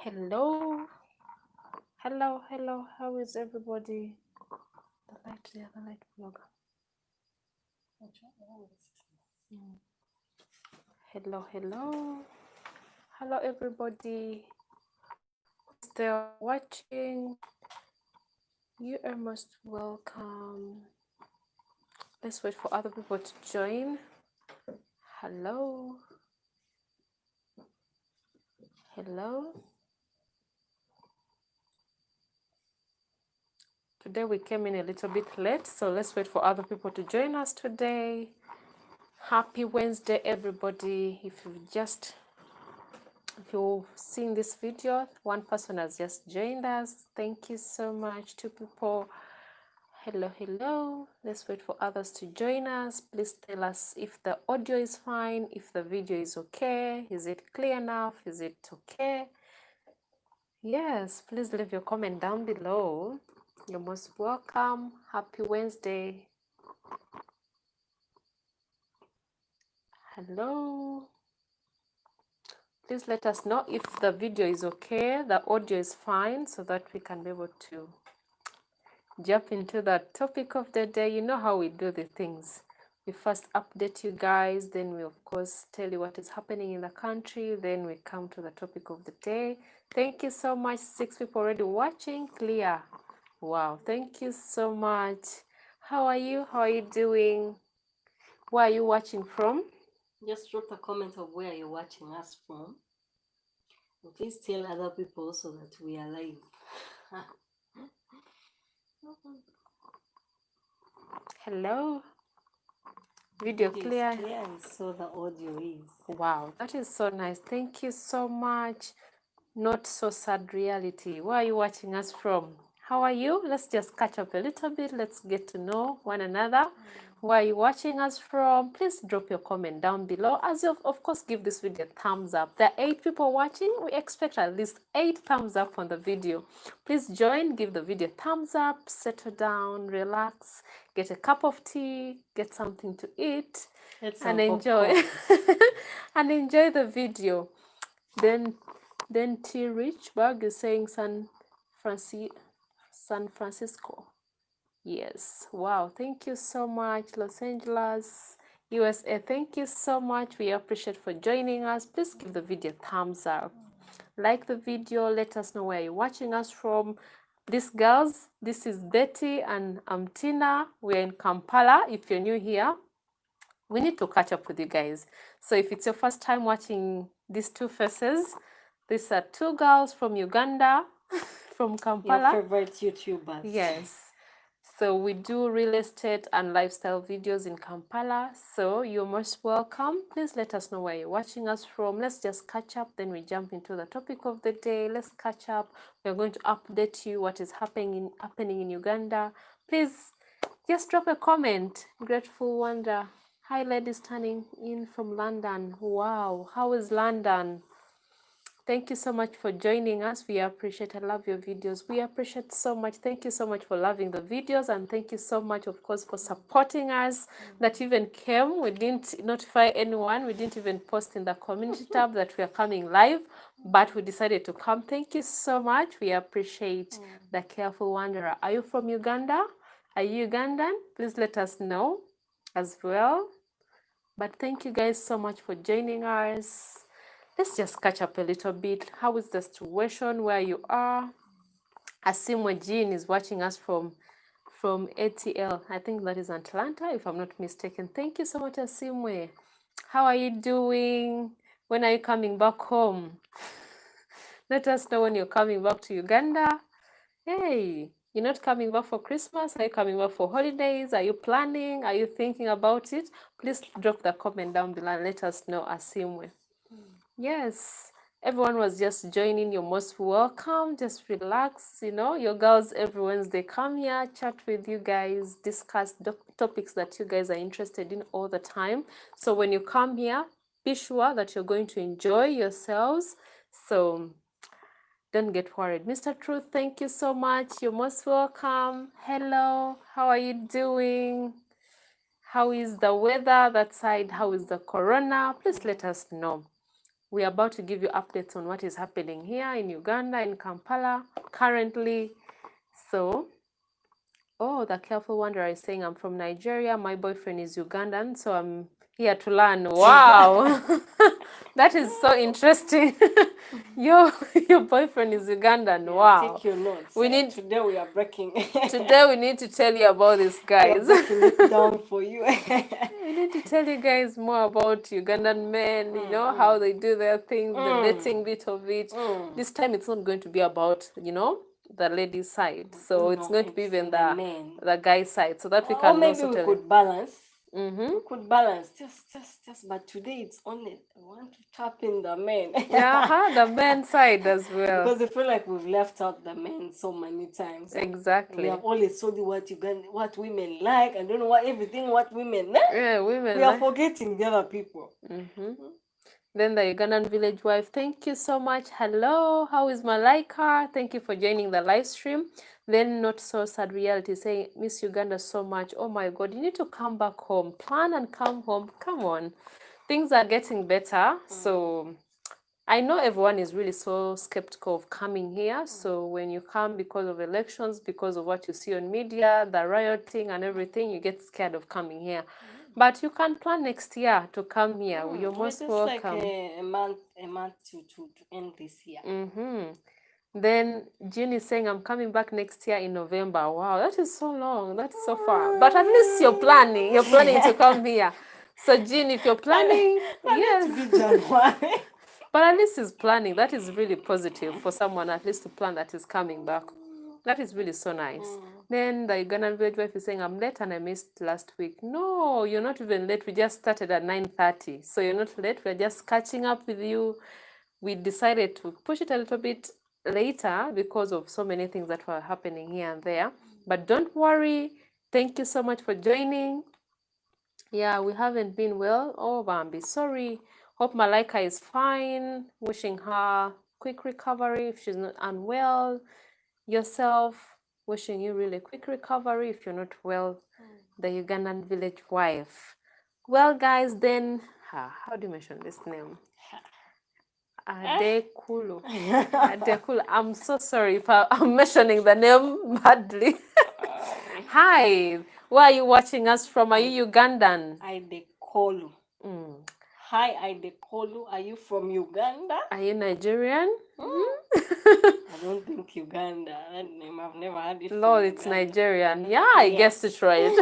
Hello, hello. How is everybody? The light blogger. Hello, everybody. Who's there watching? You are most welcome. Let's wait for other people to join. Hello. Today we came in a little bit late, so let's wait for other people to join us today. Happy Wednesday, everybody. If you've seen this video, one person has just joined us. Thank you so much. 2 people. Hello. Let's wait for others to join us. Please tell us if the audio is fine, if the video is okay. Is it clear enough? Is it okay? Yes, please leave your comment down below. You're most welcome. Happy Wednesday. Hello. Please let us know if the video is okay, the audio is fine, so that we can be able to jump into the topic of the day. You know how we do the things. We first update you guys, then we of course tell you what is happening in the country, then we come to the topic of the day. Thank you so much. 6 people already watching. Clear. Wow, thank you so much. How are you? How are you doing? Where are you watching from? Just drop a comment of where you're watching us from. And please tell other people so that we are live. Hello. Video It is clear? clear, and so the audio is. Wow, that is so nice. Thank you so much. Not so sad reality. Where are you watching us from? How are you? Let's just catch up a little bit. Let's get to know one another. Where are you watching us from? Please drop your comment down below. As you, of course, give this video a thumbs up. There are 8 people watching. We expect at least 8 thumbs up on the video. Please join, give the video a thumbs up, settle down, relax, get a cup of tea, get something to eat, and enjoy. And enjoy the video. Then T. Richberg is saying San Francisco. Yes. Wow. Thank you so much. Los Angeles, USA. Thank you so much. We appreciate for joining us. Please give the video a thumbs up. Like the video. Let us know where you're watching us from. These girls, this is Betty and I'm Tina. We're in Kampala. If you're new here, we need to catch up with you guys. So if it's your first time watching these 2 faces, these are 2 girls from Uganda, from Kampala. Your favorite YouTubers. Yes. So we do real estate and lifestyle videos in Kampala. So you're most welcome. Please let us know where you're watching us from. Let's just catch up. Then we jump into the topic of the day. Let's catch up. We're going to update you what is happening in Uganda. Please just drop a comment. Grateful Wonder. Hi, ladies turning in from London. Wow, how is London? Thank you so much for joining us. We appreciate. I love your videos. We appreciate so much. Thank you so much for loving the videos, and thank you so much, of course, for supporting us. That even came. We didn't notify anyone. We didn't even post in the community tab that we are coming live, but we decided to come. Thank you so much. We appreciate the Careful Wanderer. Are you from Uganda? Are you Ugandan? Please let us know as well. But thank you guys so much for joining us. Let's just catch up a little bit. How is the situation where you are? Asimwe Jean is watching us from ATL. I think that is Atlanta, if I'm not mistaken. Thank you so much, Asimwe. How are you doing? When are you coming back home? Let us know when you're coming back to Uganda. Hey, you're not coming back for Christmas? Are you coming back for holidays? Are you planning? Are you thinking about it? Please drop the comment down below and let us know, Asimwe. Yes, everyone was just joining. You're most welcome. Just relax. You know, your girls every Wednesday come here, chat with you guys, discuss topics that you guys are interested in all the time. So when you come here, be sure that you're going to enjoy yourselves. So don't get worried. Mr. Truth, thank you so much. You're most welcome. Hello, how are you doing? How is the weather that side? How is the corona? Please let us know. We are about to give you updates on what is happening here in Uganda, in Kampala, currently. So, oh, the careful wanderer is saying, I'm from Nigeria, my boyfriend is Ugandan, so I'm here to learn. Wow, that is so interesting. your boyfriend is Ugandan. Yeah, Wow. take your notes. We need Today we are breaking. today we need to tell you about this, We are guys. breaking it down for you. We need to tell you guys more about Ugandan men, you know, how they do their things, the dating bit of it. This time it's not going to be about, you know, the ladies' side. So it's No, going to be it's even the men. the guy side, so that we Or can maybe also we tell could balance. Mm-hmm. We could balance. Just. But today it's only I want to tap in the men. Yeah, the men side as well. Because I feel like we've left out the men so many times. Exactly. We have always told you what women like. I don't know what women like. Yeah, women. We are forgetting the other people. Then the Ugandan village wife, thank you so much. Hello, how is Malaika? Thank you for joining the live stream. Then Not So Sad Reality saying, miss Uganda so much. Oh my God, you need to come back home. Plan and come home. Come on. Things are getting better. So I know everyone is really so skeptical of coming here. So when you come because of elections, because of what you see on media, the rioting and everything, you get scared of coming here. But you can plan next year to come here. You're most just welcome. like a month to end this year. Then Jean is saying, I'm coming back next year in November. Wow, that is so long. That's so far. But at least you're planning. You're planning to come here. So Jean, if you're planning, yes. To be January. But at least he's planning. That is really positive for someone at least to plan that he's coming back. That is really so nice. Then the Ugandan village wife is saying, I'm late and I missed last week. No, you're not even late. We just started at 9:30. So you're not late. We're just catching up with you. We decided to push it a little bit later because of so many things that were happening here and there. But don't worry. Thank you so much for joining. Yeah, we haven't been well. Oh, Bambi, sorry. Hope Malaika is fine. Wishing her quick recovery if she's not unwell. Yourself, wishing you really quick recovery if you're not well. The Ugandan village wife. Well, guys, then, how do you mention this name? Adekulu. Adekulu. I'm so sorry if I'm mentioning the name badly. Hi, where are you watching us from? Are you Ugandan? Adekolu. Hi, Adekolu. Are you from Uganda? Are you Nigerian? I don't think Uganda. That name, I've never heard it. Lord, it's Uganda. Nigerian. Yeah, I guessed it right.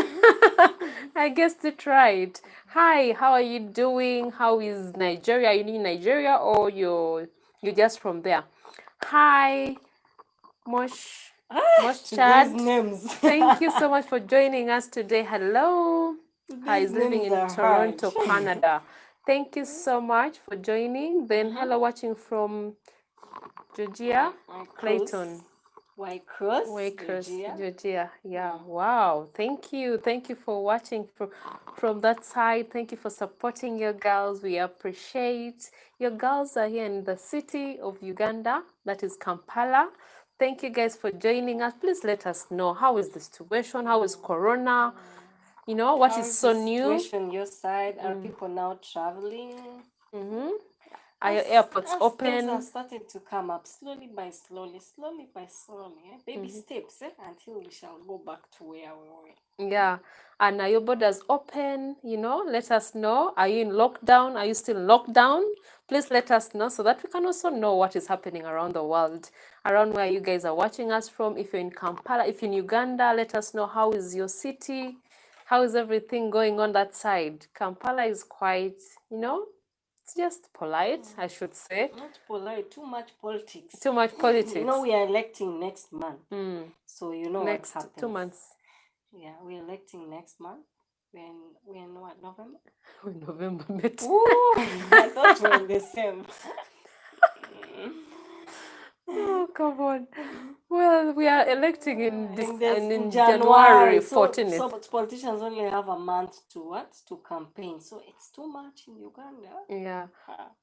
I guessed it right. Hi, how are you doing? How is Nigeria? Are you in Nigeria or you're just from there? Hi, Mosh Chad. Names. Thank you so much for joining us today. Hello. Hi, is living in Toronto, Canada. Thank you so much for joining. Then hello, watching from Georgia, Clayton. Waycross, Georgia. Yeah, wow. Thank you for watching from that side. Thank you for supporting your girls. We appreciate your girls are here in the city of Uganda, that is Kampala. Thank you guys for joining us. Please let us know, how is the situation? How is Corona? You know, what is so new? Situation your side? Are people now traveling? Are your airports open? Things are starting to come up slowly by slowly. Baby steps until we shall go back to where we were. Yeah. And are your borders open? You know, let us know. Are you in lockdown? Are you still in lockdown? Please let us know so that we can also know what is happening around the world, around where you guys are watching us from. If you're in Kampala, if you're in Uganda, let us know, how is your city? How is everything going on that side? Kampala is quite, you know, it's just polite, I should say. Not polite, too much politics. Too much politics. You know, we are electing next month. So you know next what happens. 2 months. Yeah, we're electing next month. We're in what, November? November, mate. Ooh, I thought we were the same. Oh, come on. Well, we are electing in January 14th. So politicians only have a month to campaign. So it's too much in Uganda. Yeah.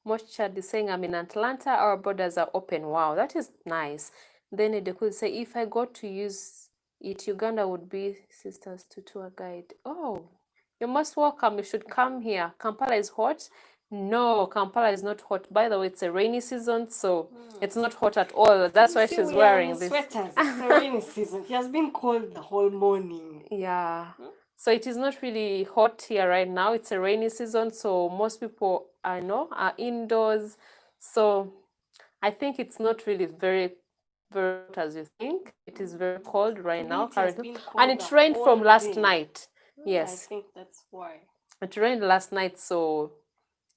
Most Chad is saying, I'm in Atlanta, our borders are open. Wow, that is nice. Then they could say, if I got to use it, Uganda would be sisters to tour guide. Oh, you're most welcome. You should come here. Kampala is hot. No, Kampala is not hot. By the way, it's a rainy season, so it's not hot at all. That's why You see, she's we are in wearing this. sweaters. It's a rainy season. It has been cold the whole morning. Yeah. So it is not really hot here right now. It's a rainy season, so most people I know are indoors. So I think it's not really very hot as you think. It is very cold right Maybe now it has currently. been And cold the it rained from whole last day. night. I Yes. think that's why. It rained last night, so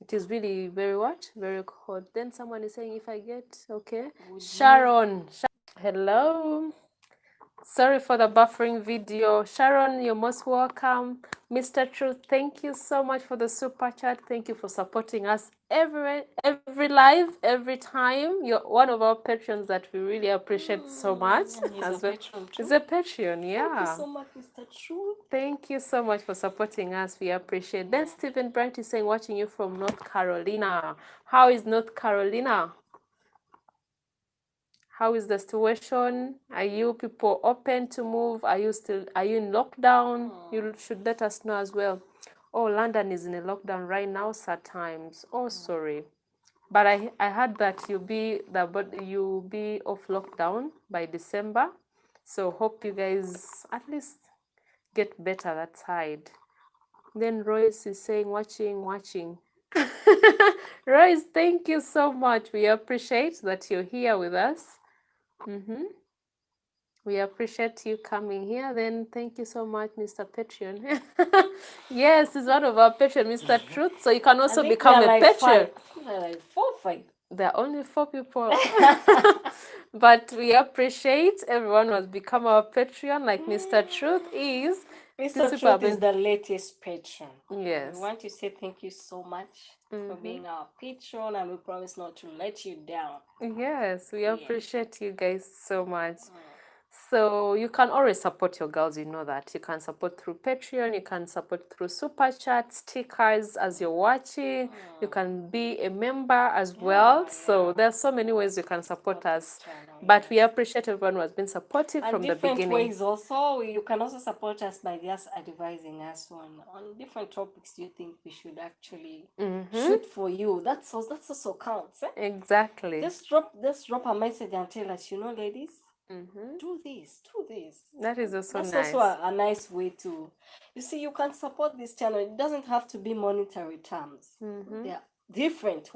it is really very what? Very hot. Then someone is saying if I get okay. Would you? Sharon. Hello. Sorry for the buffering video. Sharon, you're most welcome. Mr. Truth, thank you so much for the super chat. Thank you for supporting us every live, every time. You're one of our patrons that we really appreciate so much. And he's a patron too. He's a patron, yeah. Thank you so much, Mr. Truth. Thank you so much for supporting us. We appreciate. Then Stephen Bright is saying, watching you from North Carolina. How is North Carolina? How is the situation? Are you people open to move? Are you in lockdown? You should let us know as well. Oh, London is in a lockdown right now, sad times. Oh, sorry. But I heard that you'll be off lockdown by December. So hope you guys at least get better that side. Then Royce is saying, watching. Royce, thank you so much. We appreciate that you're here with us. We appreciate you coming here. Then thank you so much, Mr. Patreon. Yes, he's one of our Patreon, Mr. Truth. So you can also become a Patreon. There are like 4 or 5. There are only 4 people. But we appreciate everyone who has become our Patreon, like Mr. Truth is. Mr. Truth is the latest patron. Yes. We want to say thank you so much for being our patron, and we promise not to let you down. Yes, we appreciate you guys so much. So you can always support your girls, you know that. You can support through Patreon, you can support through Super Chat, stickers as you're watching. You can be a member as well. So there's so many ways you can support us. But we appreciate everyone who has been supportive from the beginning. And different ways also. You can also support us by just advising us on different topics you think we should actually shoot for you. That's also counts. Exactly. Just drop a message and tell us, ladies, do this. That is also That's nice. also a nice way to, you see, you can support this channel. It doesn't have to be monetary terms. There are different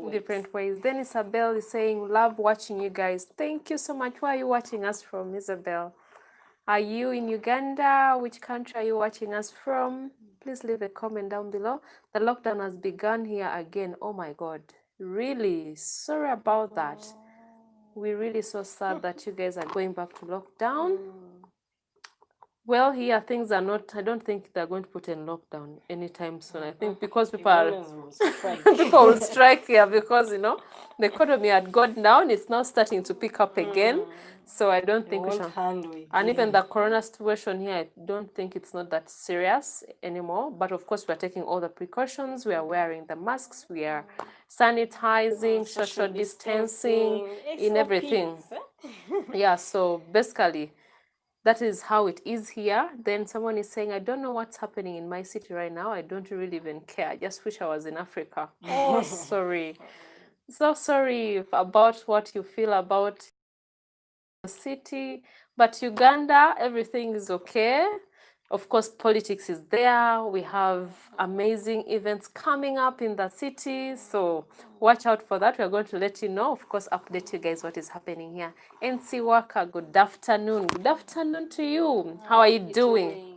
ways. Then Isabel is saying, love watching you guys. Thank you so much. Where are you watching us from, Isabel? Are you in Uganda? Which country are you watching us from? Please leave a comment down below. The lockdown has begun here again. Oh my God. Really? Sorry about that. We're really so sad that you guys are going back to lockdown. Well, here things are not, I don't think they're going to put in lockdown anytime soon. I think because people will strike here because, the economy had gone down. It's now starting to pick up again. So I don't think we shall. And even the corona situation here, I don't think it's not that serious anymore. But of course, we're taking all the precautions. We are wearing the masks. We are sanitizing, social distancing, in everything. Yeah, so basically, that is how it is here. Then someone is saying, I don't know what's happening in my city right now. I don't really even care. I just wish I was in Africa. Oh, sorry. So sorry about what you feel about the city. But Uganda, everything is okay. Of course, politics is there. We have amazing events coming up in the city. So watch out for that. We're going to let you know, of course, update you guys what is happening here. NC Worker, good afternoon. Good afternoon to you. How are you doing?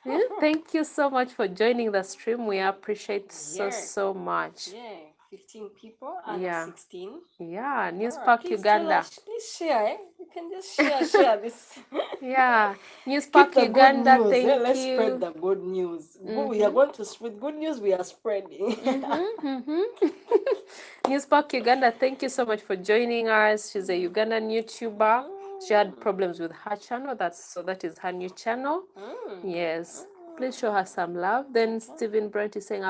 Yeah, thank you so much for joining the stream. We appreciate so much. Yeah, 15 people and 16. Yeah, News Park Uganda. Please share. You can just share this. Yeah, News Park Uganda. Thank you. Let's spread the good news. We are going to spread good news. We are spreading. News Park Uganda. Thank you so much for joining us. She's a Ugandan YouTuber. She had problems with her channel. That is her new channel. Yes. Please show her some love. Then Stephen Brent is saying,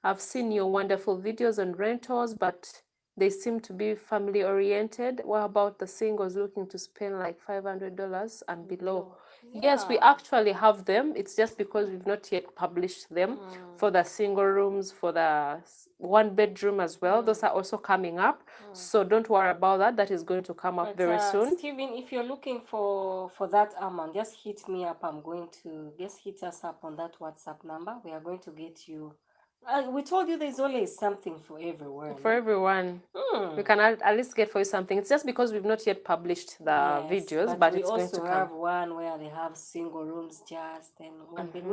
I've seen your wonderful videos on rentals, but They seem to be family oriented. What about the singles looking to spend like $500 and below? Yes, we actually have them. It's just because we've not yet published them for the single rooms, for the one bedroom as well. Those are also coming up. So don't worry about that. That is going to come up very soon. Stephen, if you're looking for that amount, just hit me up. I'm going to just hit us up on that WhatsApp number. We are going to get you. We told you there's always something for everyone. For everyone. We can at least get for you something. It's just because we've not yet published the videos, but it's going to come. We also have one where they have single rooms just and one bed.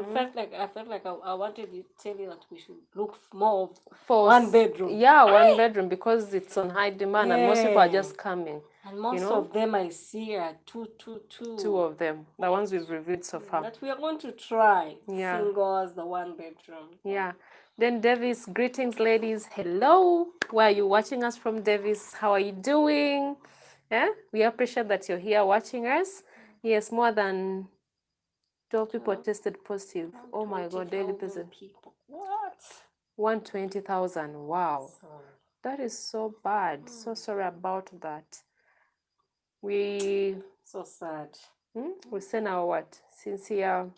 I felt like I wanted to tell you that we should look more for one bedroom. Yeah, one bedroom, because it's on high demand and most people are just coming. And most of them I see are two. Two of them, the ones we've reviewed so far. But we are going to try singles, the one bedroom. Yeah. Then Davis, greetings ladies. Hello. Where are you watching us from, Davis? How are you doing? Yeah, we appreciate that you're here watching us. Yes, more than 12 people tested positive. Oh my God, daily people. What? 120,000. Wow. That is so bad. So sorry about that. So sad. We send our sincere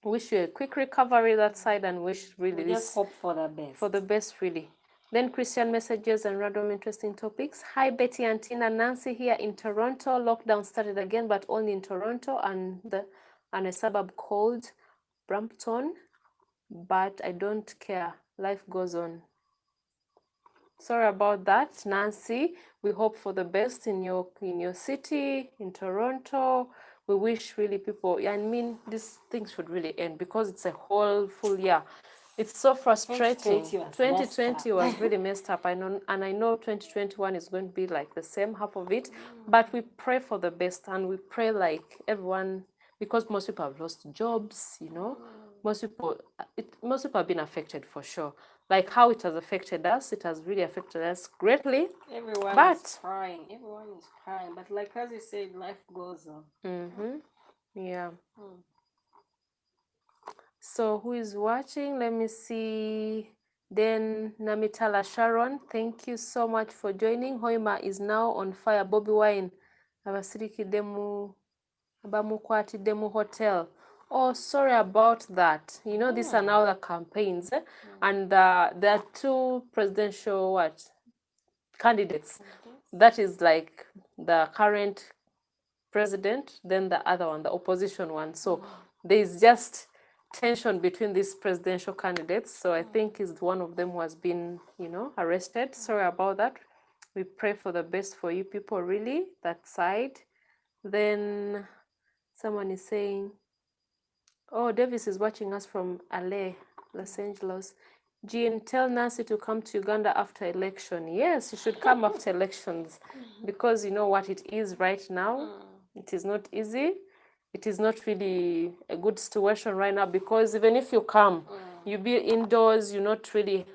wish you a quick recovery that side, and wish really we just hope for the best. For the best, really. Then Christian messages and random interesting topics. Hi Betty and Tina, Nancy here in Toronto. Lockdown started again, but only in Toronto and a suburb called Brampton. But I don't care. Life goes on. Sorry about that, Nancy. We hope for the best in your city, in Toronto. We wish really people, I mean, these things should really end, because it's a whole full year. It's so frustrating. 2020 was really messed up. I know 2021 is going to be like the same, half of it. But we pray for the best, and we pray like everyone, because most people have lost jobs, Most people have been affected for sure. Like how it has affected us, it has really affected us greatly. Everyone is crying. But like as you said, life goes on. Yeah. So who is watching? Let me see. Then Namitala Sharon, thank you so much for joining. Hoima is now on fire. Bobby Wine, abasirikidemu abamukwatiddemu hotel. Oh, sorry about that. These are now the campaigns, and there are two presidential candidates. That is like the current president, then the other one, the opposition one. So there is just tension between these presidential candidates. So I think is one of them who has been, arrested. Sorry about that. We pray for the best for you people, really, that side. Then someone is saying, oh, Davis is watching us from LA, Los Angeles. Jean, tell Nancy to come to Uganda after election. Yes, you should come after elections, because you know what it is right now. It is not easy. It is not really a good situation right now, because even if you come, you be indoors, you not really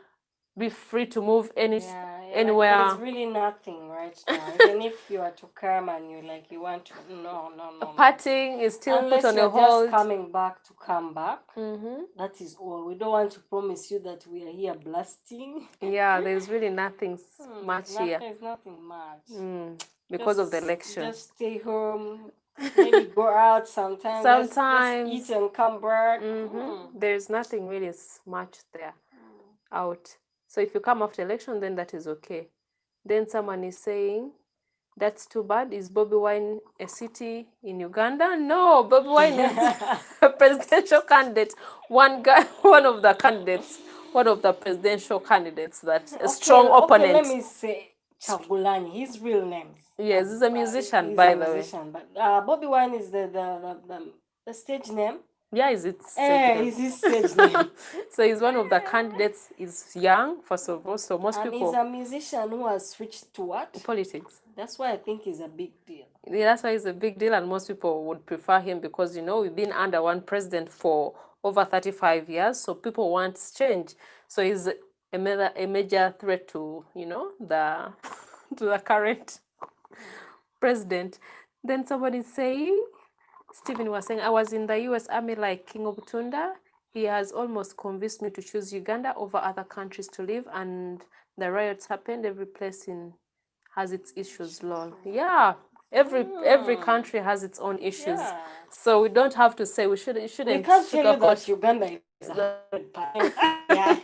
be free to move anywhere. Like there's really nothing right now. Even if you are to come and you want to, no. Partying is still unless put on a hold. Unless you're just coming back to come back. That is all. We don't want to promise you that we are here blasting. Yeah, there's really nothing much here. There's nothing much. Because of the election. Just stay home. Maybe go out sometimes. Just eat and come back. There's nothing really much there out. So if you come after election, then that is okay. Then someone is saying, that's too bad. Is Bobby Wine a city in Uganda? No, Bobby Wine is a presidential candidate. One of the presidential candidates that a strong opponent. Let me say Chagulani, his real name. Yes, he's a musician, by the way. But Bobby Wine is the stage name. Yeah, is it? Is his stage name. So he's one of the candidates. He's young, first of all. So most people. And he's a musician who has switched to what? Politics. That's why I think he's a big deal. Yeah, that's why he's a big deal, and most people would prefer him because we've been under one president for over 35 years, so people want change. So he's a major threat to the current president. Then somebody saying. Stephen was saying, I was in the US Army like King Obutunda. He has almost convinced me to choose Uganda over other countries to live, and The riots happened. Every place has its issues, lol. Yeah, every country has its own issues. Yeah. So we don't have to say we We shouldn't can't tell you sugarcoat. that Uganda is 100%. Yeah.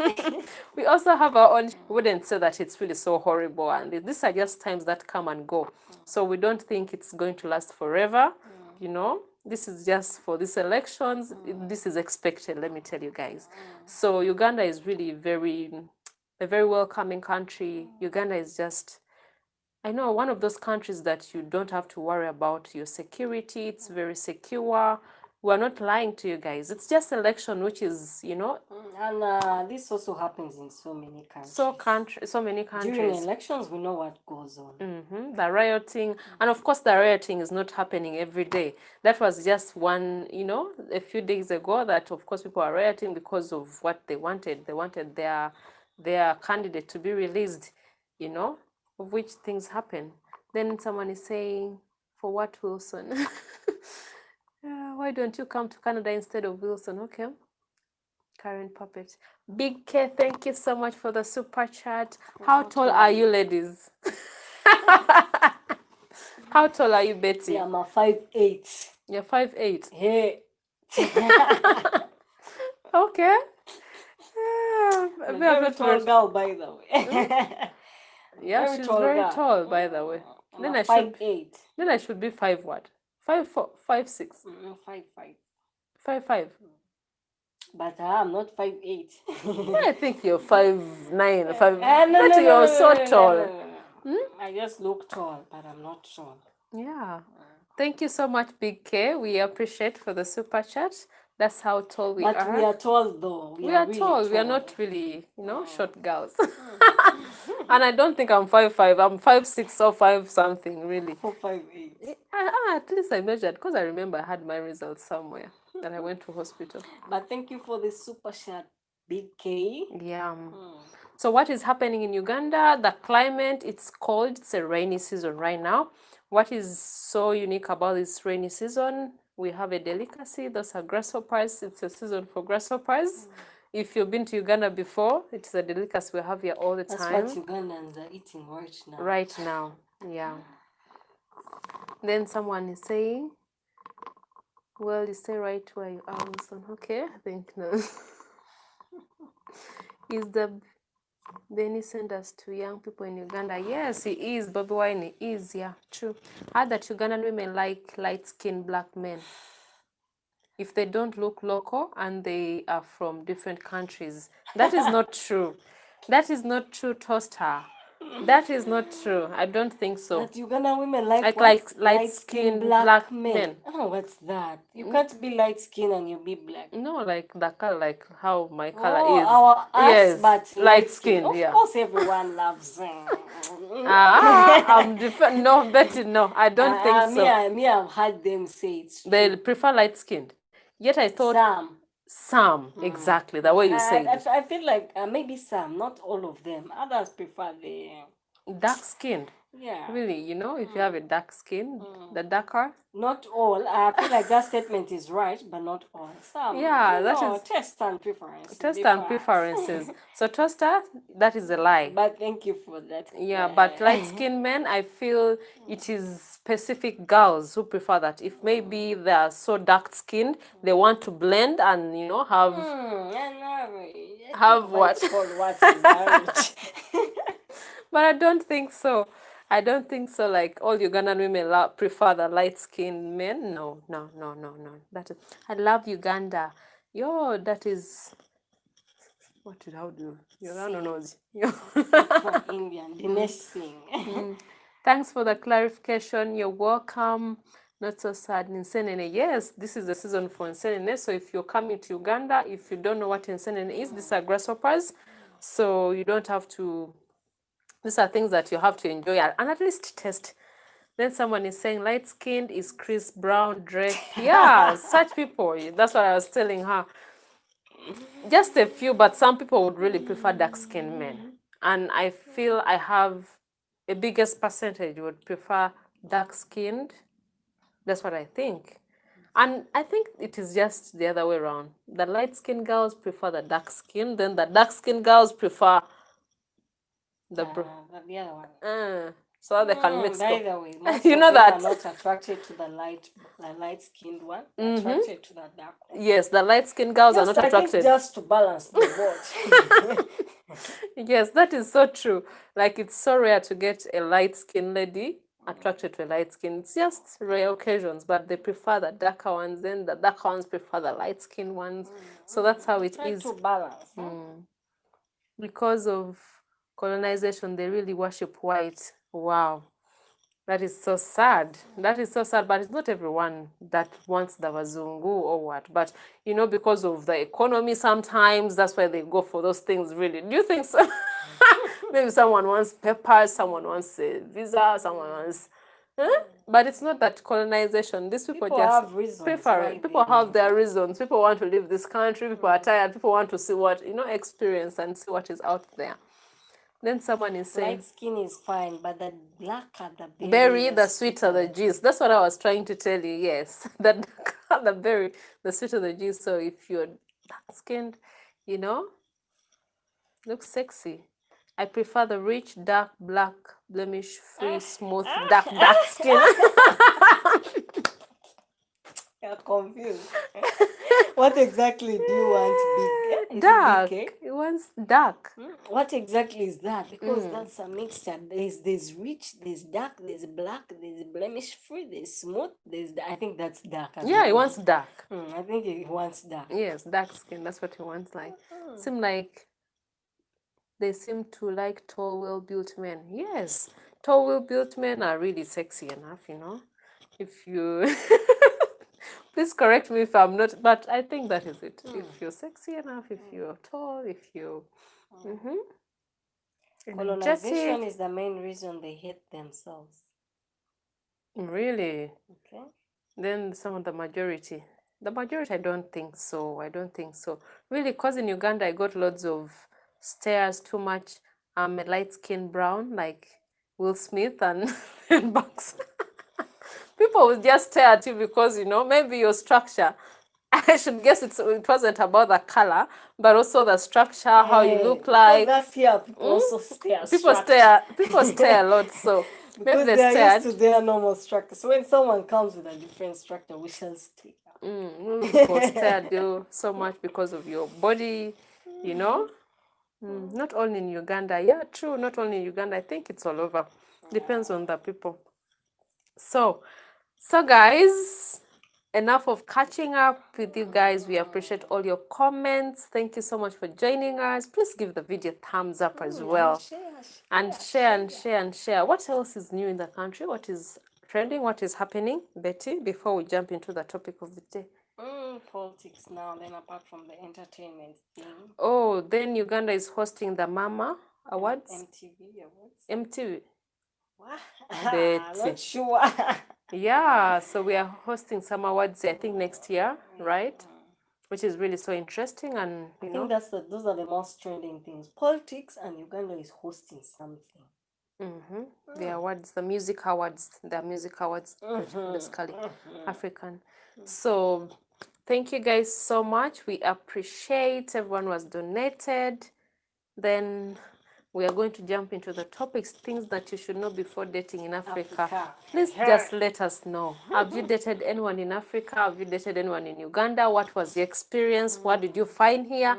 We also have our own. We wouldn't say that it's really so horrible, and these are just times that come and go. So we don't think it's going to last forever. You know, this is just for these elections. This is expected. Let me tell you guys. So Uganda is really a very welcoming country. Uganda is just, I know, one of those countries that you don't have to worry about your security. It's very secure. We're not lying to you guys. It's just election, which is, you know, And this also happens in so many countries. so many During countries. elections, we know what goes on. The rioting, and of course, the rioting is not happening every day. That was just one, you know, a few days ago. That of course people are rioting because of what they wanted. They wanted their candidate to be released, you know, of which things happen. Then someone is saying, "For what, Wilson? Why don't you come to Canada instead of Wilson?" Okay. Karen Puppet. Big K, thank you so much for the super chat. How tall are you, ladies? How tall are you, Betty? Yeah, I'm a 5'8". You're 5'8". Hey. Okay. I'm a very tall girl, by the way. Yeah, Very she's tall very girl. tall, by the way. I'm Then a I should 5'8". then I should be 5 what? 5'4", 5'6", 5'5". 5'5". But I'm not 5'8". I think you're 5'9", 5. No, Betty, you're so tall. I just look tall, but I'm not tall. Yeah. Thank you so much, Big K. We appreciate for the super chat. That's how tall we But are. we are tall, though. We are really tall. We are not really, you know, short girls. And I don't think I'm 5'5". I'm 5'6" or 5 something, really. 4'5'8". At least I measured, because I remember I had my results somewhere that I went to hospital. But thank you for the super chat, Big K. Yeah. So what is happening in Uganda? The climate, it's cold. It's a rainy season right now. What is so unique about this rainy season? We have a delicacy. Those are grasshoppers. It's a season for grasshoppers. If you've been to Uganda before, it's a delicacy we have here all the That's time. what Ugandans are eating right now. Right now, yeah. Then someone is saying, well, you stay right where you are, Wilson. Okay, I think no. Is the Benny Sanders to young people in Uganda? Yes, he is. Bobby Wine is, yeah, true. I heard that Ugandan women like light-skinned black men. If they don't look local and they are from different countries. That is not true. That is not true, Toaster. That is not true. I don't think so. That Ugandan women like what? Like light-skinned black men. Oh, what's that? You can't be light-skinned and you be black. No, like the color, like how my color is. Our yes, but light-skinned, Of yeah. course, everyone loves I'm different. No, Betty, no, I don't think so. Me, I've heard them say it's true. They prefer light-skinned. Yet I thought some, exactly, the way you say it. I feel like maybe some, not all of them. Others prefer the dark-skinned. Yeah. Really, you know, if you have a dark skin, the darker. Not all. I feel like that statement is right, but not all. Some. Yeah, that is taste and preferences. Taste and preferences. So Toaster, that is a lie. But thank you for that. Yeah, but light-skinned men, I feel it is specific girls who prefer that. If maybe they are so dark-skinned, they want to blend and, you know, have what? Marriage. But I don't think so. I don't think so. Like all Ugandan women prefer the light-skinned men. No. That is, I love Uganda. Yo, that is. What did I do? Uganda knows. From Indian, Dinesh Singh. Thanks for the clarification. You're welcome. Not so sad. Nsenene. Yes, this is the season for Nsenene. So if you're coming to Uganda, if you don't know what Nsenene is, these are grasshoppers. So you don't have to. These are things that you have to enjoy and at least taste. Then someone is saying light-skinned is Chris Brown, Drake. Yeah, such people. That's what I was telling her. Just a few, but some people would really prefer dark-skinned men. And I feel I have a biggest percentage would prefer dark-skinned. That's what I think. And I think it is just the other way around. The light-skinned girls prefer the dark skin, then the dark-skinned girls prefer The the other one. So that they can mix By them. the way, most You of know them that. are not attracted to the light-skinned one. They're attracted to the dark one. Yes, the light-skinned girls are not I think attracted. just to balance the board. Yes, that is so true. Like, it's so rare to get a light-skinned lady attracted to a light skin. It's just rare occasions, but they prefer the darker ones. Then the darker ones prefer the light-skinned ones. So that's how it Try is. to balance. Because of colonization, they really worship white. Wow. That is so sad. That is so sad, but it's not everyone that wants the wazungu or what. But, you know, because of the economy sometimes, that's why they go for those things, really. Do you think so? Maybe someone wants papers, someone wants a visa, someone wants... But it's not that colonization. These people just have reasons prefer why it. People they- have their reasons. People want to leave this country. People are tired. People want to see what, you know, experience and see what is out there. Then someone is saying, light skin is fine, but the blacker the berry, the sweeter the juice. That's what I was trying to tell you. Yes, the darker the berry, the sweeter the juice. So if you're dark skinned, you know, looks sexy. I prefer the rich, dark, black, blemish free, smooth, dark skin. You're confused. What exactly do you want? Big? Is Dark. it big? It wants dark. What exactly is that? Because that's a mixture. There's rich, there's dark, there's black, there's blemish free, there's smooth, I think that's dark. Yeah, it wants dark. I think it wants dark. Yes, dark skin. That's what he wants. Like, seem like they seem to like tall, well-built men. Yes, tall, well-built men are really sexy enough, you know. If you please correct me if I'm not, but I think that is it. If you're sexy enough, if you're tall, if you're Colonization is the main reason they hate themselves. really, Okay. then some of the majority, I don't think so. Really, because in Uganda I got lots of stares too much. I'm a light-skinned brown like Will Smith and and Bucks. People will just stare at you because, you know, maybe your structure. I should guess it wasn't about the color, but also the structure, how you look like. That's here. People also stare. People stare a lot, so maybe Because they they are stared. used to their normal structure. So when someone comes with a different structure, we shall stare. People stared you so much because of your body, you know. Not only in Uganda. Yeah, true. Not only in Uganda. I think it's all over. Depends on the people. So guys, enough of catching up with you guys. We appreciate all your comments. Thank you so much for joining us. Please give the video a thumbs up as well. And share. What else is new in the country? What is trending? What is happening, Betty, before we jump into the topic of the day? Politics now, then apart from the entertainment thing. Oh, then Uganda is hosting the Mama Awards. MTV Awards. MTV. What? Betty. Not sure. Yeah, so we are hosting some awards, I think, next year, right? Which is really so interesting, and I think those are the most trending things. Politics, and Uganda is hosting something. The awards, the music awards, basically African. So thank you guys so much. We appreciate everyone who has donated. Then we are going to jump into the topics, things that you should know before dating in Africa. Please just let us know. Have you dated anyone in Africa? Have you dated anyone in Uganda? What was your experience? What did you find here?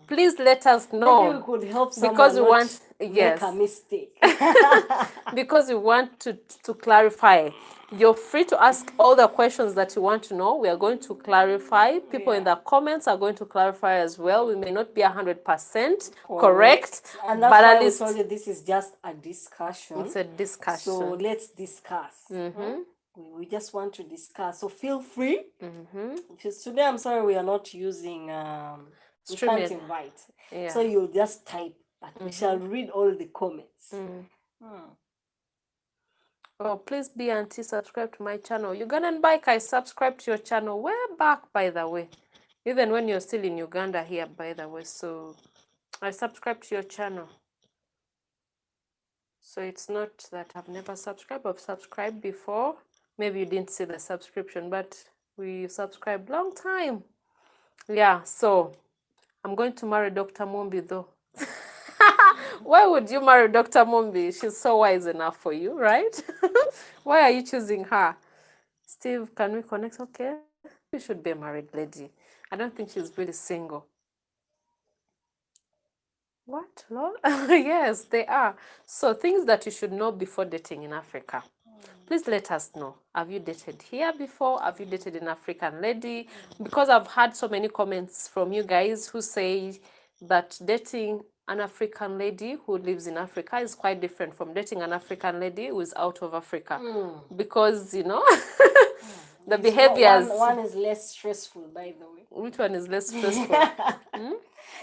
Please let us know. Maybe we could help someone because we want make a mistake. because we want to clarify. You're free to ask all the questions that you want to know. We are going to clarify. People in the comments are going to clarify as well. We may not be 100% correct, and that's but why at least we told you this is just a discussion. it's a discussion. So let's discuss. We just want to discuss. So feel free. Because today, I'm sorry, we are not using. We can't invite. Yeah. So you'll just type. But we shall read all the comments. Oh, please be subscribe to my channel. Ugandan Bike, I subscribed to your channel way back, by the way. Even when you're still in Uganda here, by the way. So I subscribed to your channel. So it's not that I've never subscribed. I've subscribed before. Maybe you didn't see the subscription, but we subscribed long time. Yeah, so I'm going to marry Dr. Mumbi though. Why would you marry Dr. Mumbi? She's so wise enough for you, right? Why are you choosing her? Steve, can we connect? Okay. Maybe you should be a married lady. I don't think she's really single. What? Lol? Yes, they are. So things that you should know before dating in Africa. Please let us know. Have you dated here before? Have you dated an African lady? Because I've had so many comments from you guys who say that dating an African lady who lives in Africa is quite different from dating an African lady who is out of Africa. Because, you know, the behaviors. One is less stressful, by the way. Which one is less stressful?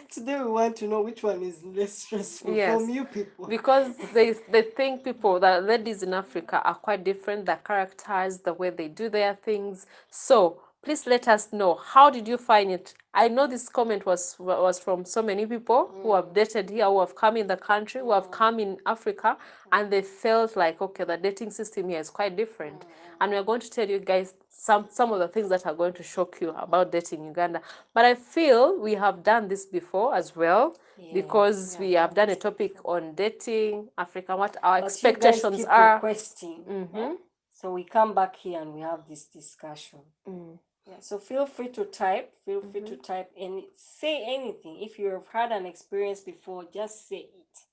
Today we want to know which one is less stressful Yes. from you people. Because they think people, that ladies in Africa are quite different, their characters, the way they do their things. So please let us know, how did you find it? I know this comment was from so many people who have dated here, who have come in the country, who have come in Africa, and they felt like, okay, the dating system here is quite different. And we're going to tell you guys some of the things that are going to shock you about dating Uganda. But I feel we have done this before as well, because we have done a topic on dating Africa, what our expectations you guys keep are. requesting. So we come back here and we have this discussion. Yeah, so feel free to type. Feel free to type and say anything. If you have had an experience before, just say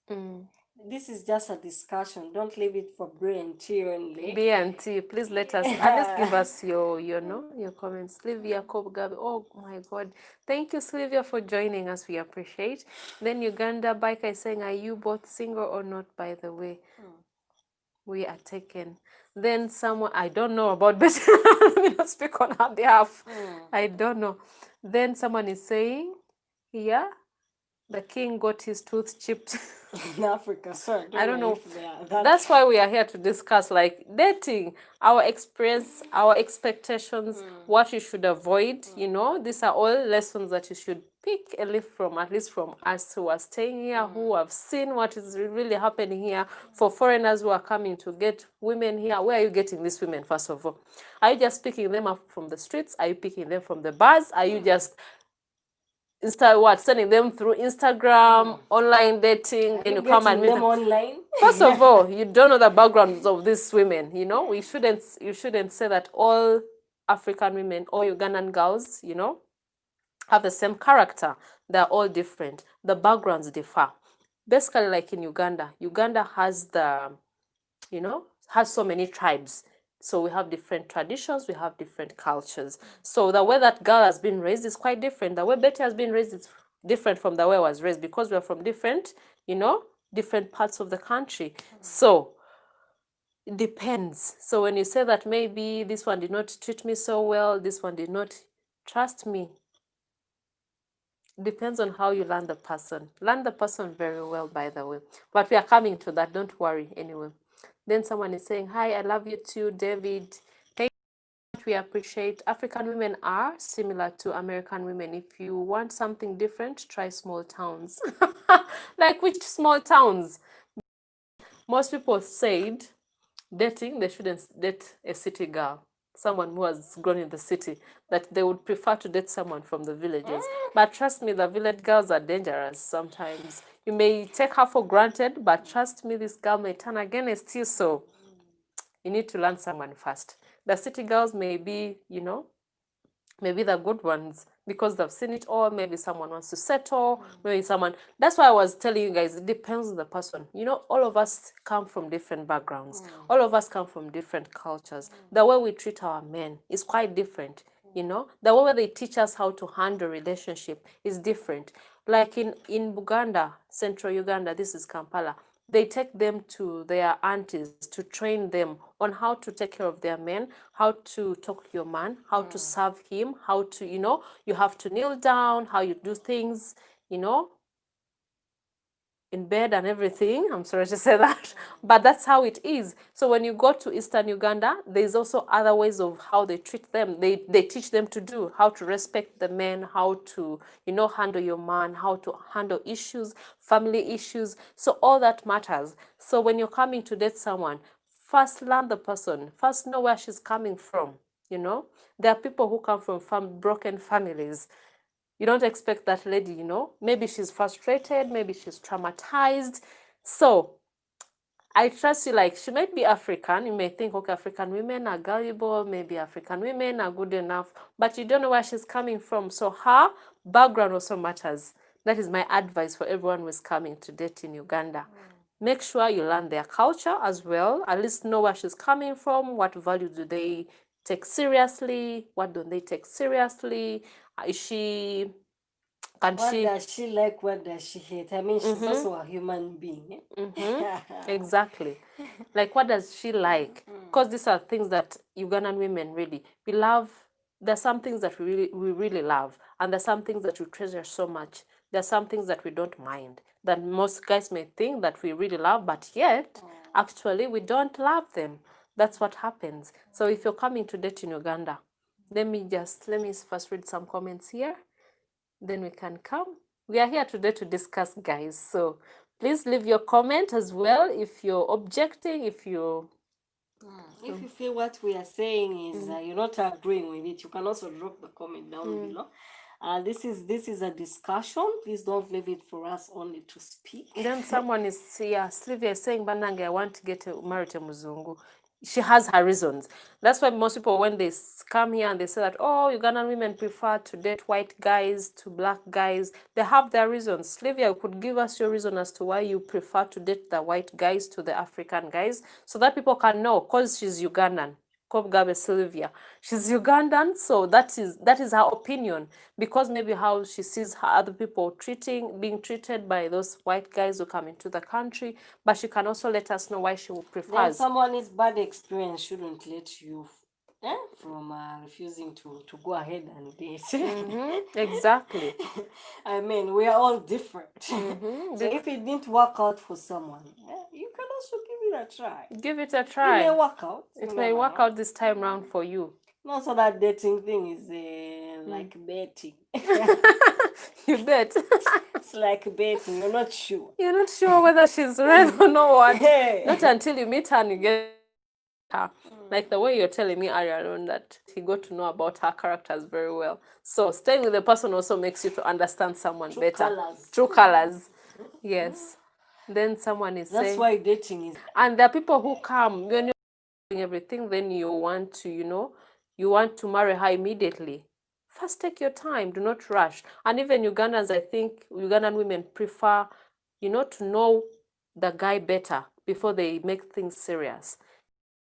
it. This is just a discussion. Don't leave it for B&T only. B&T, please let us at least give us your comments. Sylvia Kobgabe, oh my God, thank you, Sylvia, for joining us. We appreciate. Then Uganda Biker is saying, are you both single or not? By the way, we are taken. Then someone, I don't know about Betty. Let me not speak on her behalf. I don't know. Then someone is saying, yeah, the king got his tooth chipped. In Africa, sorry. I don't know. If they are that. That's why we are here to discuss, like, dating, our experience, our expectations, what you should avoid. You know, these are all lessons that you should pick a leaf from, at least from us who are staying here, who have seen what is really happening here. For foreigners who are coming to get women here, where are you getting these women, first of all? Are you just picking them up from the streets? Are you picking them from the bars? Are you just sending them through Instagram, online dating, and you come and meet them online? First of all, you don't know the backgrounds of these women. You know, you shouldn't say that all African women or Ugandan girls, you know, have the same character. They're all different. The backgrounds differ. Basically, like in Uganda, Uganda has has so many tribes. So we have different traditions, we have different cultures. So the way that girl has been raised is quite different. The way Betty has been raised is different from the way I was raised, because we are from different, different parts of the country. So it depends. So when you say that maybe this one did not treat me so well, this one did not, trust me, depends on how you learn the person. Learn the person very well, by the way. But we are coming to that, don't worry anyway. Then someone is saying, hi, I love you too, David. Thank you. We appreciate. African women are similar to American women. If you want something different, try small towns. Like which small towns? Most people said dating, they shouldn't date a city girl, someone who has grown in the city, that they would prefer to date someone from the villages. But trust me, the village girls are dangerous sometimes. You may take her for granted, but trust me, this girl may turn against you. So you need to learn someone first. The city girls may be, maybe the good ones because they've seen it all. Maybe someone wants to settle, maybe someone. That's why I was telling you guys, it depends on the person. All of us come from different backgrounds. All of us come from different cultures. The way we treat our men is quite different. The way they teach us how to handle relationship is different. Like in Uganda, central Uganda, this is Kampala, they take them to their aunties to train them on how to take care of their men, how to talk to your man, how to serve him, how to, you have to kneel down, how you do things, in bed and everything. I'm sorry to say that, but that's how it is. So when you go to Eastern Uganda, there's also other ways of how they treat them. They teach them to do, how to respect the men, how to, handle your man, how to handle issues, family issues. So all that matters. So when you're coming to date someone, first learn the person, first know where she's coming from. There are people who come from broken families. You don't expect that lady, maybe she's frustrated, maybe she's traumatized, So I trust you, like, she might be African. You may think, okay, African women are gullible, maybe African women are good enough, but you don't know where she's coming from. So her background also matters. That is my advice for everyone who is coming to date in Uganda. Make sure you learn their culture as well, at least know where she's coming from, what values do they take seriously, what don't they take seriously, is she, can What she, does she like? What does she hate? I mean, she's also a human being. exactly, like what does she like? Because these are things that Ugandan women really, we love. There's some things that we really love, and there's some things that we treasure so much. There's some things that we don't mind, that most guys may think that we really love, but yet actually we don't love them. That's what happens. So if you're coming to date in Uganda, let me first read some comments here, then we can come. We are here today to discuss, guys. So please leave your comment as well if you're objecting, if you feel what we are saying is you're not agreeing with it, you can also drop the comment down below. This is a discussion. Please don't leave it for us only to speak. Then someone is here, Sylvia is saying, Banange, I want to get married to Muzungu. She has her reasons. That's why most people, when they come here and they say that, oh, Ugandan women prefer to date white guys to black guys, they have their reasons. Sylvia, you could give us your reason as to why you prefer to date the white guys to the African guys, so that people can know, because she's Ugandan. Kobgabe Sylvia. She's Ugandan, so that is her opinion, because maybe how she sees her other people being treated by those white guys who come into the country, but she can also let us know why she Then prefers. someone's bad experience shouldn't let you from refusing to go ahead and date. Exactly. I mean, we are all different. So if it didn't work out for someone, you can also give it a try. Give it a It try. may work out. It may work out this time round for you. Not so that dating thing is like betting. You bet. It's like betting. You're not sure. You're not sure whether she's right or not. What? Hey. Not until you meet her and you get her. Like the way you're telling me earlier on that he got to know about her characters very well. So staying with the person also makes you to understand someone True better. colours. True colors. Yes. Then someone is That's saying, why dating is. and there are people who come when you're doing everything, then you want to, you want to marry her immediately. First, take your time. Do not rush. And even Ugandans, I think Ugandan women prefer, to know the guy better before they make things serious.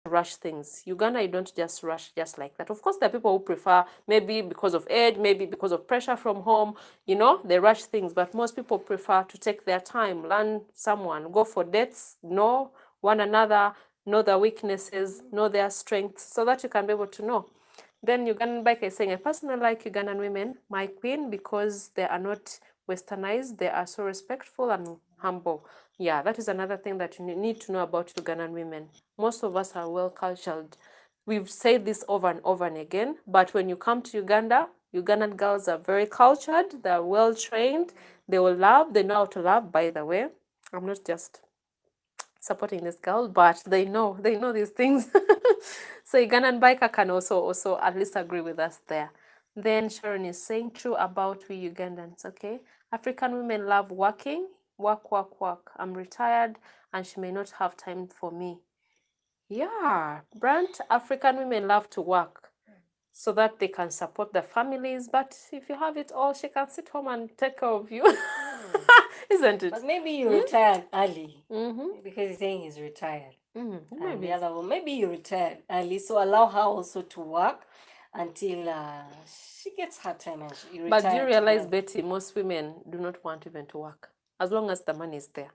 Rush things. Uganda, you don't just rush just like that. Of course, there are people who prefer, maybe because of age, maybe because of pressure from home, they rush things. But most people prefer to take their time, learn someone, go for dates, know one another, know their weaknesses, know their strengths, so that you can be able to know. Then Ugandan Bike is saying, I personally like Ugandan women, my queen, because they are not westernized. They are so respectful and humble. Yeah, that is another thing that you need to know about Ugandan women. Most of us are well cultured. We've said this over and over and again, but when you come to Uganda, Ugandan girls are very cultured, they're well trained, they will love, they know how to love, by the way. I'm not just supporting this girl, but they know these things. So Ugandan biker can also at least agree with us there. Then Sharon is saying, true about we Ugandans, okay? African women love working, work, work, work. I'm retired and she may not have time for me. Yeah, Brant, African women love to work so that they can support their families. But if you have it all, she can sit home and take care of you. Isn't it? But maybe you retired early because he's saying he's retired. And Maybe. the other one, maybe you retired early, so allow her also to work until she gets her time and you retire. But do you realize, together. Betty, most women do not want even to work as long as the money is there.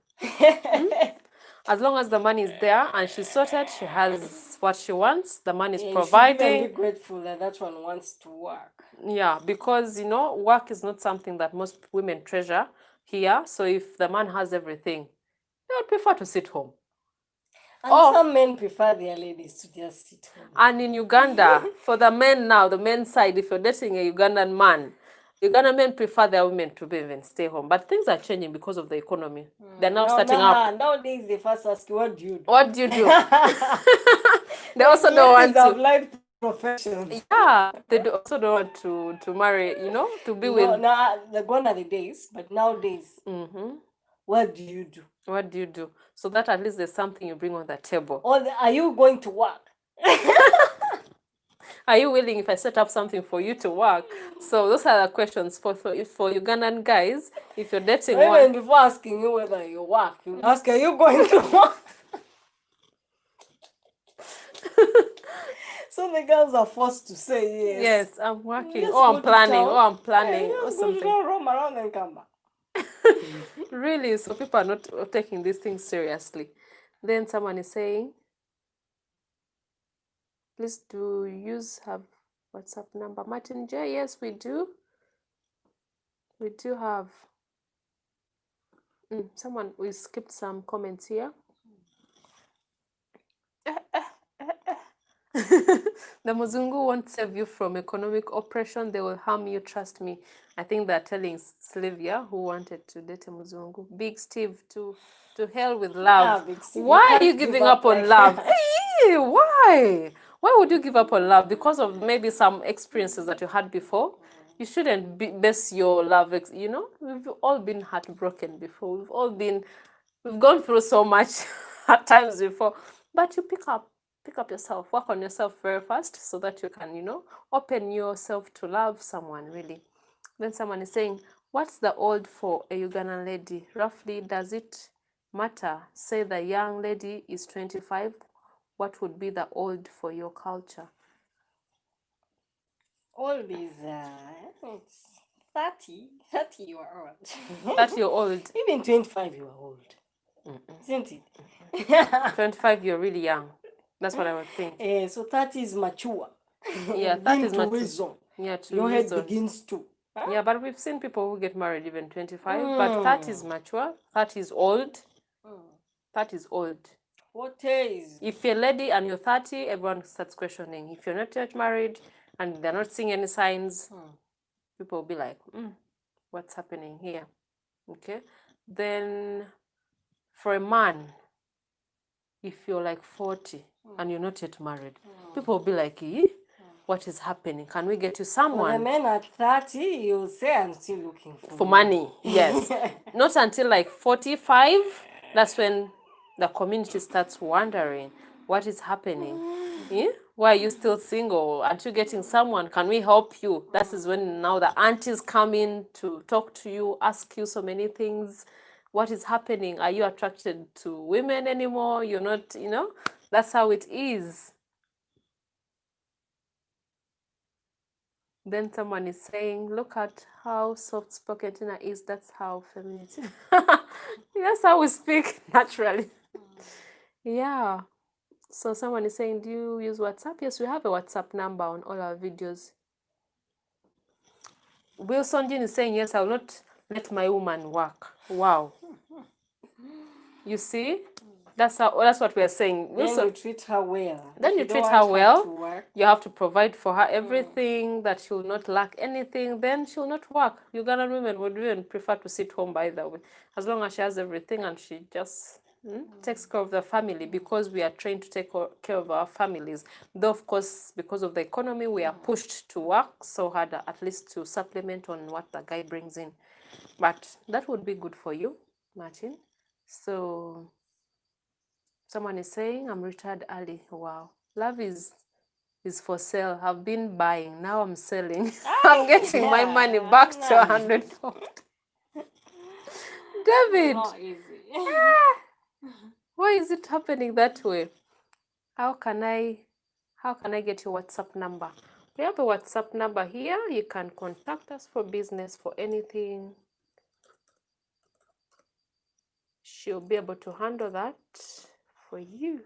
As long as the money is there and she's sorted, she has what she wants, the money is providing. You should even be grateful that that one wants to work. Yeah, because, work is not something that most women treasure here. So if the man has everything, they would prefer to sit home. And some men prefer their ladies to just sit home. And in Uganda, for the men now, the men's side, if you're dating a Ugandan man, Ugandan men prefer their women to be even stay home. But things are changing because of the economy. They're now starting up. Nowadays, they first ask you, what do you do? What do you do? They also don't want to. Life professions. Yeah, they also don't want to marry, to be with. Now, gone are the days, but nowadays. what do you do? What do you do? So that at least there's something you bring on the table. Or are you going to work? Are you willing if I set up something for you to work? So those are the questions for Ugandan guys. If you're dating Even one, before asking you whether you work, you ask, are you going to work? So the girls are forced to say yes. Yes, I'm working. Let's Oh, go I'm to planning. town. Oh, I'm planning. Yeah, Or let's go to something. town, roam around and come back. Really? So people are not taking these things seriously. Then someone is saying, please do have WhatsApp number. Martin J, yes, we do. We do have. Someone, we skipped some comments here. The Muzungu won't save you from economic oppression. They will harm you, trust me. I think they're telling Sylvia, who wanted to date a Muzungu. Big Steve, to hell with love. Big Steve, Why are you give giving up on like love? that. Hey, why? Why would you give up on love? Because of maybe some experiences that you had before? You shouldn't base your love, we've all been heartbroken before. We've gone through so much at times before. But you pick up yourself, work on yourself very fast so that you can, open yourself to love someone, really. Then someone is saying, what's the old for a Ugandan lady? Roughly, does it matter? Say the young lady is 25. What would be the old for your culture? Old is it's 30. 30 you are old. 30 you're old. Even 25 you are old. Isn't it? 25 you're really young. That's what I would think. So 30 is mature. Yeah, 30 is mature. Reason. Yeah, to your head reason. begins to. Huh? Yeah, but we've seen people who get married even 25, but 30 is mature, 30 is old. 30 is old. 40 is... If you're a lady and you're 30, everyone starts questioning. If you're not yet married and they're not seeing any signs, people will be like, what's happening here? Okay. Then for a man, if you're like 40 and you're not yet married, people will be like, what is happening? Can we get you someone? For the men at 30, you'll say, I'm still looking for money. Yes. Not until like 45, that's when the community starts wondering what is happening. Why are you still single? Aren't you getting someone? Can we help you? That is when now the aunties come in to talk to you, ask you so many things. What is happening? Are you attracted to women anymore? You're not, that's how it is. Then someone is saying, look at how soft-spoken Tina is. That's how femininity. That's how we speak naturally. Yeah. So someone is saying, do you use WhatsApp? Yes, we have a WhatsApp number on all our videos. Wilson Jean is saying, yes, I will not let my woman work. Wow. You see? That's what we are saying. Then you treat her well. Then you treat her well. You have to provide for her everything, that she will not lack anything. Then she will not work. Ugandan women would even prefer to sit home, by the way, as long as she has everything and she just takes care of the family, because we are trained to take care of our families. Though, of course, because of the economy, we are pushed to work so hard, at least to supplement on what the guy brings in. But that would be good for you, Martin. So someone is saying, I'm retired early. Wow. Love is for sale. I've been buying. Now I'm selling. I'm getting my money back to 100-fold. David. Not easy. Why is it happening that way? How can I get your WhatsApp number? We have a WhatsApp number here. You can contact us for business, for anything. She'll be able to handle that for you.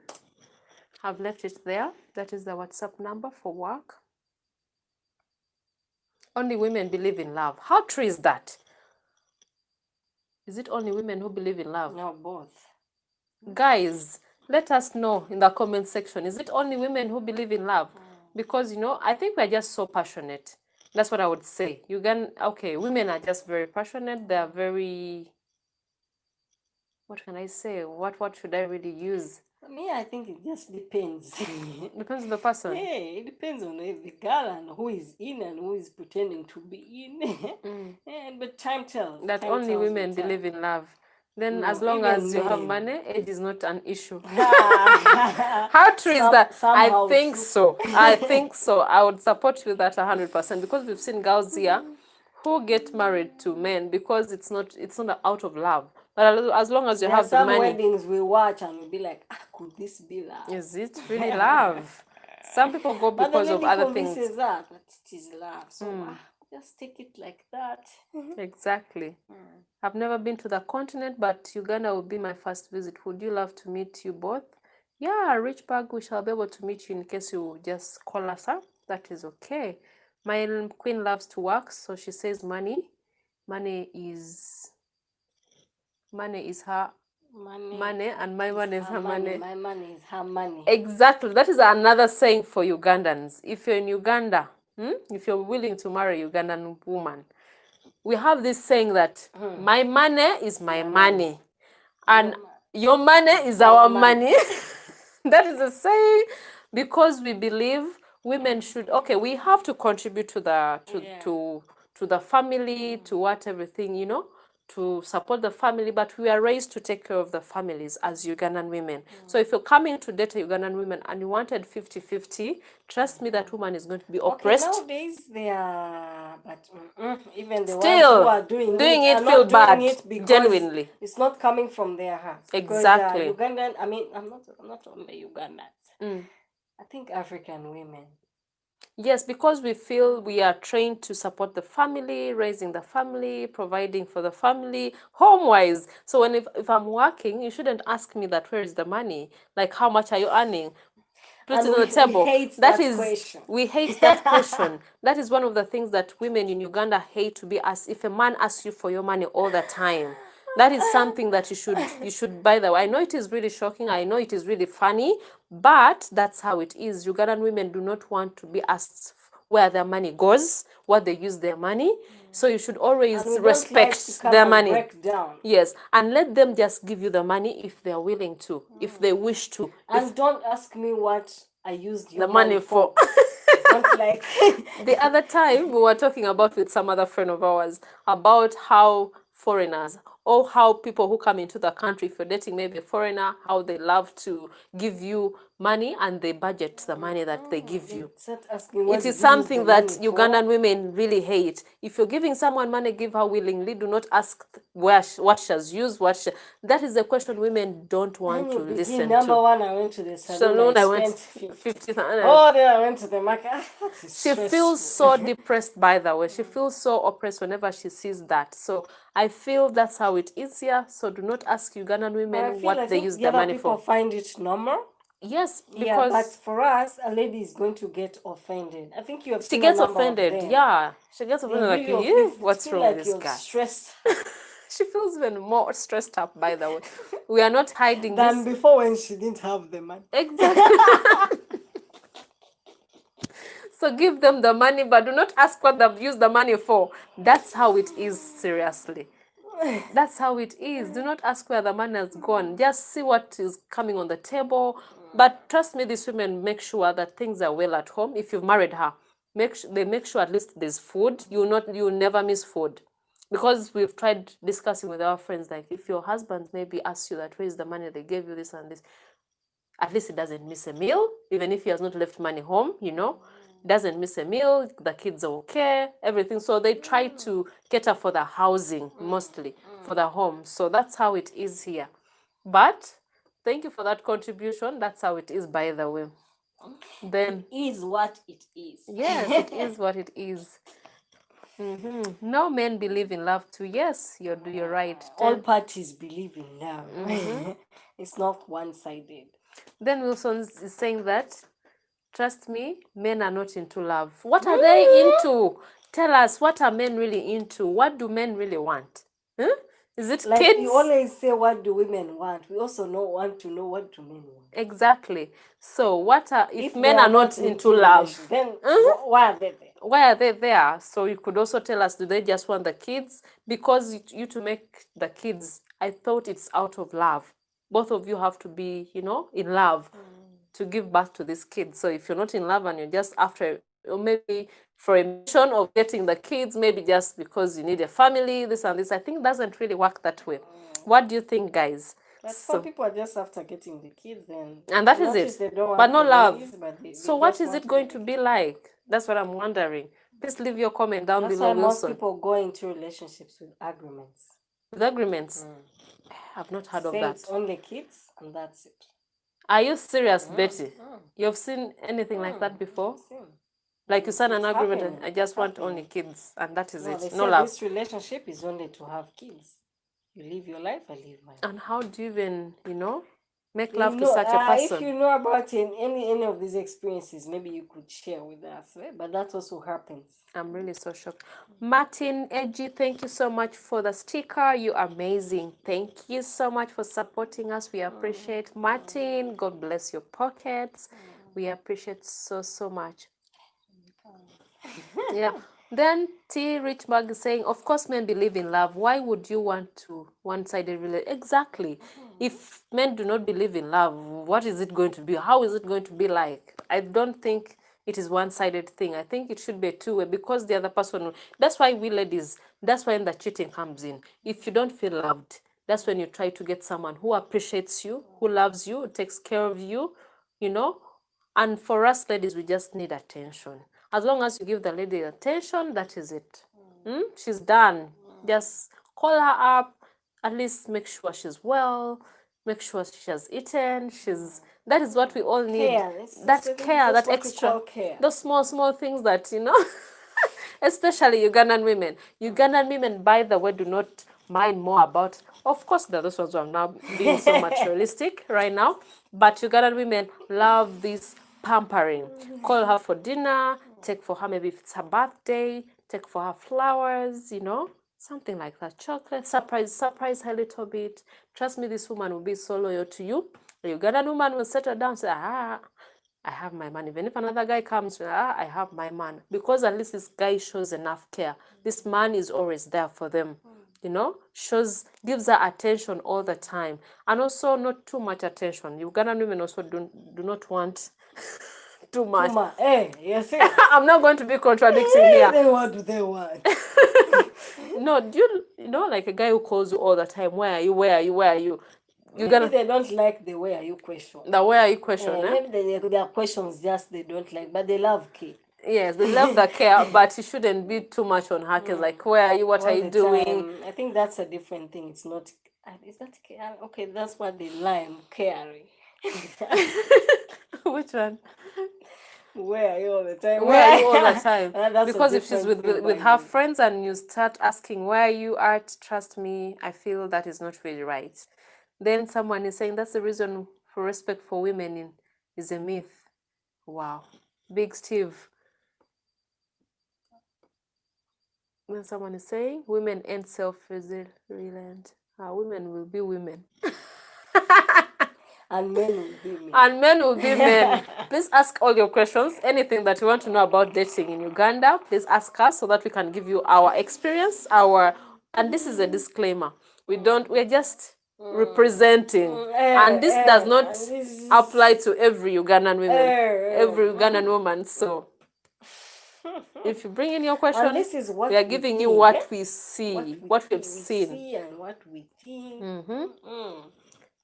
I've left it there. That is the WhatsApp number for work. Only women believe in love. How true is that? Is it only women who believe in love? No, both. Guys, let us know in the comment section. Is it only women who believe in love? Because, I think we're just so passionate. That's what I would say. Women are just very passionate. They're very... What can I say? What should I really use? Me, I think it just depends. Depends on the person. Yeah, it depends on the girl and who is in and who is pretending to be in. But time tells. That time only tells women believe in love. Then as long even as you have men. money, age is not an issue. How true is that? I Somehow think true. so. I think so. I would support you with that 100% because we've seen girls here who get married to men because it's not out of love. But as long as you There are have the some money, weddings we watch and we'll be like, could this be love? is it really love? Some people go But the because of lady other things. convinces us that it is love. So just take it like that. Exactly. I've never been to the continent, but Uganda will be my first visit. Would you love to meet you both? Yeah, Richburg, we shall be able to meet you in case you just call us up. That is okay. My queen loves to work, so she says money. Money is her money, and my money is her money. My money is her money. Exactly. That is another saying for Ugandans. If you're in Uganda, if you're willing to marry a Ugandan woman, we have this saying that my money is my money, and your money is our money. That is a saying because we believe women should, we have to contribute to the family, to what everything, to support the family, but we are raised to take care of the families as Ugandan women. So if you're coming to date a Ugandan woman and you wanted 50-50, trust me, that woman is going to be oppressed. Nowadays they are, but even the Still, ones who are doing it are feel not bad, doing it because genuinely. it's not coming from their hearts. Exactly. Because Ugandan, I'm not only Ugandans. I think African women. Yes, because we feel we are trained to support the family, raising the family, providing for the family, home-wise. So if I'm working, you shouldn't ask me that where is the money? Like, how much are you earning? Put it on the table. We hate that question. We hate that question. That is one of the things that women in Uganda hate to be asked. If a man asks you for your money all the time, that is something that you should, by the way, I know it is really shocking, I know it is really funny, but that's how it is. Ugandan women do not want to be asked where their money goes, what they use their money. So you should always respect their money. Break down. Yes, and let them just give you the money if they are willing to, if they wish to. And don't ask me what I used your The money for. Don't like. The other time we were talking about with some other friend of ours about how foreigners or how people who come into the country, if you're dating maybe a foreigner, how they love to give you money and they budget the money that they give you. It is something that Ugandan women really hate. If you're giving someone money, give her willingly. Do not ask what she has used. That is the question women don't want to listen to. Number one, I went to the salon. I went 50,000. Oh, then I went to the market. She feels so depressed, by the way. She feels so oppressed whenever she sees that. So I feel that's how it is here. So do not ask Ugandan women what they use their money for. People find it normal. Yes, because but for us, a lady is going to get offended. I think you have she gets offended. Yeah, she gets offended. Like, what's wrong with this guy? Stressed. She feels even more stressed up, by the way. We are not hiding than before when she didn't have the money. Exactly. So give them the money, but do not ask what they've used the money for. That's how it is, seriously. That's how it is. Do not ask where the money has gone. Just see what is coming on the table. But trust me, these women make sure that things are well at home. If you've married her, they make sure at least there's food. You'll never miss food. Because we've tried discussing with our friends, like if your husband maybe asks you that where is the money they gave you this and this, at least he doesn't miss a meal, even if he has not left money home, doesn't miss a meal, the kids are okay, everything. So they try to cater for the housing, mostly, for the home. So that's how it is here. But thank you for that contribution. That's how it is, by the way. Then it is what it is. Yes, it is what it is. No men believe in love too. Yes, you're right. All parties believe in love. It's not one-sided. Then Wilson is saying that, trust me, men are not into love. What are they into? Tell us, what are men really into? What do men really want? Is it like kids? You always say, what do women want? We also want to know what do men want. Exactly. So if men are not into love, then why are they there? Why are they there? So you could also tell us, do they just want the kids? Because you to make the kids, I thought it's out of love. Both of you have to be, in love to give birth to these kids. So if you're not in love and you're just after or maybe for a mission of getting the kids, maybe just because you need a family, this and this. I think it doesn't really work that way. What do you think, guys? But some people are just after getting the kids, and that is it. they don't want But no the love. babies, but So what is it going to be like? That's what I'm wondering. Please leave your comment down below, That's why most Wilson. people go into relationships with agreements. With agreements? I've not heard of that. It's only kids and that's it. Are you serious, Betty? You've seen anything like that before? Like you sign an agreement, and I just want only kids, and that is it. No love. This relationship is only to have kids. You live your life, I live mine. And how do you even, make love to such a person? If you know about any of these experiences, maybe you could share with us. But that also happens. I'm really so shocked. Martin Edgy, thank you so much for the sticker. You're amazing. Thank you so much for supporting us. We appreciate Martin. God bless your pockets. We appreciate so much. Yeah. Then T. Richmag is saying, of course men believe in love. Why would you want to one-sided relate? Exactly. If men do not believe in love, what is it going to be? How is it going to be like? I don't think it is one-sided thing. I think it should be a two-way, because the other person, that's why we ladies, that's when the cheating comes in. If you don't feel loved, that's when you try to get someone who appreciates you, who loves you, takes care of you, and for us ladies, we just need attention. As long as you give the lady attention, that is it. She's done. Just call her up, at least make sure she's well, make sure she has eaten. That is what we all need. That care, that extra, those small things that, especially Ugandan women. Ugandan women, by the way, do not mind more about, of course, there are those ones who are now being so materialistic right now, but Ugandan women love this pampering. Call her for dinner, take for her, maybe if it's her birthday, take for her flowers, something like that. Chocolate, surprise her a little bit. Trust me, this woman will be so loyal to you. The Ugandan woman will settle down and say, I have my man. Even if another guy comes, I have my man. Because at least this guy shows enough care. This man is always there for them. Gives her attention all the time. And also not too much attention. Ugandan women also do not want too much. Yes. I'm not going to be contradicting here. Then what do they want? No, do you know, like a guy who calls you all the time, where are you? Maybe they don't like the where are you question. The where are you question, Maybe there are questions just they don't like, but they love care. Yes, they love the care, but it shouldn't be too much on her case. Like, where are you? What are you doing? I think that's a different thing. It's not. Is that care? Okay, that's what they line caring. Which one? Where are you all the time? Where are you all the time? Because if she's with her friends and you start asking where you are, trust me, I feel that is not really right. Then someone is saying that's the reason for respect for women is a myth. Wow. Big Steve. When someone is saying women ain't self-reliant, women will be women. And men will be men. And men will be men. Please ask all your questions. Anything that you want to know about dating in Uganda, please ask us so that we can give you our experience, and this is a disclaimer. We're just representing. And this does not apply to every Ugandan woman. So if you bring in your question, and this is what we are giving you what we see, what we've seen. And what we think.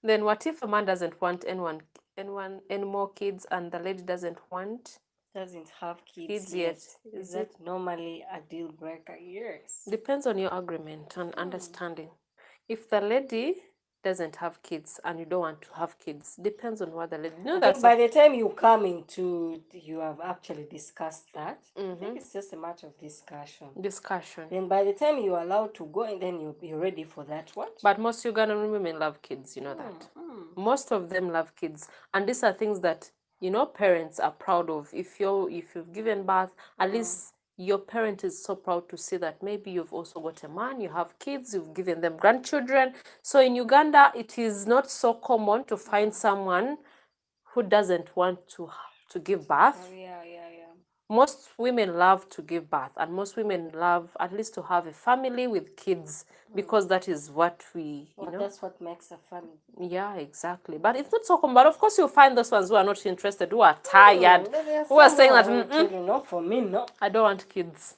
Then what if a man doesn't want any more kids and the lady doesn't have kids yet? Is that normally a deal breaker? Yes. Depends on your agreement and understanding. If the lady doesn't have kids and you don't want to have kids, depends on what the lady. By the time you come into, you have actually discussed that. I think it's just a matter of discussion. Then by the time you're allowed to go, and then you're ready for that. But most Ugandan women love kids, you know that. Most of them love kids, and these are things that parents are proud of. If you've given birth, at least your parent is so proud to see that maybe you've also got a man, you have kids, you've given them grandchildren. So in Uganda, it is not so common to find someone who doesn't want to give birth. most women love to give birth, and most women love at least to have a family with kids, because that is what we, you know. That's what makes a family. Yeah, exactly. But it's not so common. But of course, you'll find those ones who are not interested, who are tired, who are saying that, not for me, no. I don't want kids.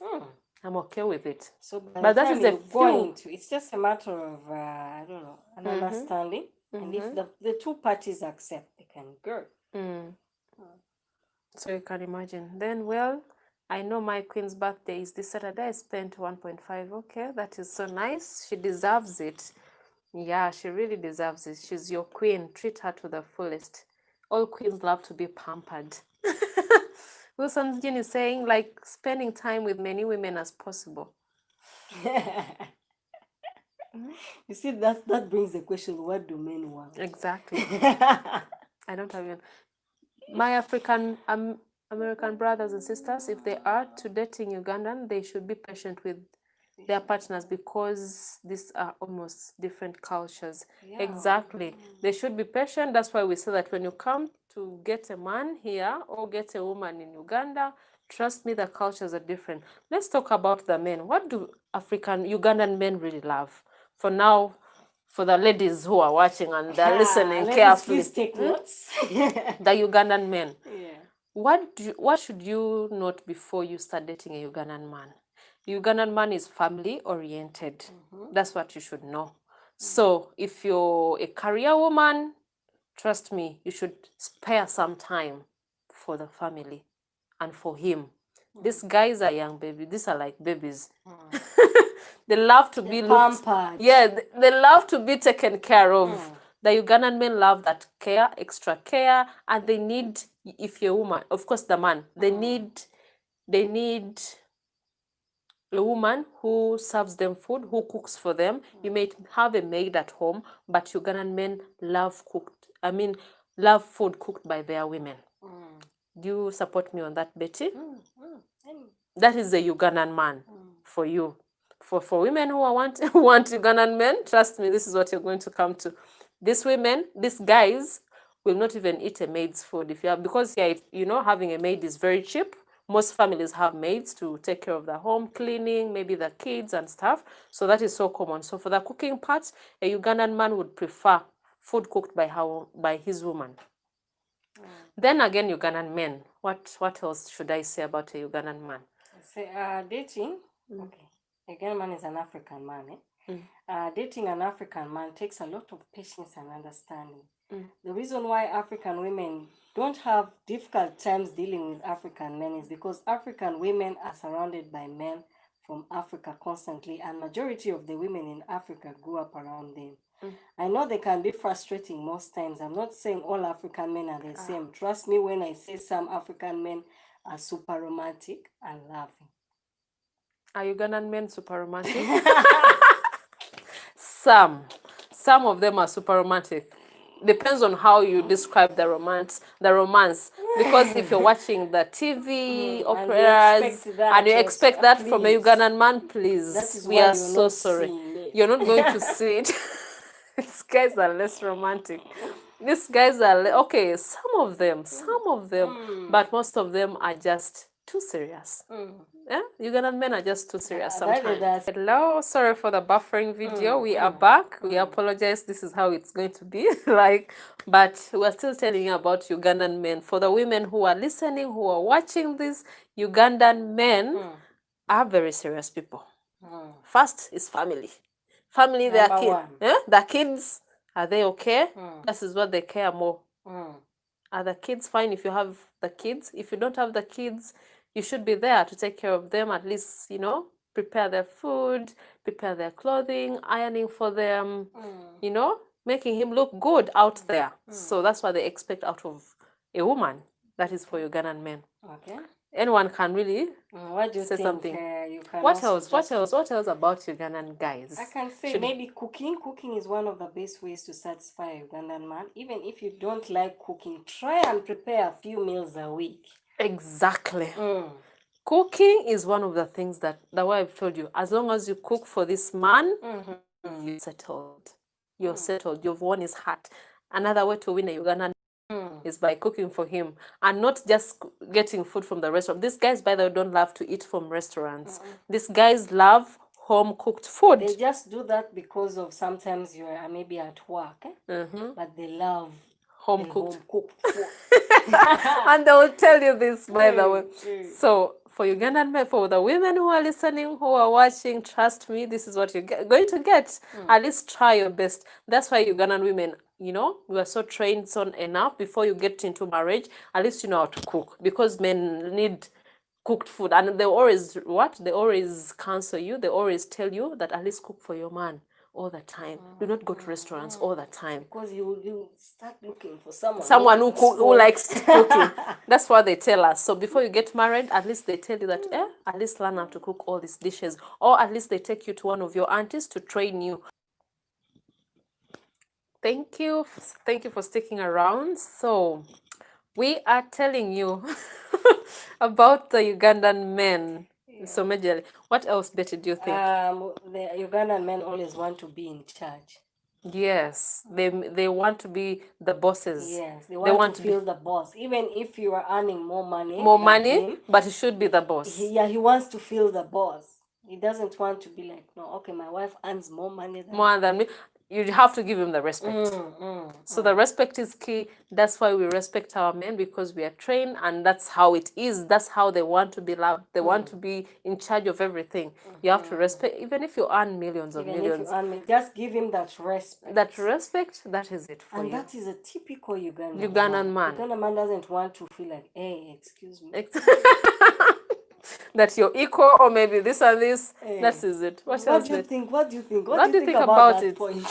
I'm okay with it. So but that is the few. It's just a matter of, I don't know, an understanding. And if the two parties accept, they can go. So you can imagine. Then, well, I know my queen's birthday is this Saturday. I spent 1.5. Okay, that is so nice. She deserves it. Yeah, she really deserves it. She's your queen. Treat her to the fullest. All queens love to be pampered. Wilson Jean is saying, like, spending time with many women as possible. You see, that brings the question, what do men want? Exactly. I don't have even... My African American brothers and sisters, if they are to dating Ugandan, they should be patient with their partners, because these are almost different cultures. Yeah. Exactly. They should be patient. That's why we say that when you come to get a man here or get a woman in Uganda, trust me, the cultures are different. Let's talk about the men. What do Ugandan men really love? For now, for the ladies who are watching and they're listening carefully. Please take notes. The Ugandan men. Yeah. What should you note before you start dating a Ugandan man? The Ugandan man is family oriented. That's what you should know. So if you're a career woman, trust me, you should spare some time for the family and for him. These guys are young babies. These are like babies. They love to be pampered. Yeah, they love to be taken care of. The Ugandan men love that care, extra care, and they need, if you're a woman, of course the man, they need a woman who serves them food, who cooks for them. You may have a maid at home, but Ugandan men love food cooked by their women. Do you support me on that, Betty? That is the Ugandan man for you. For women who want Ugandan men, trust me, this is what you're going to come to. These women, these guys, will not even eat a maid's food because having a maid is very cheap. Most families have maids to take care of the home, cleaning, maybe the kids and stuff. So that is so common. So for the cooking part, a Ugandan man would prefer food cooked by his woman. Then again, Ugandan men. What else should I say about a Ugandan man? Dating. Okay. A Ugandan man is an African man. Dating an African man takes a lot of patience and understanding. The reason why African women don't have difficult times dealing with African men is because African women are surrounded by men from Africa constantly, and majority of the women in Africa grew up around them. I know they can be frustrating most times. I'm not saying all African men are the same. Trust me when I say some African men are super romantic and loving. Are Ugandan men super romantic? Some of them are super romantic. Depends on how you describe the romance. Because if you're watching the TV operas and you expect that from a Ugandan man, please, we are so sorry. You're not going to see it. These guys are less romantic. These guys are okay. Some of them, but most of them are just too serious. Yeah, Ugandan men are just too serious sometimes. Hello, sorry for the buffering video. We are back. We apologize. This is how it's going to be but we're still telling you about Ugandan men. For the women who are listening, who are watching this, Ugandan men are very serious people. First is family. Family, their kids. The kids, are they okay? This is what they care more. Are the kids fine if you have the kids? If you don't have the kids, you should be there to take care of them, at least, prepare their food, prepare their clothing, ironing for them, making him look good out there. So that's what they expect out of a woman. That is for Ugandan men. Okay. Anyone can really what do you say think, something. What else about Ugandan guys? I can say maybe cooking. Cooking is one of the best ways to satisfy a Ugandan man. Even if you don't like cooking, try and prepare a few meals a week. Exactly. Cooking is one of the things that the way I've told you, as long as you cook for this man, you're settled. You've won his heart. Another way to win a Ugandan is is by cooking for him and not just getting food from the restaurant. These guys, by the way, don't love to eat from restaurants. These guys love home cooked food. They just do that because of sometimes you're maybe at work, but they love home cooked food. And they will tell you this, by the way. So for Ugandan men, for the women who are listening, who are watching, trust me, this is what you're going to get. At least try your best. That's why Ugandan women, you know, we are so trained on enough before you get into marriage. At least you know how to cook, because men need cooked food, and they always counsel you, they always tell you that at least cook for your man all the time. Do not go to restaurants all the time, because you start looking for someone who likes cooking. That's what they tell us. So before you get married, at least they tell you that at least learn how to cook all these dishes, or at least they take you to one of your aunties to train you. Thank you for sticking around. So we are telling you about the Ugandan men. So majorly, what else, Betty, do you think? The Ugandan men always want to be in charge. Yes, they want to be the bosses. Yes, they want to feel the boss. Even if you are earning more money, him, but he should be the boss. He wants to feel the boss. He doesn't want to be like, no, okay, my wife earns more money than me. You have to give him the respect. So the respect is key. That's why we respect our men, because we are trained, and that's how it is. That's how they want to be loved. They want to be in charge of everything. You have to respect, even if you earn millions of millions. Just give him that respect. That respect, that is it for you. And that is a typical Ugandan man. Ugandan man doesn't want to feel like, hey, excuse me. That you're equal, or maybe this and this. That is it. What do you think? What do you think? What do you think about it? Point?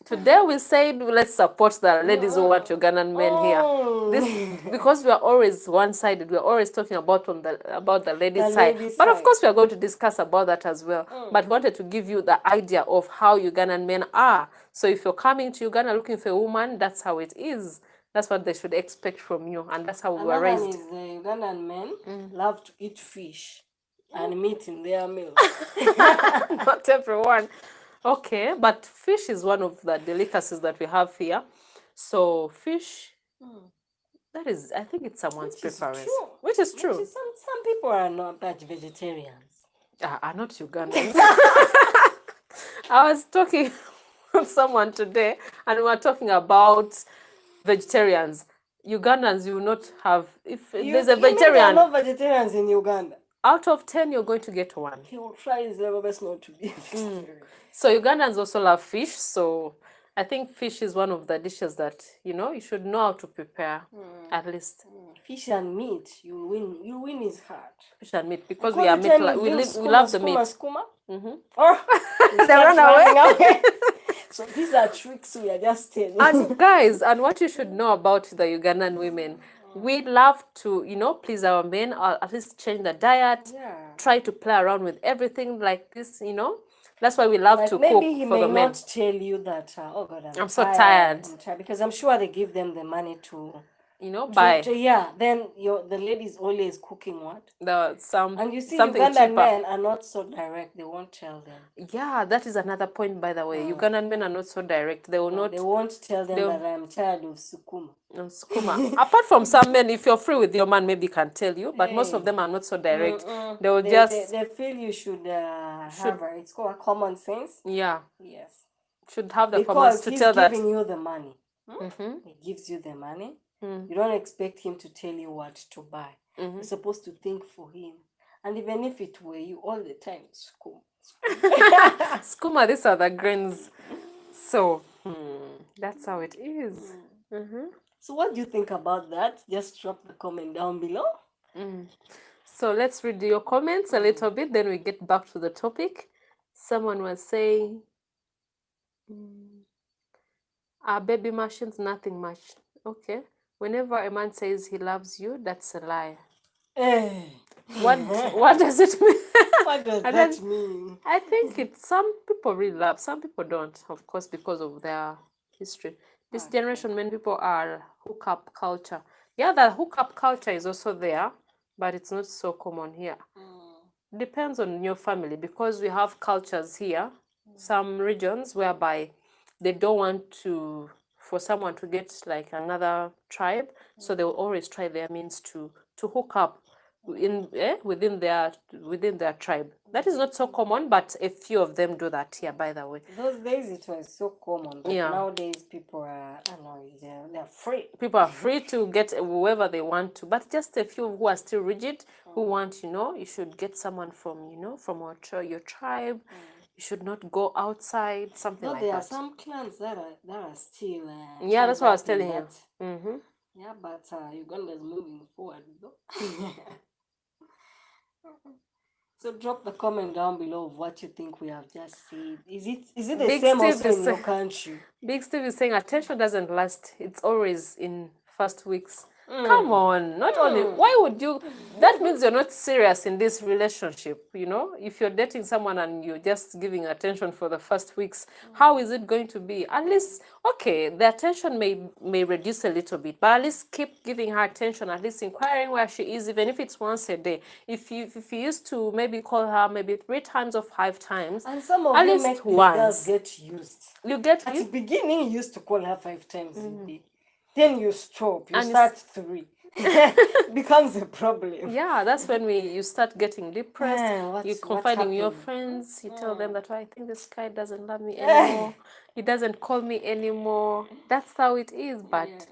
Today we said let's support the ladies who want Ugandan men here. This because we are always one-sided. We are always talking about the ladies' side. But of course we are going to discuss about that as well. But we wanted to give you the idea of how Ugandan men are. So if you're coming to Uganda looking for a woman, that's how it is. That's what they should expect from you, and that's how we were raised. Another one is the Ugandan men love to eat fish and meat in their meals. Not everyone. Okay, but fish is one of the delicacies that we have here. So fish, that is, I think it's someone's preference. Which is true. Some people are not vegetarians. Are not Ugandans. I was talking with someone today, and we were talking about vegetarians. Ugandans, you will not have, if there's a vegetarian. There are no vegetarians in Uganda. Out of 10, you're going to get one. He will try his level best not to be vegetarian. So Ugandans also love fish. So I think fish is one of the dishes that, you should know how to prepare, at least. Fish and meat, you win his heart. Fish and meat, because we are meat. We love the meat. Or they run away. So these are tricks we are just telling. And guys, and what you should know about the Ugandan women, we love to, please our men, or at least change the diet, try to play around with everything like this, That's why we love to cook for the men. Maybe he may not tell you that, oh God, I'm so tired. Because I'm sure they give them the money to, buy. Then the lady's always cooking what? And you see, something Ugandan cheaper. men are not so direct. They won't tell them. Yeah, that is another point, by the way. Ugandan men are not so direct. They will not. They won't tell them that I'm tired of sukuma. Apart from some men, if you're free with your man, maybe can tell you. But most of them are not so direct. They will just. They feel you should have. It's called a common sense. Yeah. Yes. Should have the common sense to tell that. Because he's giving you the money. He gives you the money. You don't expect him to tell you what to buy. You're supposed to think for him. And even if it were you all the time, skuma, these are the grains. So, that's how it is. So what do you think about that? Just drop the comment down below. So let's read your comments a little bit, then we get back to the topic. Someone was saying, our baby machines, nothing much. Okay. Whenever a man says he loves you, that's a lie. What does it mean? What does that mean? I think some people really love, some people don't, of course, because of their history. This generation, many people are hookup culture. Yeah, the hookup culture is also there, but it's not so common here. Depends on your family, because we have cultures here, some regions whereby they don't want for someone to get like another tribe, so they will always try their means to hook up within their tribe. That is not so common, but a few of them do that here, by the way. Those days it was so common, but nowadays people are, I don't know, they're free. People are free to get whoever they want to, but just a few who are still rigid, who want, you should get someone from, from your tribe. You should not go outside, something like that. There are some clans that are still. Yeah, that's what I was telling you. Yeah, but Uganda is moving forward, though. So drop the comment down below of what you think we have just said. Is it the same also in your country? Big Steve is saying attention doesn't last. It's always in first weeks. Come on, not only, why would you, that means you're not serious in this relationship, if you're dating someone and you're just giving attention for the first weeks, how is it going to be? At least, okay, the attention may reduce a little bit, but at least keep giving her attention, at least inquiring where she is, even if it's once a day. If you used to maybe call her maybe 3 times or 5 times, and some of at you least make these once. girls get used. You get at the beginning you used to call her 5 times a day. Then you stop, you start 3. Becomes a problem. Yeah, that's when you start getting depressed. You confiding in your friends. You tell them that, I think this guy doesn't love me anymore. He doesn't call me anymore. That's how it is. But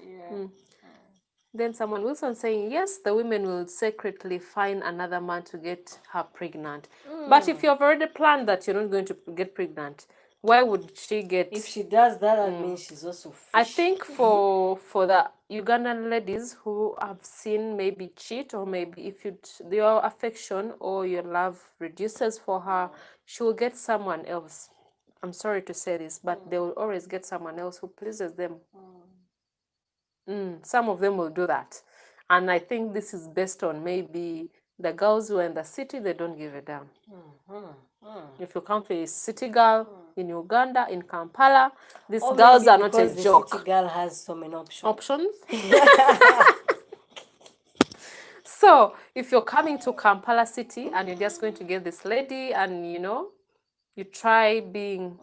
then someone Wilson saying, yes, the women will secretly find another man to get her pregnant. But if you've already planned that you're not going to get pregnant, why would she get? If she does that, that means she's also fish. I think for the Ugandan ladies who have seen maybe cheat, or maybe if your affection or your love reduces for her, she will get someone else. I'm sorry to say this, but they will always get someone else who pleases them. Some of them will do that. And I think this is based on maybe the girls who are in the city, they don't give a damn. If you come for a city girl in Uganda, in Kampala, these girls are not a joke. The city girl has so many options. So if you're coming to Kampala city and you're just going to get this lady and you try being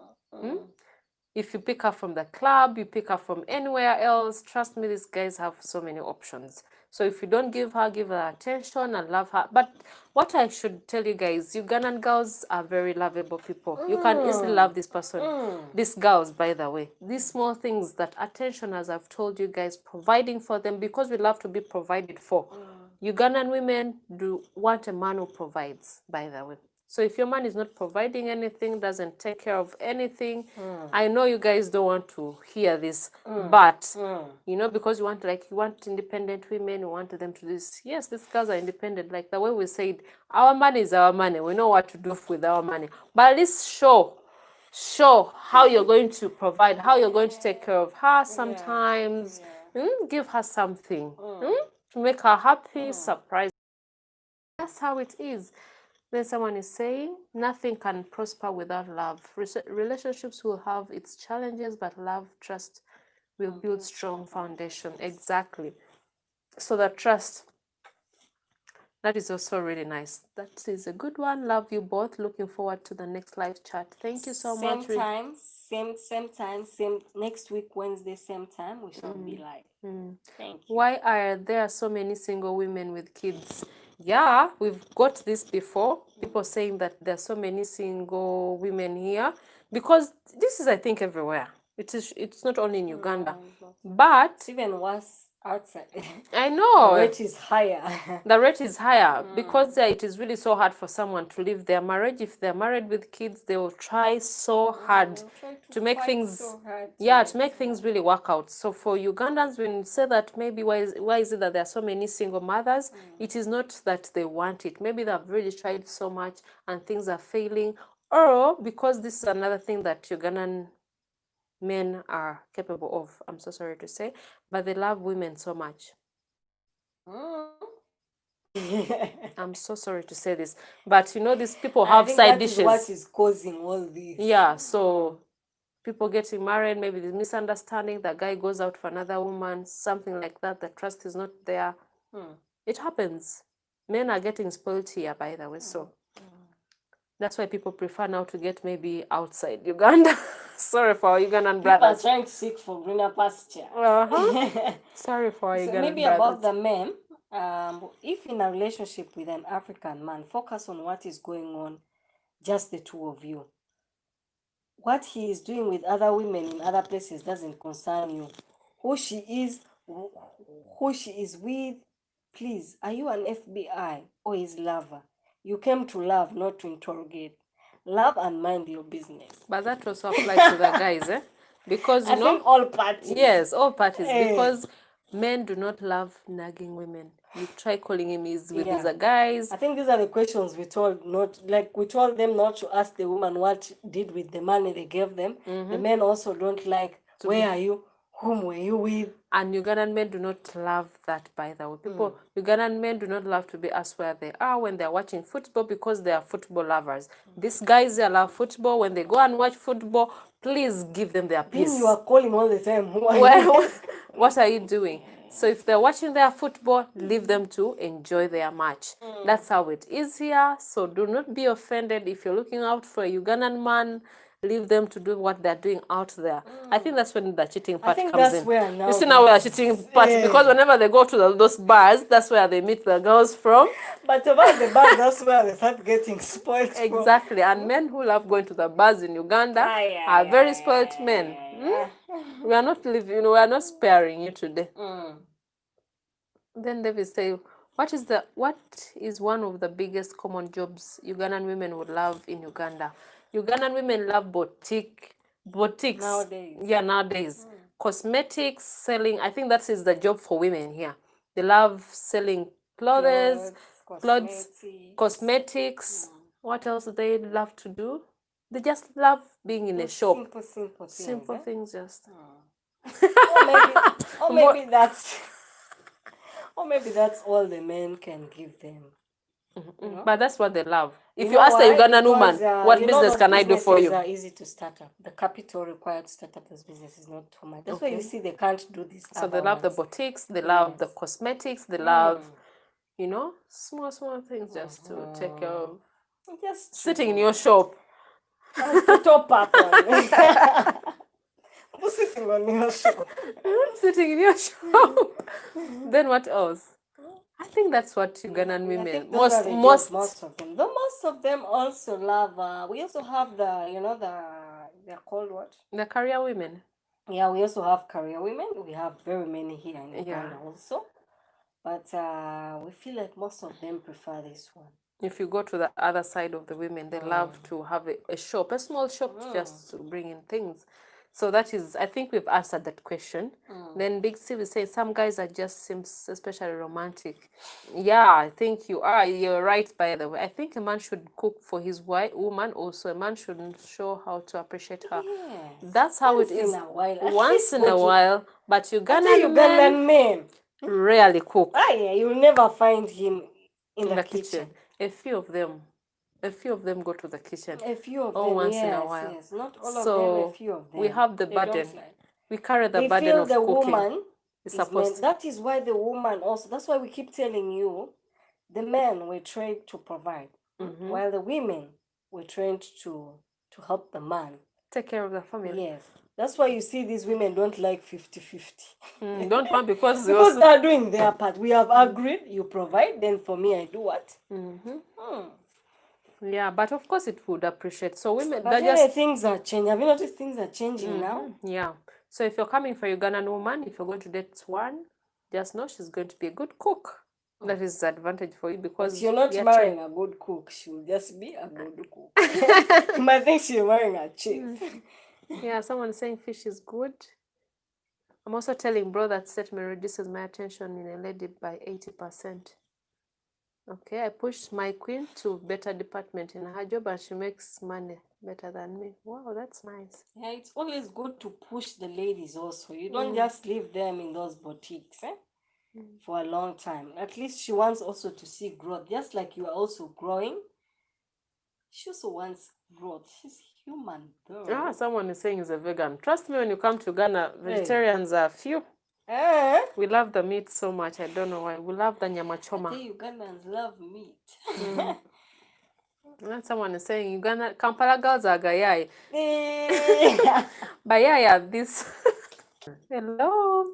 if you pick her from the club, you pick her from anywhere else, trust me, these guys have so many options. So if you don't give her attention and love her. But what I should tell you guys, Ugandan girls are very lovable people. You can easily love this person. These girls, by the way, these small things, that attention, as I've told you guys, providing for them, because we love to be provided for. Ugandan women do want a man who provides, by the way. So if your man is not providing anything, doesn't take care of anything, I know you guys don't want to hear this, but because you want independent women, you want them to do this. Yes, these girls are independent. Like the way we said, our money is our money. We know what to do with our money. But at least show how you're going to provide, how you're going to take care of her sometimes. Give her something to make her happy, surprise. That's how it is. Then someone is saying, nothing can prosper without love. Relationships will have its challenges, but love, trust will build strong foundation. Exactly. So that trust, that is also really nice. That is a good one. Love you both. Looking forward to the next live chat. Thank you so much. Same time, same next week, Wednesday, same time, we shall be live. Thank you. Why are there so many single women with kids? Yeah, we've got this before. People saying that there are so many single women here, because this is, I think, everywhere. It's not only in Uganda, but it's even worse outside. I know the rate is higher. The rate is higher because it is really so hard for someone to leave their marriage. If they're married with kids, they will try so hard to make things to make things really work out. So for Ugandans, when you say that maybe why is it that there are so many single mothers, it is not that they want it. Maybe they've really tried so much and things are failing, or because this is another thing that Ugandan men are capable of, I'm so sorry to say, but they love women so much. I'm so sorry to say this, but these people have side dishes. That is what is causing all this. Yeah, so people getting married, maybe the misunderstanding, the guy goes out for another woman, something like that, the trust is not there. It happens. Men are getting spoiled here, by the way, so that's why people prefer now to get maybe outside Uganda. Sorry for our Ugandan People are brothers. trying to seek for greener pasture. Sorry for our So Ugandan maybe brothers. about the men, if in a relationship with an African man, focus on what is going on, just the two of you. What he is doing with other women in other places doesn't concern you. Who she is with, please, are you an FBI or his lover? You came to love, not to interrogate. Love and mind your business. But that also applies to the guys, eh? Because, I think all parties. Yes, all parties. Because men do not love nagging women. You try calling him with these guys. I think these are the questions we told them not to ask the woman what did with the money they gave them. The men also don't like, where are you? Whom were you with? And Ugandan men do not love that, by the way. Ugandan men do not love to be asked where they are when they're watching football because they are football lovers. These guys, they love football. When they go and watch football, please give them their peace. Then you are calling all the time. What are you doing? So if they're watching their football, leave them to enjoy their match. That's how it is here. So do not be offended if you're looking out for a Ugandan man. Leave them to do what they're doing out there. I think that's when the cheating part comes in. Where now you see now we are cheating part because whenever they go to those bars, that's where they meet the girls from. But about the bars, that's where they start getting spoiled. Exactly. And men who love going to the bars in Uganda are very spoiled men. We are not living, we are not sparing you today. Then David say, what is one of the biggest common jobs Ugandan women would love in Uganda? Ugandan women love boutiques. Nowadays. Yeah, nowadays. Cosmetics, selling. I think that is the job for women here. They love selling clothes, cosmetics. What else do they love to do? They just love being in a shop. Simple things just. Or maybe that's all the men can give them. But that's what they love. If you ask a Ugandan woman, what business can I do for you? Are easy to start up. The capital required to start up this business is not too much. That's why you see they can't do this. So they love the boutiques, they love the cosmetics, they love, small things just to take care of. Just sitting in your shop. The top up sitting on your shop. Sitting in your shop. Then what else? I think that's what Ugandan women most of them. Though most of them also love. We also have they're called what? The career women. Yeah, we also have career women. We have very many here in Uganda also, but we feel like most of them prefer this one. If you go to the other side of the women, they love to have a shop, a small shop, just to bring in things. So that is, I think we've answered that question. Then Big C will say some guys are just seems especially romantic. Yeah, I think you are. You're right, by the way. I think a man should cook for his woman also. A man should show how to appreciate her. Yes. That's how it is. Once in a while. But Ugandan men rarely cook. You'll never find him in the kitchen. A few of them go to the kitchen. A few of them, once in a while. Yes. Not all of them, a few of them. We have the burden. We carry the burden of the cooking. Woman is supposed that is why the woman also, that's why we keep telling you, the men were trained to provide, while the women were trained to help the man. Take care of the family. Yes. That's why you see these women don't like 50-50. Don't want because they're doing their part. We have agreed, you provide, then for me I do what? Yeah, but of course it would appreciate. So women, but things are changing. Have you noticed things are changing now? Yeah. So if you're coming for a Ugandan woman, if you're going to date one, just know she's going to be a good cook. That is the advantage for you because but you're not marrying a good cook. She'll just be a good cook. You might think she's marrying a chief. Yeah, someone saying fish is good. I'm also telling bro that statement reduces my attention in a lady by 80%. Okay, I pushed my queen to better department in her job and she makes money better than me. Wow, that's nice. Yeah, it's always good to push the ladies also. You don't just leave them in those boutiques for a long time. At least she wants also to see growth. Just like you are also growing, she also wants growth. She's human though. Someone is saying he's a vegan. Trust me, when you come to Ghana, vegetarians are few. We love the meat so much. I don't know why. We love the nyama choma. Ugandans love meat. And someone is saying Uganda, Kampala girls are gayai. But yeah, this. Hello.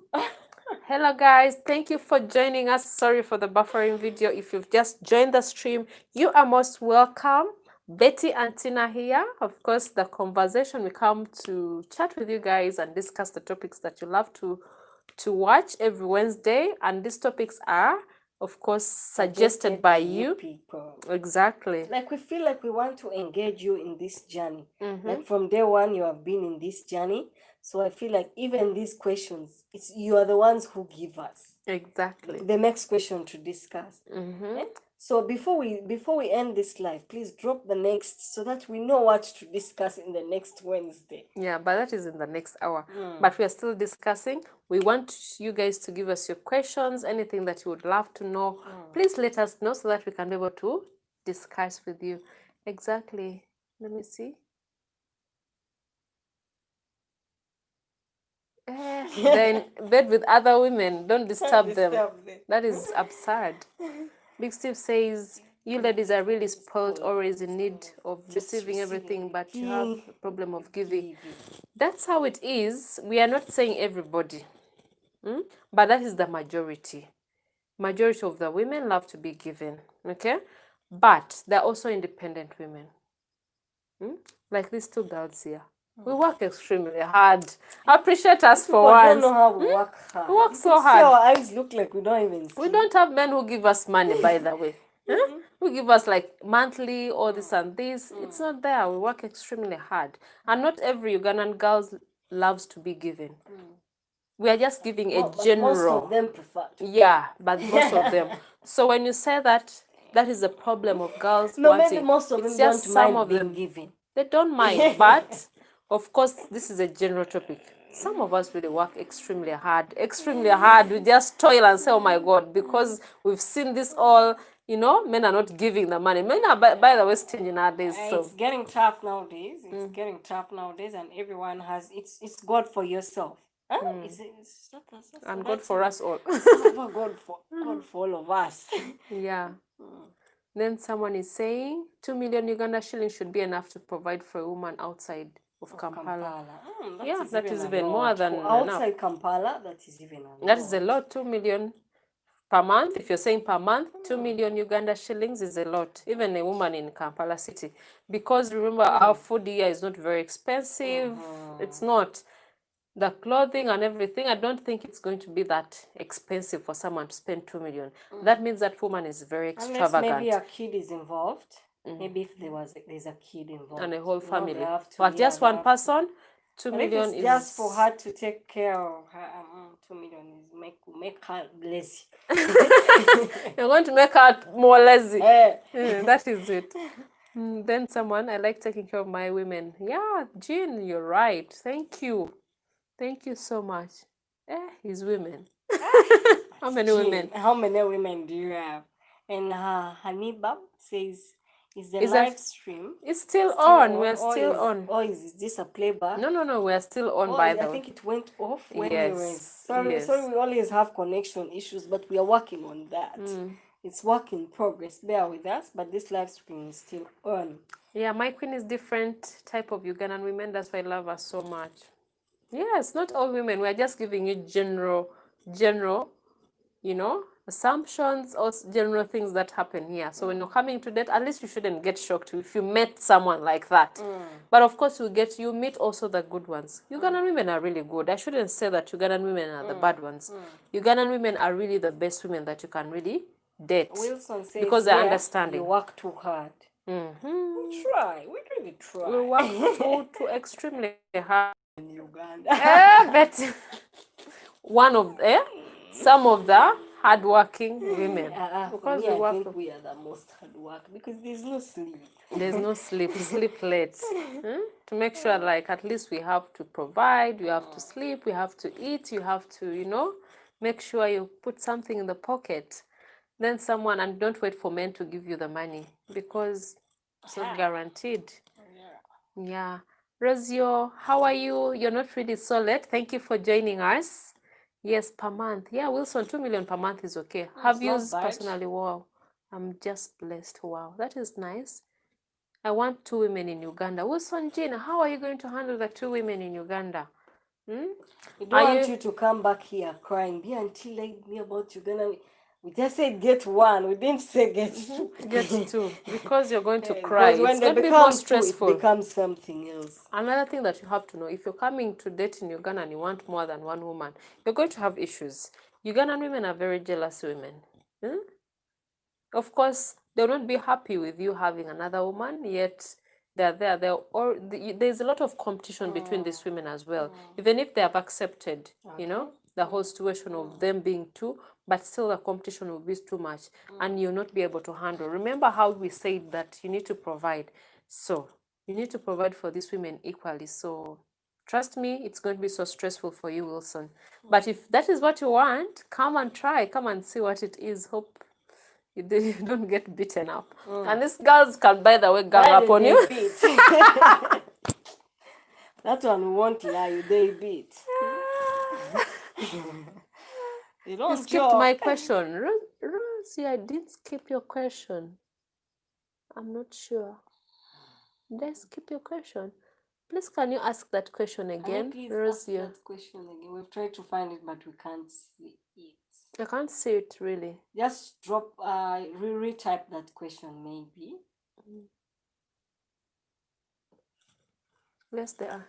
Hello guys, thank you for joining us. Sorry for the buffering video. If you've just joined the stream, you are most welcome. Betty and Tina here. Of course, the conversation, we come to chat with you guys and discuss the topics that you love to watch every Wednesday. And these topics are, of course, suggested by you people. Exactly. Like, we feel like we want to engage you in this journey. Like, from day one you have been in this journey. So I feel like even these questions, it's you are the ones who give us Exactly the next question to discuss. So before we end this live, please drop the next so that we know what to discuss in the next Wednesday. Yeah, but that is in the next hour. But we are still discussing. We want you guys to give us your questions, anything that you would love to know. Please let us know so that we can be able to discuss with you. Exactly. Let me see. Then bed with other women. Don't disturb them. That is absurd. Big Steve says, you ladies are really spoiled, always in need of receiving everything, but you have a problem of giving. That's how it is. We are not saying everybody, but that is the majority. Majority of the women love to be given, okay? But they're also independent women. Like these two girls here. We work extremely hard. Appreciate us for once. I don't know how we work hard. We work so hard. Our eyes look like we don't even see. We don't have men who give us money, by the way. Who give us like monthly or this and this. It's not there. We work extremely hard. And not every Ugandan girl loves to be given. We are just giving a general. Most of them prefer. Yeah, but most of them. So when you say that, that is the problem of girls No, wanting. maybe most of them it's just don't some mind of being them given. They don't mind, but of course, this is a general topic. Some of us really work extremely hard. We just toil and say, oh my God, because we've seen this all, men are not giving the money. Men are, by the way, stingy nowadays. So it's getting tough nowadays. It's getting tough nowadays, and everyone has, it's God for yourself. It's not and God for us all. God for all of us. Yeah. Then someone is saying 2 million Uganda shillings should be enough to provide for a woman outside of Kampala. That is even more than outside enough. Kampala. That is even a lot. That is a lot. 2 million per month. If you're saying per month, 2 million Uganda shillings is a lot. Even a woman in Kampala city, because remember our food here is not very expensive. It's not. The clothing and everything, I don't think it's going to be that expensive for someone to spend 2 million. That means that woman is very extravagant. Unless maybe a kid is involved. Maybe if there's a kid involved. And a whole family. To, but just one person, 2 million is just for her to take care of her. 2 million is make her lazy. You're going to make her more lazy. That is it. Then someone, I like taking care of my women. Yeah, Jean, you're right. Thank you. Thank you so much. His women. How many women? How many women do you have? And Hanibab says, is the live stream? It's still on. We're still on. Or is this a playback? No. We're still on, by the way. I think it went off when yes. you were... Sorry, we always have connection issues, but we are working on that. It's work in progress. Bear with us, but this live stream is still on. Yeah, my queen is different type of Ugandan women. That's why I love her so much. Yes, not all women. We're just giving you general, assumptions or general things that happen here. So when you're coming to date, at least you shouldn't get shocked if you met someone like that. But of course, you meet also the good ones. Ugandan women are really good. I shouldn't say that Ugandan women are the bad ones. Ugandan women are really the best women that you can really date. Wilson says, because they're understanding. You work too hard. We really try. We work too extremely hard in Uganda. But some of the hardworking women. Because I think we are the most hardworking because there's no sleep. There's no sleep. We sleep late. To make sure, like, at least we have to provide, we have to sleep, we have to eat, you have to, make sure you put something in the pocket. Then someone, and don't wait for men to give you the money because it's not guaranteed. Yeah. Rosio, how are you? You're not really so late. Thank you for joining us. Yes, per month. Yeah, Wilson, 2 million per month is okay. Have used personally. Wow. I'm just blessed. Wow, that is nice. I want 2 women in Uganda. Wilson Jean, how are you going to handle the 2 women in Uganda? We don't want you to come back here crying. Be until like me about Uganda. We just said get 1. We didn't say get 2. Get 2 because you're going to cry. Because when It's they going to be more become 2, stressful. it becomes something else. Another thing that you have to know, if you're coming to date in Uganda and you want more than 1 woman, you're going to have issues. Ugandan women are very jealous women. Of course, they will not be happy with you having another woman, yet there's a lot of competition between these women as well. Even if they have accepted, the whole situation of them being 2, but still the competition will be too much and you'll not be able to handle. Remember how we said that you need to provide. So you need to provide for these women equally. So trust me, it's going to be so stressful for you, Wilson. But if that is what you want, come and try. Come and see what it is. Hope you don't get beaten up. And these girls can, by the way, gang up on you. That one won't lie, they beat. You don't skipped my question. Rosie, I didn't skip your question. I'm not sure. Did I skip your question? Please, can you ask that question again? Rosie, ask that question again. We've tried to find it, but we can't see it. I can't see it really. Just drop, retype that question maybe. Yes, they are.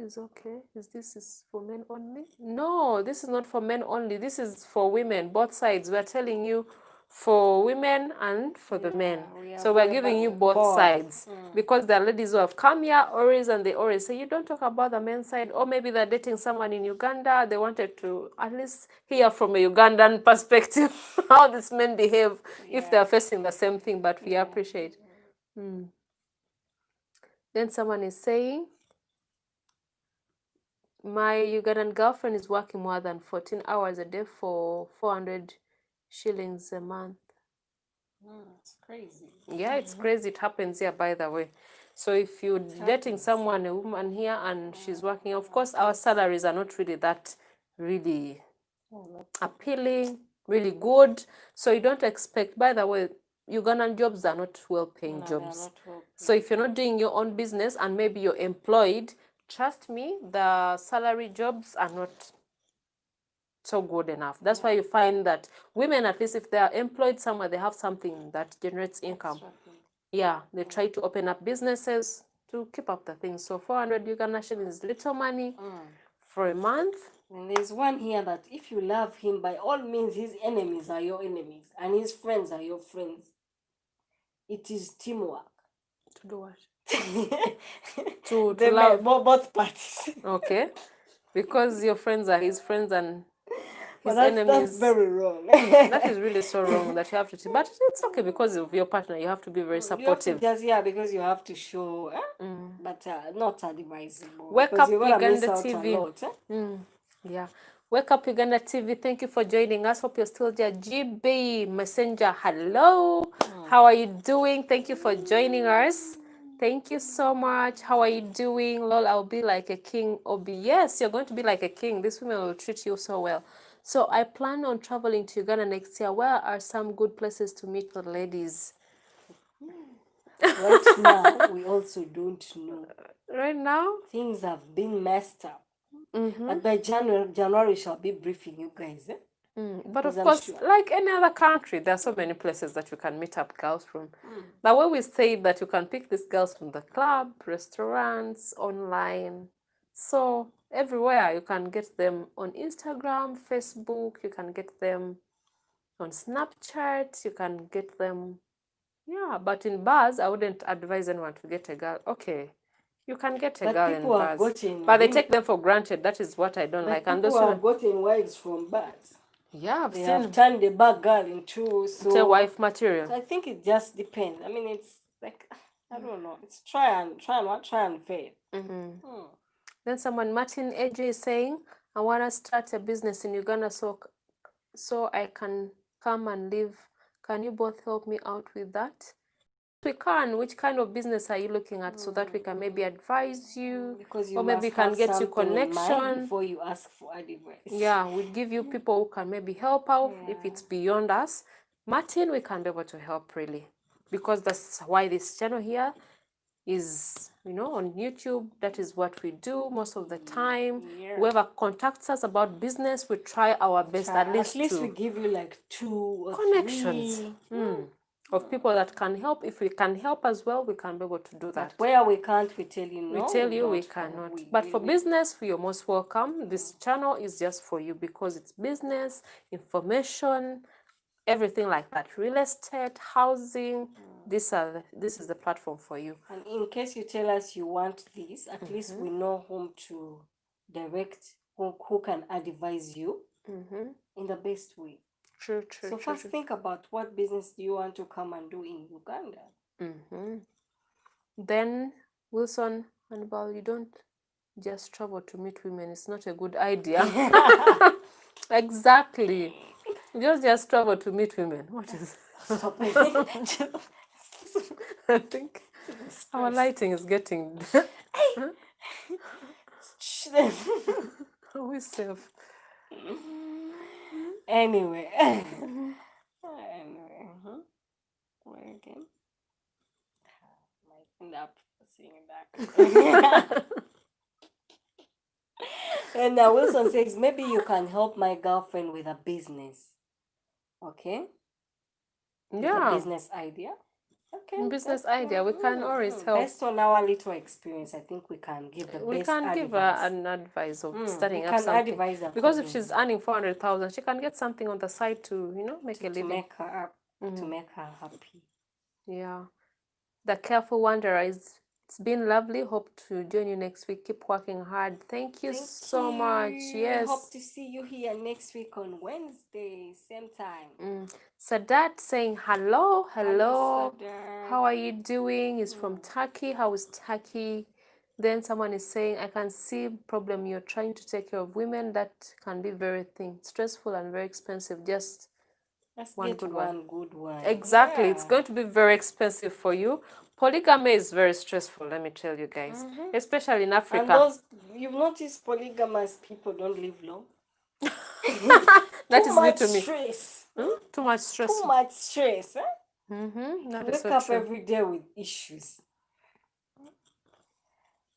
Is okay. This is for men only? No, this is not for men only. This is for women, both sides. We're telling you for women and for the men. So we're giving you both sides. Because there are ladies who have come here always and they always say, you don't talk about the men's side. Or maybe they're dating someone in Uganda. They wanted to at least hear from a Ugandan perspective how these men behave if they're facing the same thing, but we appreciate. Then someone is saying, my Ugandan girlfriend is working more than 14 hours a day for 400 shillings a month. It's crazy. Yeah, it's crazy. It happens here, by the way. So if you're dating someone, a woman here, and she's working, of course, our salaries are not really that really appealing, really good. So you don't expect, by the way, Ugandan jobs are not well-paying jobs. So if you're not doing your own business and maybe you're employed, trust me, the salary jobs are not so good enough. That's why you find that women, at least if they are employed somewhere, they have something that generates income. Yeah, they try to open up businesses to keep up the things. So 400 Uganda shillings is little money for a month. And there's one here that if you love him, by all means, his enemies are your enemies and his friends are your friends. It is teamwork. To do what? to love both parties. Okay. Because your friends are his friends and his enemies. That's very wrong. That is really so wrong that you have to. But it's okay because of your partner. You have to be very supportive. Because you have to show, but not advisable. Wake up Uganda TV. Yeah. Wake up Uganda TV. Thank you for joining us. Hope you're still there. GB Messenger, hello. How are you doing? Thank you for joining us. Thank you so much. How are you doing? Lol, I'll be like a king. Obi, yes, you're going to be like a king. This woman will treat you so well. So I plan on traveling to Uganda next year. Where are some good places to meet the ladies? Right now, we also don't know. Right now? Things have been messed up. But by January, we shall be briefing you guys. But of course, like any other country, there are so many places that you can meet up girls from. The way we say that you can pick these girls from the club, restaurants, online. So everywhere you can get them on Instagram, Facebook, you can get them on Snapchat, you can get them, yeah, but in bars, I wouldn't advise anyone to get a girl. Okay, you can get a girl in bars, but they take them for granted. That is what I don't like. And people have gotten wives from bars. Yeah, they have turned the bar girl into wife material. So I think it just depends. I mean, it's like, I don't know. It's try and fail. Then someone, Martin AJ, is saying, I want to start a business in Uganda so I can come and live. Can you both help me out with that? We can. Which kind of business are you looking at so that we can maybe advise you, because you or maybe can get you connection before you ask for advice. Yeah, we give you people who can maybe help out if it's beyond us. Martin, we can be able to help really. because that's why this channel here is, on YouTube. That is what we do most of the time. Yeah. Whoever contacts us about business, we try our best at least we give you like 2 or connections 3 of people that can help. If we can help as well, we can be able to do that. But where we can't, we tell you no. We tell you we cannot. But for business, you're most welcome. This channel is just for you because it's business, information, everything like that. Real estate, housing. This is the platform for you. And in case you tell us you want this, at least we know whom to direct, who can advise you in the best way. True. So first think about what business do you want to come and do in Uganda. Then, Wilson and Bal, you don't just travel to meet women. It's not a good idea. Exactly. You just travel to meet women. What is Stop I think our lighting is getting Are we safe? Anyway. Where again? Might end up seeing that. And now Wilson says, maybe you can help my girlfriend with a business. Okay? Yeah. A business idea. Okay. Business idea. We can always help. Based on our little experience, I think we can give the best advice. Give her an advice of starting up something. Advise her because if she's earning 400,000, she can get something on the side to, make a living. To make her up, to make her happy. Yeah. The Careful Wanderer it's been lovely. Hope to join you next week. Keep working hard. Thank you so much. Yes. Hope to see you here next week on Wednesday, same time. Sadat saying hello. Hello. How are you doing? Is from Turkey. How is Turkey? Then someone is saying, I can see problem. You're trying to take care of women. That can be very stressful and very expensive. Just one good one. Exactly. Yeah. It's going to be very expensive for you. Polygamy is very stressful, let me tell you guys. Especially in Africa. And those, you've noticed polygamous people don't live long. That is new to me. Stress. Too much stress. Too much stress. Wake up true. Every day with issues.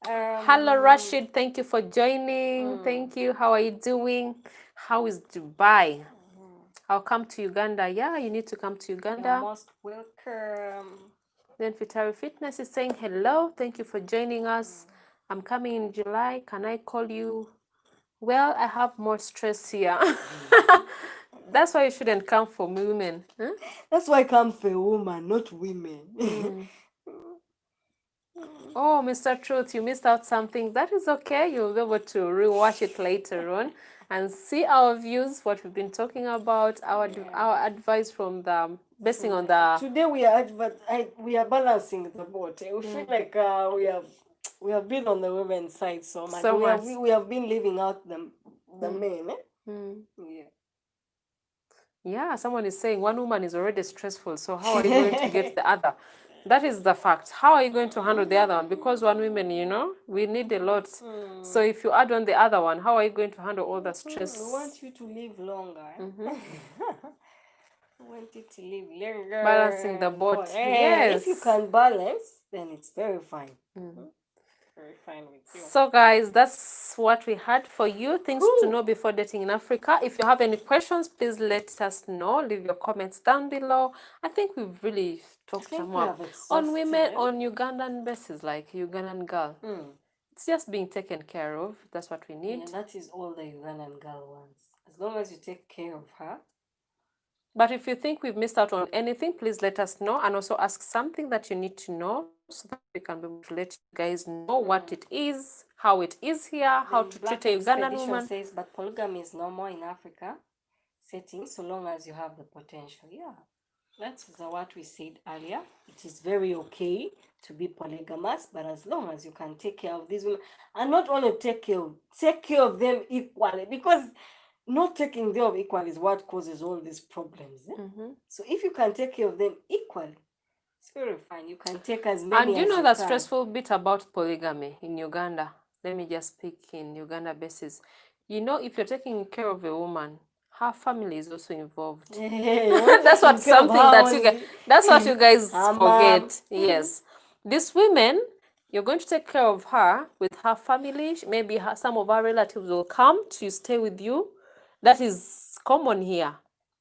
Hello, Rashid. Thank you for joining. Thank you. How are you doing? How is Dubai? I'll come to Uganda. Yeah, you need to come to Uganda. You're most welcome. Then Fitari Fitness is saying hello. Thank you for joining us. I'm coming in July. Can I call you? Well, I have more stress here. That's why you shouldn't come for women. Huh? That's why I come for a woman, not women. Oh, Mr. Truth, you missed out something. That is okay. You'll be able to rewatch it later on and see our views, what we've been talking about, our advice from the basing on the. Today we are balancing the boat. We feel like we have been on the women's side so much. We have been leaving out the men. Yeah. Yeah, someone is saying one woman is already stressful, so how are you going to get the other? That is the fact. How are you going to handle the other one? Because one woman, we need a lot. So if you add on the other one, how are you going to handle all the stress? We want you to live longer. We want you to live longer. Balancing the boat. Yes. If you can balance, then it's very fine. Very fine with you. So guys, that's what we had for you. Things to know before dating in Africa. If you have any questions, please let us know. Leave your comments down below. I think we've really talked more on women on Ugandan basis, like Ugandan girl. It's just being taken care of. That's what we need. Yeah, that is all the Ugandan girl wants. As long as you take care of her. But if you think we've missed out on anything, please let us know, and also ask something that you need to know so that we can be able to let you guys know what it is, how it is here, how to treat a Ugandan woman. Says, but polygamy is normal in Africa settings so long as you have the potential. Yeah, that's what we said earlier. It is very okay to be polygamous, but as long as you can take care of these women, and not only take care of them equally, because not taking them equally is what causes all these problems. So if you can take care of them equally, it's very fine. You can take as many as you can. And you know the stressful bit about polygamy in Uganda? Let me just speak in Uganda basis. If you're taking care of a woman, her family is also involved. You're That's what taking care of something her that you guys, only. that's what you guys Her mom. forget. Yes, these women, you're going to take care of her with her family. Maybe some of her relatives will come to stay with you. That is common here.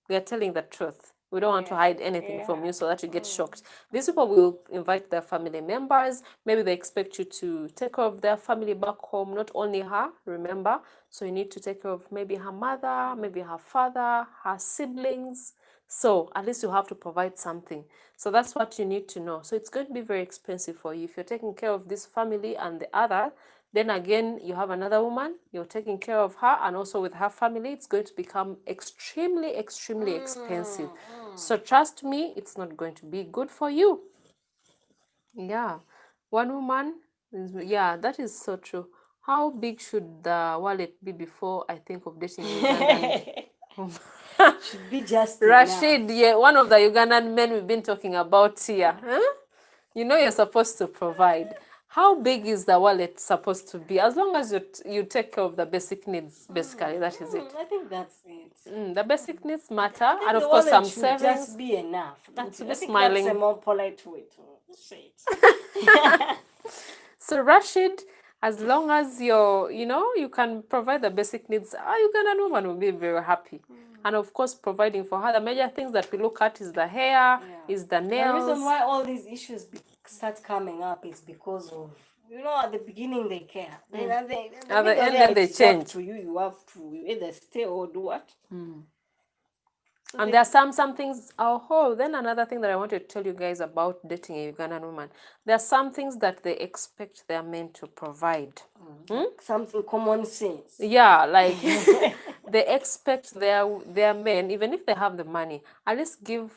We are telling the truth. We don't want to hide anything from you so that you get shocked. These people will invite their family members. Maybe they expect you to take care of their family back home, not only her, remember. So you need to take care of maybe her mother, maybe her father, her siblings. So at least you have to provide something. So that's what you need to know. So it's going to be very expensive for you. If you're taking care of this family and the other, then again, you have another woman, you're taking care of her, and also with her family, it's going to become extremely, extremely expensive. So trust me, it's not going to be good for you. Yeah. One woman, yeah, that is so true. How big should the wallet be before I think of dating Ugandan? Should be just Rashid, enough. yeah, one of the Ugandan men we've been talking about here. Huh? You know you're supposed to provide. How big is the wallet supposed to be? As long as you take care of the basic needs, basically, that is it. I think that's it. The basic needs matter, and The of course some wallet should savings. just be enough. That's To it. be I think that's a smiling. more polite way to say it. So Rashid, as long as you can provide the basic needs, a Ugandan woman will be very happy. And of course, providing for her, the major things that we look at is the hair, is the The nails. reason why all these issues start coming up is because of, at the beginning they care. Then at the end, then they change. To you. You have to either stay or do what. So And there are some things, then another thing that I wanted to tell you guys about dating a Ugandan woman. There are some things that they expect their men to provide. Something common sense. Yeah, like they expect their men, even if they have the money, at least give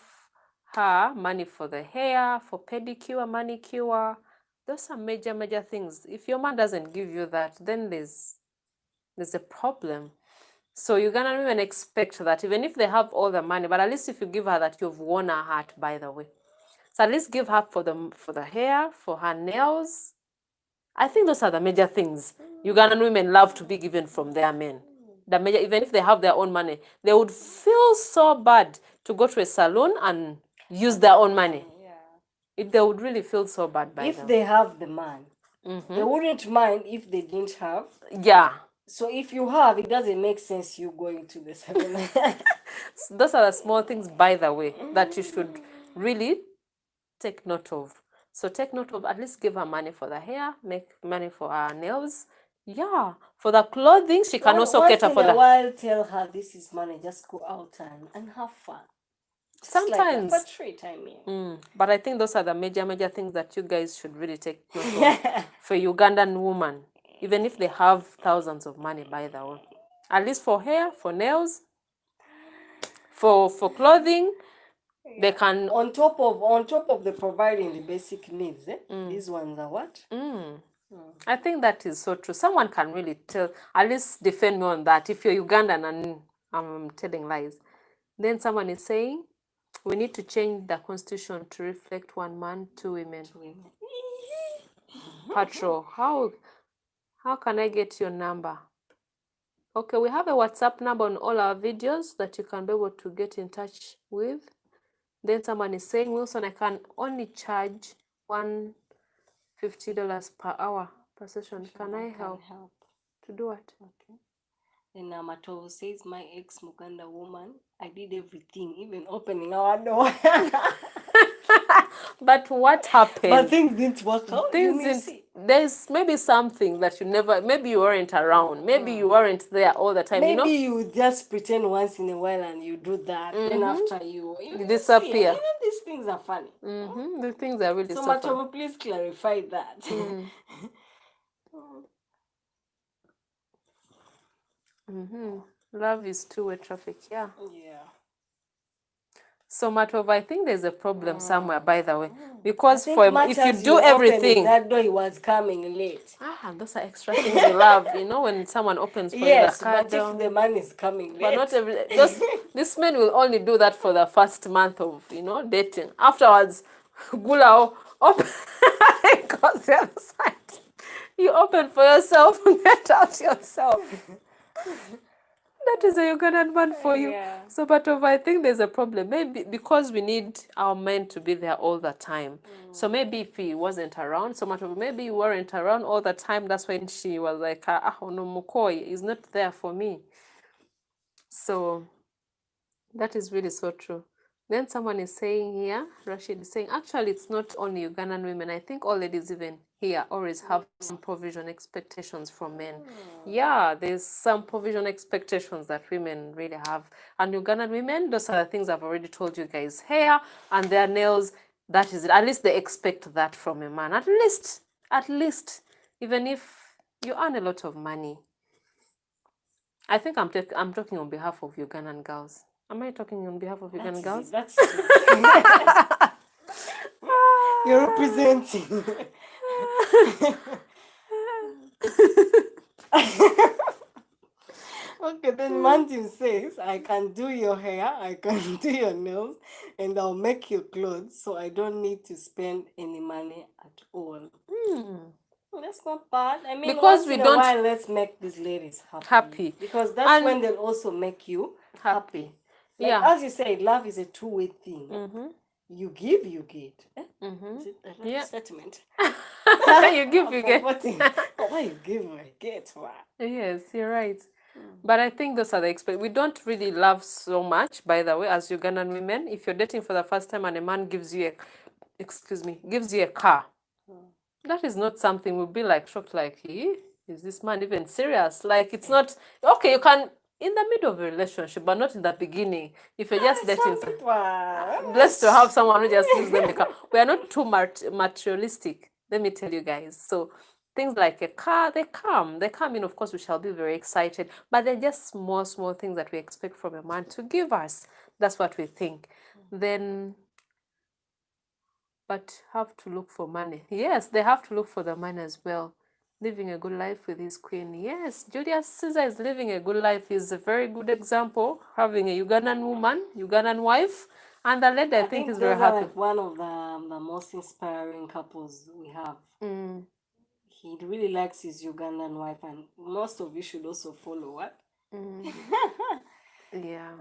her money for the hair, for pedicure, manicure. Those are major, major things. If your man doesn't give you that, then there's a problem. So Ugandan women expect that, even if they have all the money, but at least if you give her that, you've won her heart, by the way. So at least give her for the hair, for her nails. I think those are the major things Ugandan women love to be given from their men. Even if they have their own money, they would feel so bad to go to a salon and use their own money. They would really feel so bad by them. If they have the money, they wouldn't mind if they didn't have. Yeah. So if you have, it doesn't make sense you going to the salon. Those are the small things, by the way, that you should really take note of. So take note of, at least give her money for the hair, make money for her nails. Yeah, for the clothing, she can also cater for that. Once in a while, tell her this is money, just go out and have fun. Just sometimes. Like that, for treat, I mean. But I think those are the major, major things that you guys should really take note of for Ugandan woman, even if they have thousands of money, by the way. At least for hair, for nails, for clothing, they can. On top of the providing the basic needs, these ones are what? I think that is so true. Someone can really at least defend me on that. If you're Ugandan and I'm telling lies, then someone is saying we need to change the constitution to reflect one man, two women. Patrol, how can I get your number? Okay, we have a WhatsApp number on all our videos that you can be able to get in touch with. Then someone is saying, Wilson, I can only charge $150 per hour per session. Can I help? To do what? Okay. Then Amato says, my ex-Uganda woman, I did everything, even opening our door. But what happened? But things didn't work out. There's maybe something that maybe you weren't around. Maybe you weren't there all the time. Maybe you just pretend once in a while and you do that. Then after you disappear. These things are funny. The things are really so funny. So please clarify that. Love is two-way traffic, yeah. Yeah. So Matova, I think there's a problem somewhere, by the way, because if you do everything, that door he was coming late. Those are extra things you love, when someone opens for you the car door. If the man is coming late, but not this man will only do that for the first month of dating. Afterwards, Gula open goes the other side. You open for yourself, get out yourself. That is a Ugandan man for you. Yeah. So, but I think there's a problem. Maybe because we need our men to be there all the time. So maybe if he wasn't around so much, maybe you weren't around all the time. That's when she was like, no mukoi is not there for me. So that is really so true. Then someone is saying here, Rashid is saying, actually, it's not only Ugandan women. I think all ladies even here always have some provision expectations from men. Yeah, there's some provision expectations that women really have. And Ugandan women, those are the things I've already told you guys. Hair and their nails, that is it. At least they expect that from a man. At least, even if you earn a lot of money. I think I'm talking on behalf of Ugandan girls. Am I talking on behalf of Ugandan girls? That's you're representing. Okay, then Mantin says, I can do your hair, I can do your nails, and I'll make your clothes, so I don't need to spend any money at all. That's not bad. I mean, Because once we in a don't- while, let's make these ladies happy. Because that's And- when they'll also make you happy. Like, Yeah. as you say, love is a two-way thing. You give, you get. Is it a Yeah. statement? You give, you get. What you give, I get. Wow. Yes, you're right. But I think those are the we don't really love so much, by the way, as Ugandan women. If you're dating for the first time and a man gives you a car, that is not something we'll be like shocked, like, is this man even serious? Like, it's not okay. You can in the middle of a relationship, but not in the beginning. If you're just dating, blessed to have someone who just gives them a car. We are not too materialistic. Let me tell you guys. So things like a car, they come in. Of course, we shall be very excited, but they're just small things that we expect from a man to give us. That's what we think. Then, but have to look for money. Yes, they have to look for the money as well. Living a good life with his queen. Yes, Julius Caesar is living a good life. He's a very good example, having a Ugandan woman, Ugandan wife, and the lady I think is very happy. Like one of the most inspiring couples we have. He really likes his Ugandan wife, and most of you should also follow what? Yeah.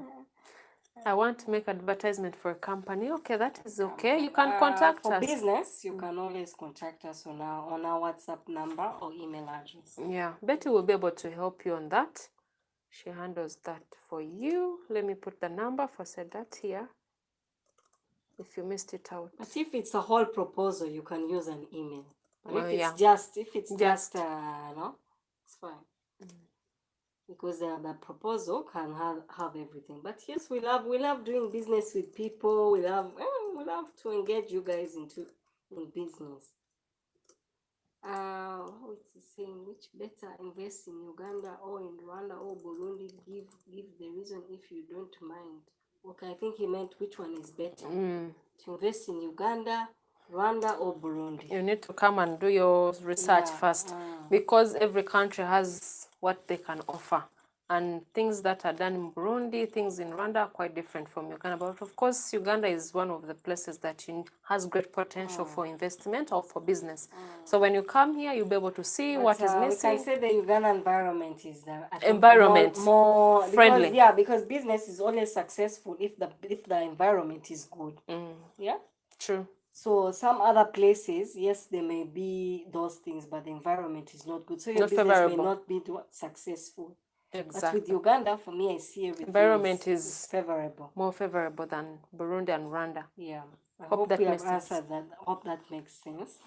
I want to make advertisement for a company. Okay, that is okay. You can contact for us. For business, you can always contact us on our WhatsApp number or email address. Yeah, Betty will be able to help you on that. She handles that for you. Let me put the number for that here. If you missed it out. But if it's a whole proposal, you can use an email. But if it's just no, it's fine. Because the proposal can have everything. But yes, we love doing business with people. We love to engage you guys in business. What is he saying? Which better invest in Uganda or in Rwanda or Burundi? Give the reason if you don't mind. Okay, I think he meant which one is better. To invest in Uganda, Rwanda or Burundi. You need to come and do your research first, because every country has what they can offer. And things that are done in Burundi, things in Rwanda are quite different from Uganda. But of course, Uganda is one of the places that has great potential for investment or for business. So when you come here, you'll be able to see what is missing. We can say the Uganda environment is more friendly. Because business is always successful if the environment is good. Yeah? True. So some other places, yes, there may be those things, but the environment is not good. So your business may not be successful. Exactly. But with Uganda, for me, I see everything environment is favorable. More favorable than Burundi and Rwanda. Yeah. I hope that we have answered that. I hope that makes sense.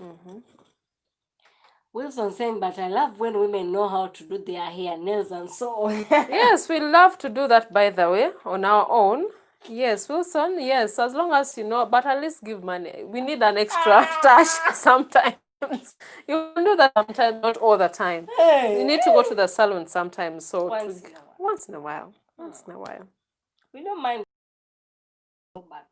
Wilson saying, but I love when women know how to do their hair, nails, and so on. Yes, we love to do that, by the way, on our own. Yes, Wilson, yes, as long as you know, but at least give money. We need an extra touch sometimes. You can do that sometimes, not all the time. You need to go to the salon sometimes. So once in a while. We don't mind. But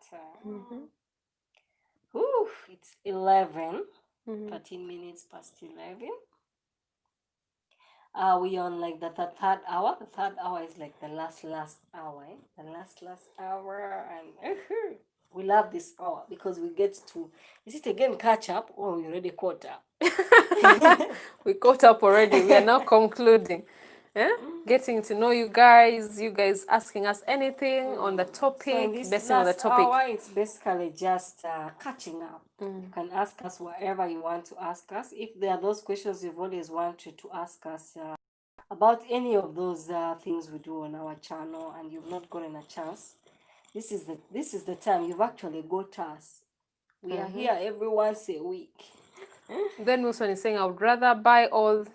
it's 11, 13 minutes past 11. We on like the third hour. The third hour is like the last hour. The last hour, and we love this hour because we get to, is it again catch up or we already caught up? We caught up already. We are now concluding. Getting to know you guys asking us anything on the topic, So in this based on the last topic. hour, it's basically just catching up. You can ask us whatever you want to ask us. If there are those questions you've always wanted to ask us about any of those things we do on our channel and you've not gotten a chance, this is the time you've actually got us. We are here every once a week. Then Wilson is saying, I would rather buy all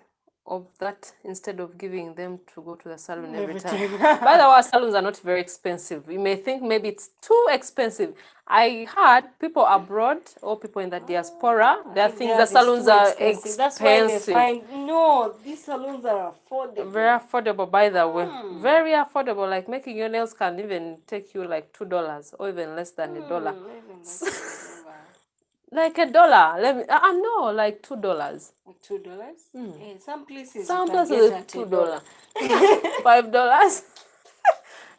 of that instead of giving them to go to the salon every time. By the way, our salons are not very expensive. You may think maybe it's too expensive. I heard people abroad or people in the diaspora, their things, the salons are expensive. That's why they find, no, these salons are affordable. Very affordable, by the way. Very affordable. Like making your nails can even take you like $2 or even less than $1. Like $1. No, like $2. $2? Some places Some you can places get $2. $5.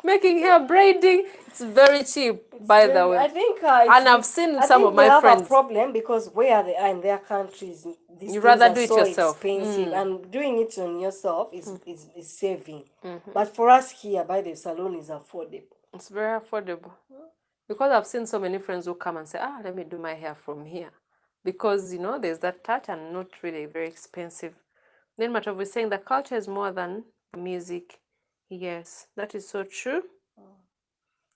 Making hair braiding, it's very cheap, by the way. I think, and I've seen some of my friends. They have a problem because where they are in their countries, these You things rather are do it so yourself. expensive, and doing it on yourself is saving. But for us here, by the salon is affordable. It's very affordable. Because I've seen so many friends who come and say, let me do my hair from here. Because, there's that touch and not really very expensive. Then Matov was saying the culture is more than the music. Yes, that is so true.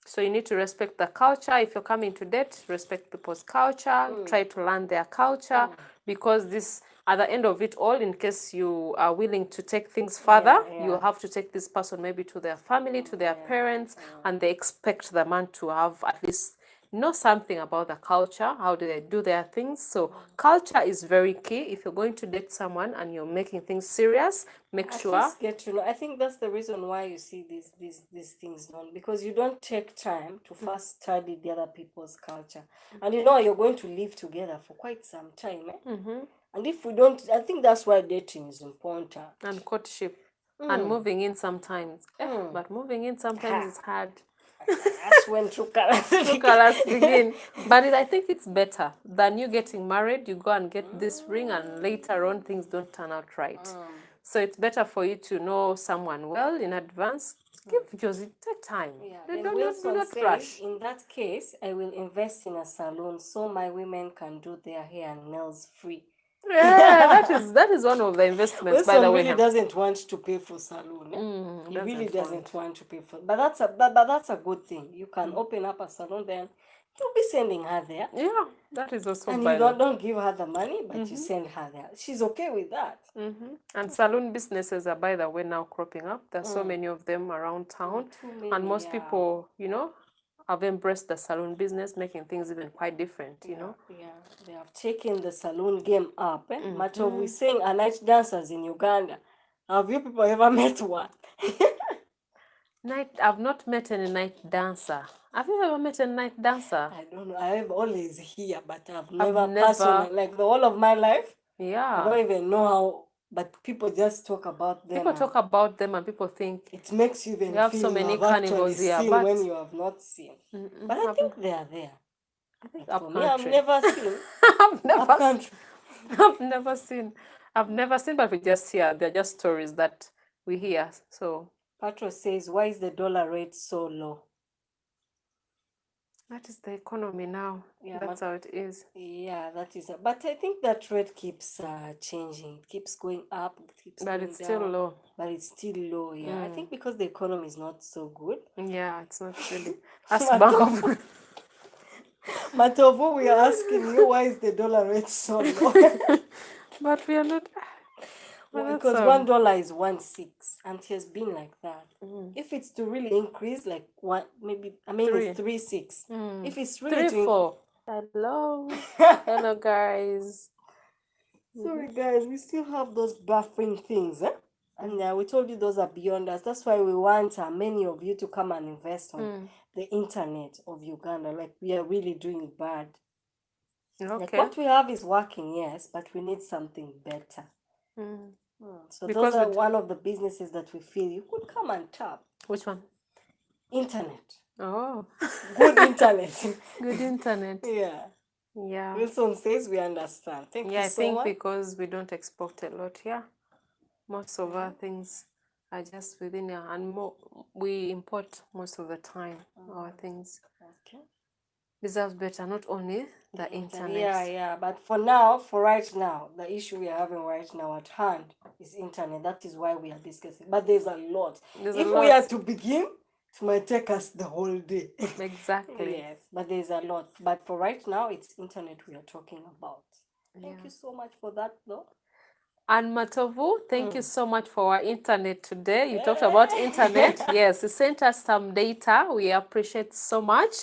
So you need to respect the culture. If you're coming to date, respect people's culture. Try to learn their culture. Because this, at the end of it all, in case you are willing to take things further, you have to take this person maybe to their family, to their parents, and they expect the man to have at least know something about the culture. How do they do their things? So culture is very key. If you're going to date someone and you're making things serious, make sure. Get to know. I think that's the reason why you see these things done, because you don't take time to first study the other people's culture, and you're going to live together for quite some time. And if we don't, I think that's why dating is important. And courtship. And moving in sometimes. But moving in sometimes is hard. That's when true colors begin. But I think it's better than you getting married. You go and get this ring, and later on things don't turn out right. So it's better for you to know someone well in advance. Take time. Do not rush. In that case, I will invest in a salon so my women can do their hair and nails free. Yeah, that is one of the investments. By the way, really doesn't want to pay for salon. He really doesn't want to pay for. But that's a good thing. You can open up a salon, then you'll be sending her there. Yeah, that is also. And you don't give her the money, but you send her there. She's okay with that. And salon businesses are, by the way, now cropping up. There's so many of them around town, and most people, have embraced the salon business, making things even quite different, They have taken the salon game up. Much of we saying are night dancers in Uganda. Have you people ever met one? I've not met any night dancer. Have you ever met a night dancer? I don't know. I've always hear, but I've never personally, like the whole of my life. Yeah. I don't even know how, but people just talk about them. People talk about them and people think it makes you even have so many carnivals here, but when you have not seen. But I think they are there. I think for me, I've never seen. I've never seen, but we just hear. They're just stories that we hear. So Patro says, why is the dollar rate so low? That is the economy now. Yeah, that's how it is. Yeah, that is. But I think that rate keeps changing. It keeps going up. But it's still low. But it's still low. Yeah, I think because the economy is not so good. Yeah, it's not really. Ask Bank of. Matovu, we are asking you, why is the dollar rate so low? But we are not. Because $1 is 1.6, and it has been like that. If it's to really increase, like it's 3.6. If it's really 3.4. Hello guys. Sorry guys, we still have those buffering things, and we told you those are beyond us. That's why we want many of you to come and invest on the internet of Uganda. Like, we are really doing bad. Okay. Like, what we have is working, yes, but we need something better. So because those are one of the businesses that we feel you could come and tap. Which one? Internet. Oh. Good internet. Good internet. Yeah. Yeah. Wilson says we understand. Thank you so much. I think because we don't export a lot here. Most of our things are just within here, and we import most of the time our things. Okay. Deserves better, not only the internet. Yeah. But for now, for right now, the issue we are having right now at hand is internet. That is why we are discussing. But there's a lot. If we are to begin, it might take us the whole day. Exactly. Yes, but there's a lot. But for right now, it's internet we are talking about. Thank you so much for that, though. And Matovu, thank you so much for our internet today. You talked about internet. Yes, you sent us some data. We appreciate so much.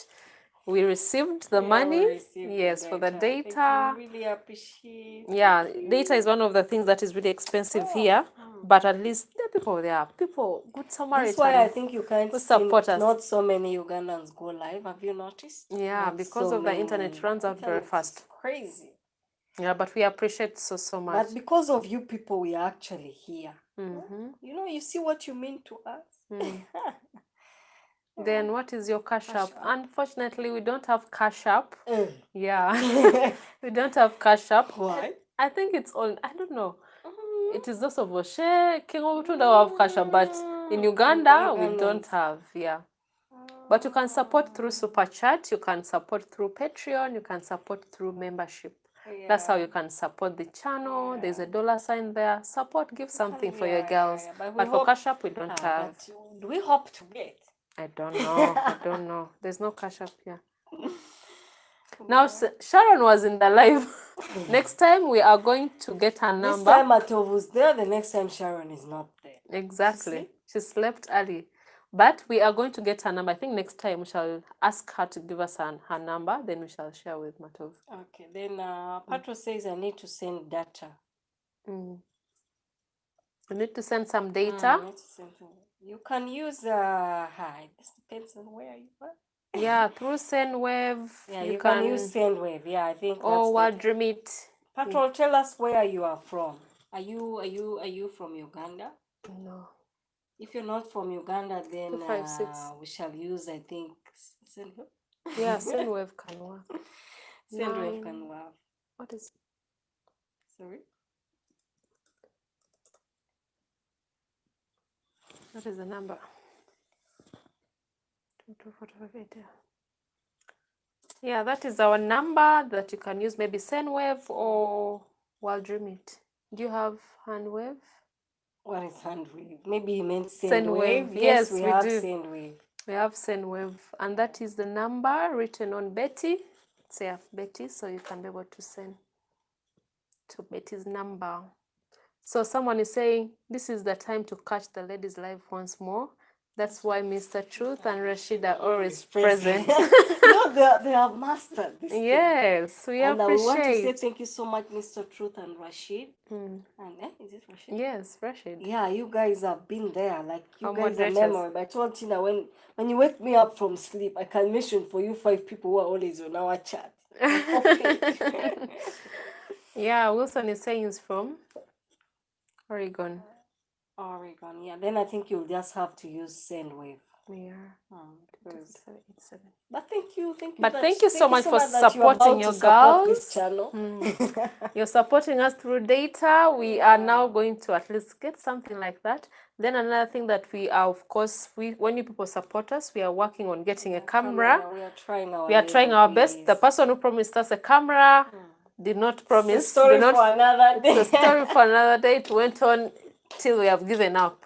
We received the money. Yes, for the data. Thank you, really appreciate. Yeah, data is one of the things that is really expensive here. But at least there are people there. People, good Samaritans. That's why I think you can't support us. Not so many Ugandans go live. Have you noticed? Yeah, not because so of the internet runs out very fast. Crazy. Yeah, but we appreciate so much. But because of you people, we are actually here. You know, you see what you mean to us. Then what is your cash app? Unfortunately, we don't have cash app. Yeah, we don't have cash app. Why? I think it's all, I don't know. It is those of Oshe, King of Tunda have cash app, but in Uganda, we don't have, yeah. But you can support through Super Chat, you can support through Patreon, you can support through membership. That's how you can support the channel. There's a $sign there. Support, give something for your girls. But for cash app, we don't have. Do we hope to get? I don't know. I don't know. There's no cash up here. Now, Sharon was in the live. Next time, we are going to get her number. This time Matovu's there, the next time Sharon is not there. Exactly. She slept early. But we are going to get her number. I think next time we shall ask her to give us her number. Then we shall share with Matov. Okay. Then Patro says I need to send data. You need to send some data. You can use this depends on where you are. Yeah, through SendWave. Yeah, you can use SendWave. Yeah, I think. Or WorldRemit. Patrol, tell us where you are from. Are you from Uganda? No. If you're not from Uganda, then we shall use, I think, SendWave. Yeah, SendWave can work. SendWave can work. What is? Sorry. What is the number? Yeah, that is our number that you can use, maybe SendWave or WorldRemit. Do you have HandWave? What is HandWave? Maybe you meant SendWave. Yes, we have do. SendWave. We have SendWave, and that is the number written on Betty. Say Betty, so you can be able to send to Betty's number. So someone is saying this is the time to catch the ladies live once more. That's why Mr. Truth and Rashid are always present. No, they have mastered this. Yes, we appreciate. And we want to say thank you so much, Mr. Truth and Rashid. And is it Rashid? Yes, Rashid. Yeah, you guys have been there. Like you guys are memory. But I told Tina when you wake me up from sleep, I can mention for you 5 people who are always on our chat. Yeah, Wilson is saying he's from Oregon. Oregon, yeah. Then I think you'll just have to use SendWave. Yeah. But thank you. But thank you so much for supporting your girls. This channel. You're supporting us through data. We are now going to at least get something like that. Then another thing that we are, of course, when you people support us, we are working on getting a camera. We are trying our best. The person who promised us a camera did not promise. It's a story for another day. It's a story for another day. It went on till we have given up.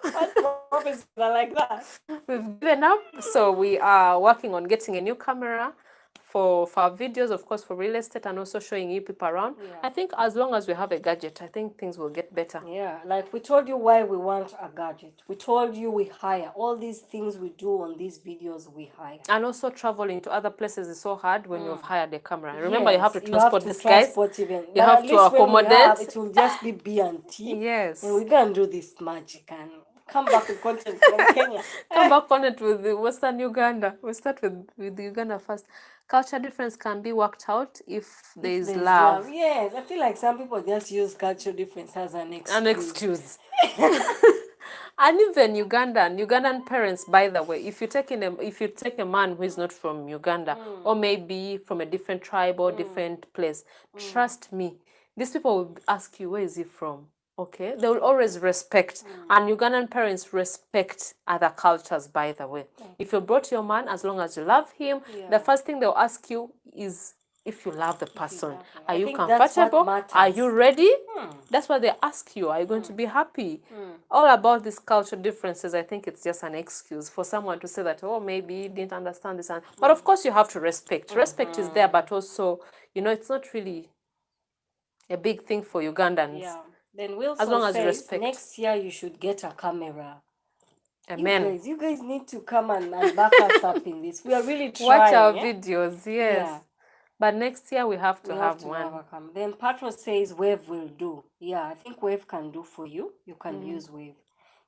Promises are like that. We've given up, so we are working on getting a new camera for our videos, of course, for real estate, and also showing you people around. Yeah. I think as long as we have a gadget, I think things will get better. Yeah, like we told you why we want a gadget. We told you we hire. All these things we do on these videos, we hire. And also traveling to other places is so hard when you've hired a camera. Remember, you have to transport these guys. You have to accommodate. It will just be B&T. Yes. And we're going to do this magic and come back with content from Kenya. Come back on it with the Western Uganda. We'll start with Uganda first. Culture difference can be worked out if there's love. Yes, I feel like some people just use culture difference as an excuse. And even Ugandan parents, by the way, if you take a man who is not from Uganda or maybe from a different tribe or different place, trust me, these people will ask you, where is he from? Okay, they will always respect, and Ugandan parents respect other cultures, by the way. If you brought your man, as long as you love him, the first thing they'll ask you is if you love the person. Are you comfortable? Are you ready? That's what they ask you. Are you going to be happy? All about these cultural differences, I think it's just an excuse for someone to say that, oh, maybe you didn't understand this. But of course, you have to respect. Respect is there, but also, it's not really a big thing for Ugandans. Yeah. Then Wilson as long as you says respect. next year you should get a camera. Amen. You guys need to come and back us up in this. We are really trying. Watch our videos, yes. Yeah. But next year we have to have one. Then Patro says Wave will do. Yeah, I think Wave can do for you. You can use Wave.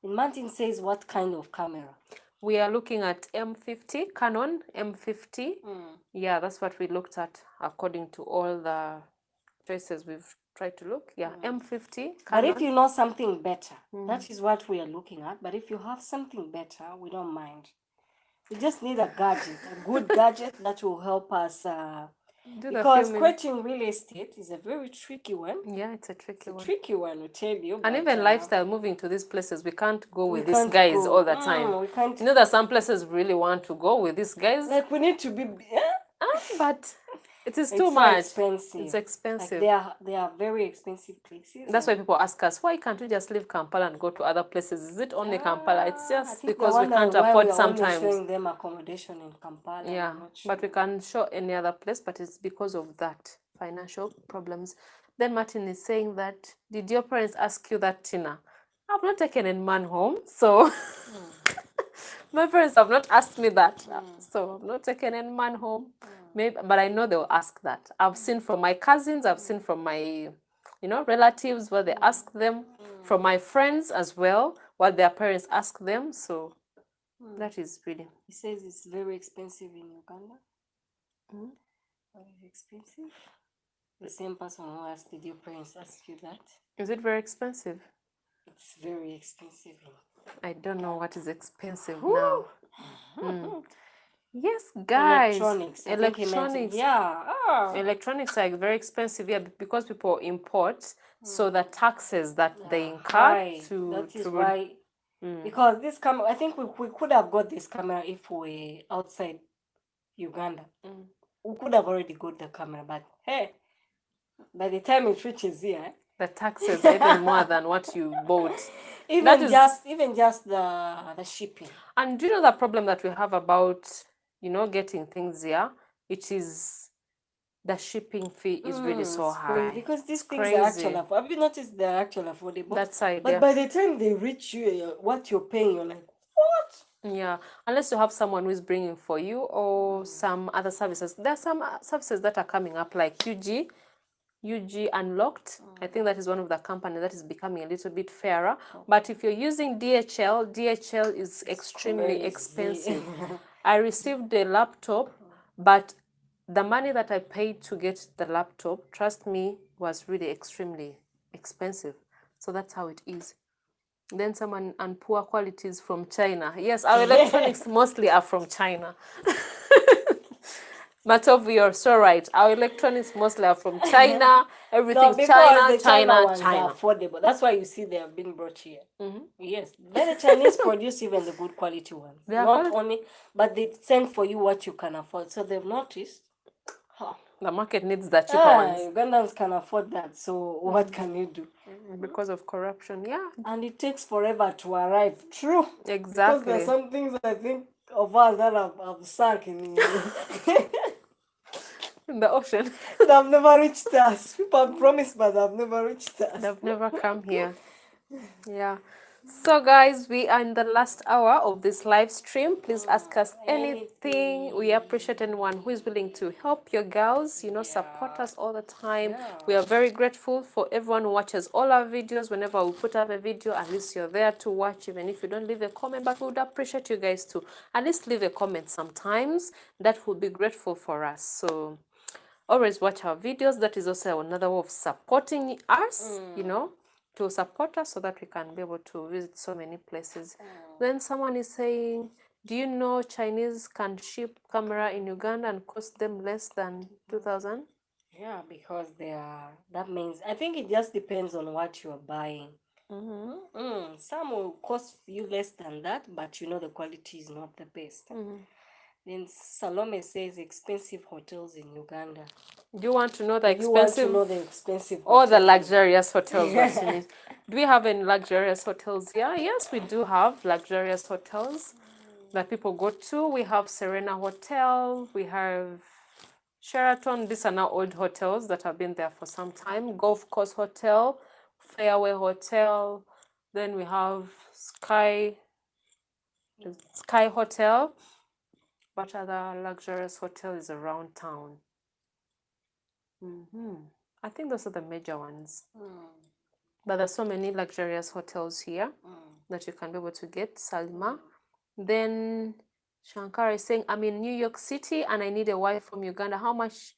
And Martin says what kind of camera? We are looking at M50, Canon M50. Yeah, that's what we looked at according to all the choices we've tried to look. Yeah, M50, Canon. But if you know something better, that is what we are looking at. But if you have something better, we don't mind. We just need a gadget, a good gadget that will help us. Because quitting real estate is a very tricky one. Yeah, it's a tricky one. Tricky one, I tell you. And even lifestyle, moving to these places, we can't go with these guys all the time. We can't. That some places really want to go with these guys. Like we need to be. But it is too much. Expensive. It's expensive. Like they are very expensive places. That's why people ask us, why can't we just leave Kampala and go to other places? Is it only Kampala? It's just because we can't afford sometimes. We're showing them accommodation in Kampala. Yeah, but we can show any other place, but it's because of that financial problems. Then Martin is saying that, did your parents ask you that, Tina? I've not taken a man home, so my parents have not asked me that. So I've not taken a man home. Maybe, but I know they'll ask that. I've seen from my cousins, I've seen from my, relatives what they ask them, from my friends as well, what their parents ask them. So that is really. He says it's very expensive in Uganda. What is expensive? The same person who asked, did your parents ask you that? Is it very expensive? It's very expensive. I don't know what is expensive now. Yes, guys. Electronics. Yeah. Electronics are very expensive, because people import. So the taxes that they incur why. Because this camera, I think we could have got this camera if we were outside Uganda. We could have already got the camera, but hey, by the time it reaches here, the taxes are even more than what you bought. Even just the shipping. And do you know the problem that we have about getting things here? It is the shipping fee is really so high. Because these things are actually affordable. Have you noticed they're actually affordable? That's right. But by the time they reach you, what you're paying, you're like, what? Yeah, unless you have someone who is bringing for you or some other services. There are some services that are coming up like UG Unlocked. I think that is one of the companies that is becoming a little bit fairer. But if you're using DHL is extremely expensive. I received a laptop, but the money that I paid to get the laptop, trust me, was really extremely expensive. So that's how it is. Then someone, and poor qualities from China. Yes, our electronics mostly are from China. Matov, you're so right. Our electronics mostly are from China. Everything China are affordable. That's why you see they have been brought here. Yes, then the Chinese produce even the good quality ones. Not only, but they send for you what you can afford. So they've noticed. The market needs the cheaper ones. Ugandans can afford that. So what can you do? Because of corruption, yeah. And it takes forever to arrive. True. Exactly. Because there are some things I think of us that have sunk in the ocean. They've never reached us. People have promised, but they've never reached us. They've never come here. Yeah. So guys, we are in the last hour of this live stream. Please ask us anything. We appreciate anyone who is willing to help your girls, support us all the time. We are very grateful for everyone who watches all our videos. Whenever we put up a video, at least you're there to watch, even if you don't leave a comment. But we would appreciate you guys to at least leave a comment sometimes. That would be grateful for us. So always watch our videos. That is also another way of supporting us, to support us so that we can be able to visit so many places. Then someone is saying, do you know Chinese can ship camera in Uganda and cost them less than 2,000? Yeah, because that means, I think it just depends on what you're buying. Some will cost you less than that, but you know the quality is not the best. Then Salome says expensive hotels in Uganda. Do you want to know the You want to expensive know the expensive or the hotels? luxurious hotels that you need? Do we have any luxurious hotels here? Yes, we do have luxurious hotels that people go to. We have Serena Hotel, we have Sheraton. These are now old hotels that have been there for some time. Golf Course Hotel, Fairway Hotel. Then we have Sky Hotel. What other luxurious hotel is around town? I think those are the major ones. But there's so many luxurious hotels here that you can be able to get, Salima. Then Shankar is saying, I'm in New York City and I need a wife from Uganda. How much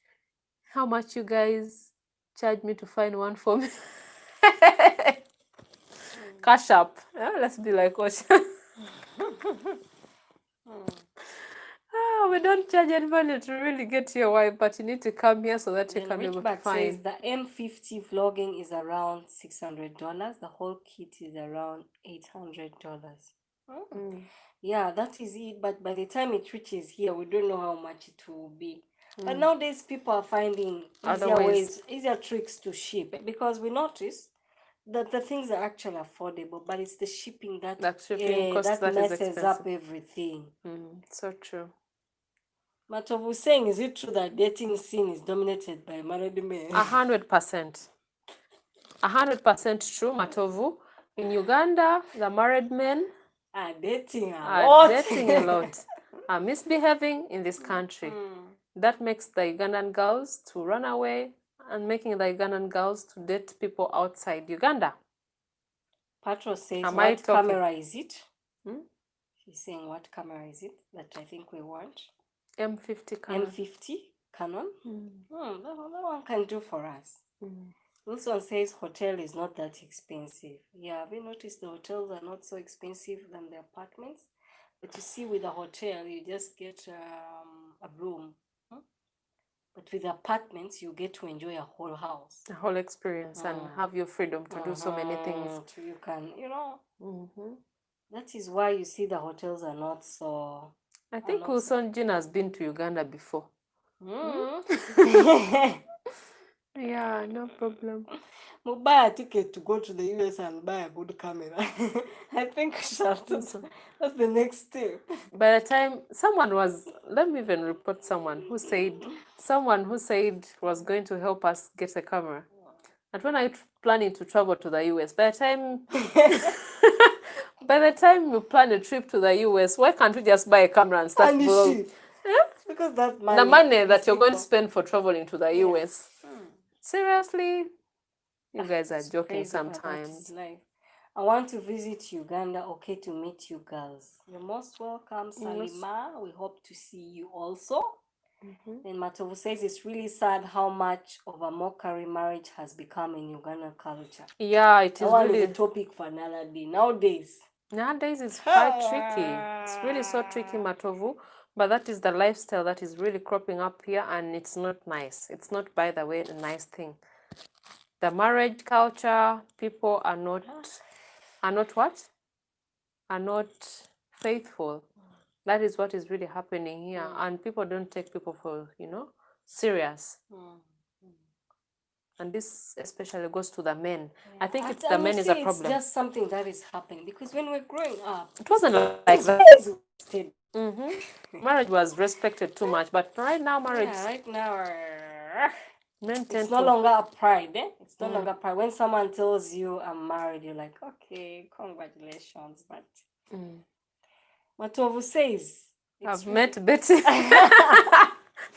you guys charge me to find one for me? Cash up. Yeah, let's be like Osha. We don't charge anybody to really get your wife, but you need to come here so that you can be able to find. Says the M50 vlogging is around $600. The whole kit is around $800. Yeah, that is it. But by the time it reaches here, we don't know how much it will be. But nowadays, people are finding easier tricks to ship, because we notice that the things are actually affordable, but it's the shipping that cost that is messes up everything. So true. Matov was saying, is it true that dating scene is dominated by married men? 100%. 100% true, Matovu. In Uganda, the married men are dating a lot. Are misbehaving in this country. That makes the Ugandan girls to run away and making the Ugandan girls to date people outside Uganda. Patro says, what camera is it? She's saying, what camera is it that I think we want? M50 Canon. M50 Canon? That one can do for us. This one says hotel is not that expensive. Yeah, have you noticed the hotels are not so expensive than the apartments? But you see, with a hotel, you just get a room. But with apartments, you get to enjoy a whole house. A whole experience and have your freedom to do so many things. So you can, that is why you see the hotels are not so... I think Usonjin has been to Uganda before. Yeah, no problem. We'll buy a ticket to go to the US and buy a good camera. I think that's the next step. By the time let me even report someone who said was going to help us get a camera. And when I planning to travel to the US, by the time you plan a trip to the US, why can't we just buy a camera and start vlogging? Because the money that you're going to spend for traveling to the US. Seriously? You guys are joking sometimes. I want to visit Uganda. Okay, to meet you girls. You're most welcome, Salima. We hope to see you also. Then Matovu says it's really sad how much of a mockery marriage has become in Ugandan culture. Yeah, it is really a topic for another day. Nowadays it's quite tricky. It's really so tricky, Matovu. But that is the lifestyle that is really cropping up here, and it's not nice. It's not, by the way, a nice thing. The marriage culture, people are not faithful. That is what is really happening here, and people don't take people for, serious. And this especially goes to the men. I think it's the men is a problem. It's just something that is happening, because when we're growing up, it wasn't like that. Marriage was respected too much, but right now right now it's no longer a pride. It's no longer pride. When someone tells you I'm married, you're like, okay, congratulations. But Matovu says, I've met Betty.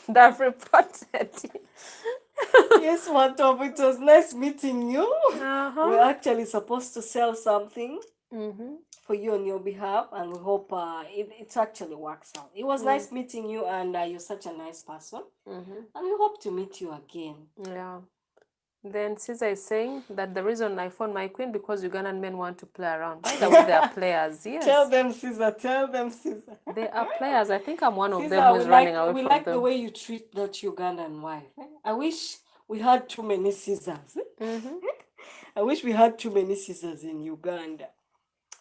That reported. Yes, Matovu, it was nice meeting you. We're actually supposed to sell something for you on your behalf, and we hope it actually works out. It was nice meeting you, and you're such a nice person. And we hope to meet you again. Yeah. Then Caesar is saying that the reason I found my queen because Ugandan men want to play around. By the way, they are players. Yes. Tell them, Caesar. Tell them, Caesar. They are players. I think I'm one of them who's running away from them. We like the way you treat that Ugandan wife. I wish we had too many scissors. I wish we had too many scissors in Uganda.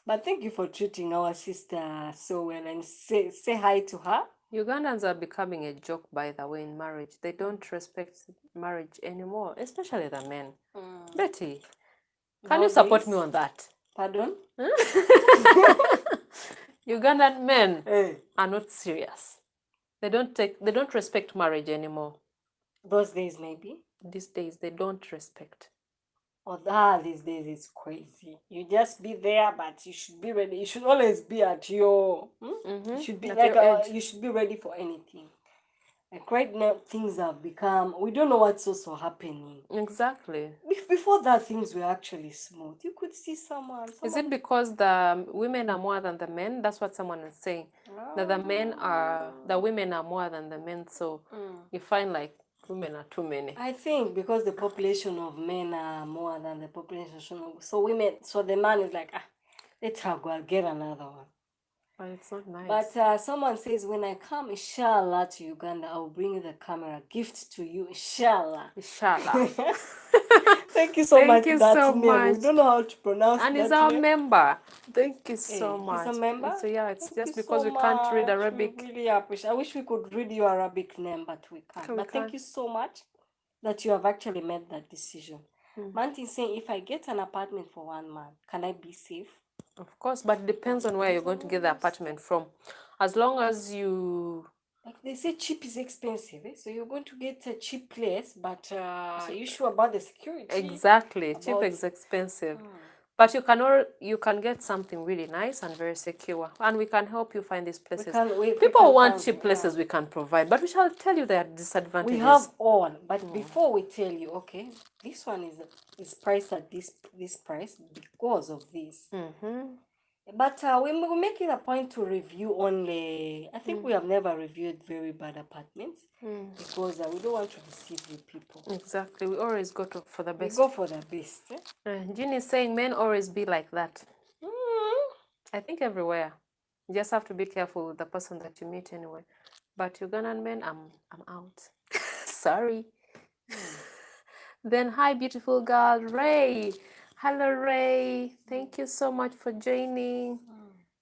But thank you for treating our sister so well, and say hi to her. Ugandans are becoming a joke, by the way, in marriage. They don't respect marriage anymore, especially the men. Betty, can you support me on that? Pardon? Ugandan men Hey. are not serious. They don't respect marriage anymore. Those days, maybe. These days, they don't respect. These days it's crazy. You just be there, but you should be ready. You should always be at your. You should be At like your edge. you should be ready for anything. Like right now, things have become. We don't know what's also happening. Exactly. Before that, things were actually smooth. You could see someone. Is it because the women are more than the men? That's what someone is saying. That the women are more than the men, so you find like women are too many. I think because the population of men are more than the population of so the man is like, let her go, I'll get another one. But it's not nice. But someone says, when I come, inshallah, to Uganda, I'll bring you the camera, gift to you, inshallah. Inshallah. Thank you so much. Thank you That so name. much. We don't know how to pronounce And that he's our name. member. Thank you so much. He's a member? So yeah, it's Thank just you because so we can't read much. Arabic. We really appreciate. I wish we could read your Arabic name, but we can't. But thank you so much that you have actually made that decision. Manti is saying, if I get an apartment for 1 month, can I be safe? Of course, but it depends on where you're going to get the apartment from. As long as you... Like they say cheap is expensive, so you're going to get a cheap place, but are you sure about the security? Exactly, cheap is expensive. But you can get something really nice and very secure, and we can help you find these places. People who want cheap places, we can provide, but we shall tell you their disadvantages. We have all, but before we tell you, okay, this one is priced at this price because of this. But we make it a point to review only. I think we have never reviewed very bad apartments because we don't want to deceive the people. Exactly, we always go for the best. We go for the best. Jean is saying men always be like that. I think everywhere. You just have to be careful with the person that you meet anyway. But Ugandan men, I'm out. Sorry. Then hi, beautiful girl, Ray. Hello, Ray. Thank you so much for joining.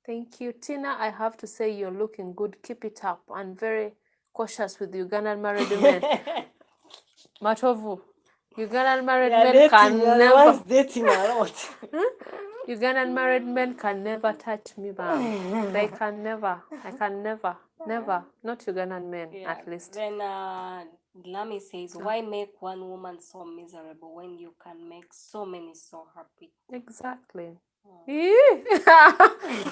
Thank you. Tina, I have to say you're looking good. Keep it up. And very cautious with Ugandan married men. Matovu, Ugandan married men can never... dating a lot. Ugandan married men can never touch me, ma'am. They can never. I can never. Never. Not Ugandan men, at least. Then Lami says, why make one woman so miserable when you can make so many so happy? Exactly.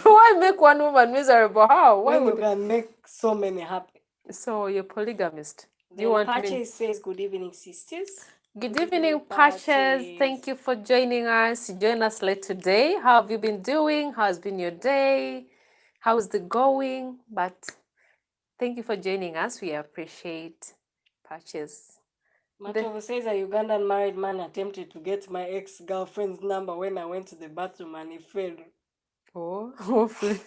Why make one woman miserable? How? Why would you can make so many happy? So you're polygamist. Do you want me? Says, good evening, sisters. Good evening, Patches. Thank you for joining us. You joined us late today. How have you been doing? How's been your day? How's the going? But thank you for joining us. We appreciate Patches. Matovo says a Ugandan married man attempted to get my ex-girlfriend's number when I went to the bathroom and he failed. Oh, hopefully.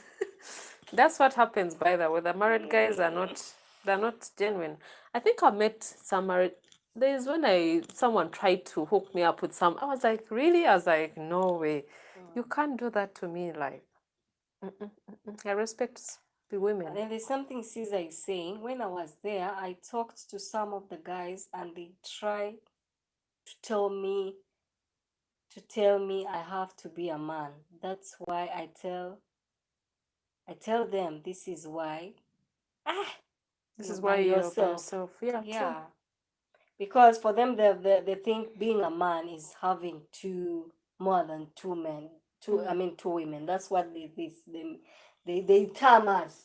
That's what happens, by the way. The married guys they're not genuine. I think I met some married... There's when someone tried to hook me up with some... I was like, really? I was like, no way. You can't do that to me. Like, I respect the women. And then there's something Caesar is saying. When I was there, I talked to some of the guys and they tried to tell me I have to be a man. That's why I tell them this is why. This is why you're yourself. Yeah. Yeah. True. Because for them, they think being a man is having more than two men. Two women. That's what they term as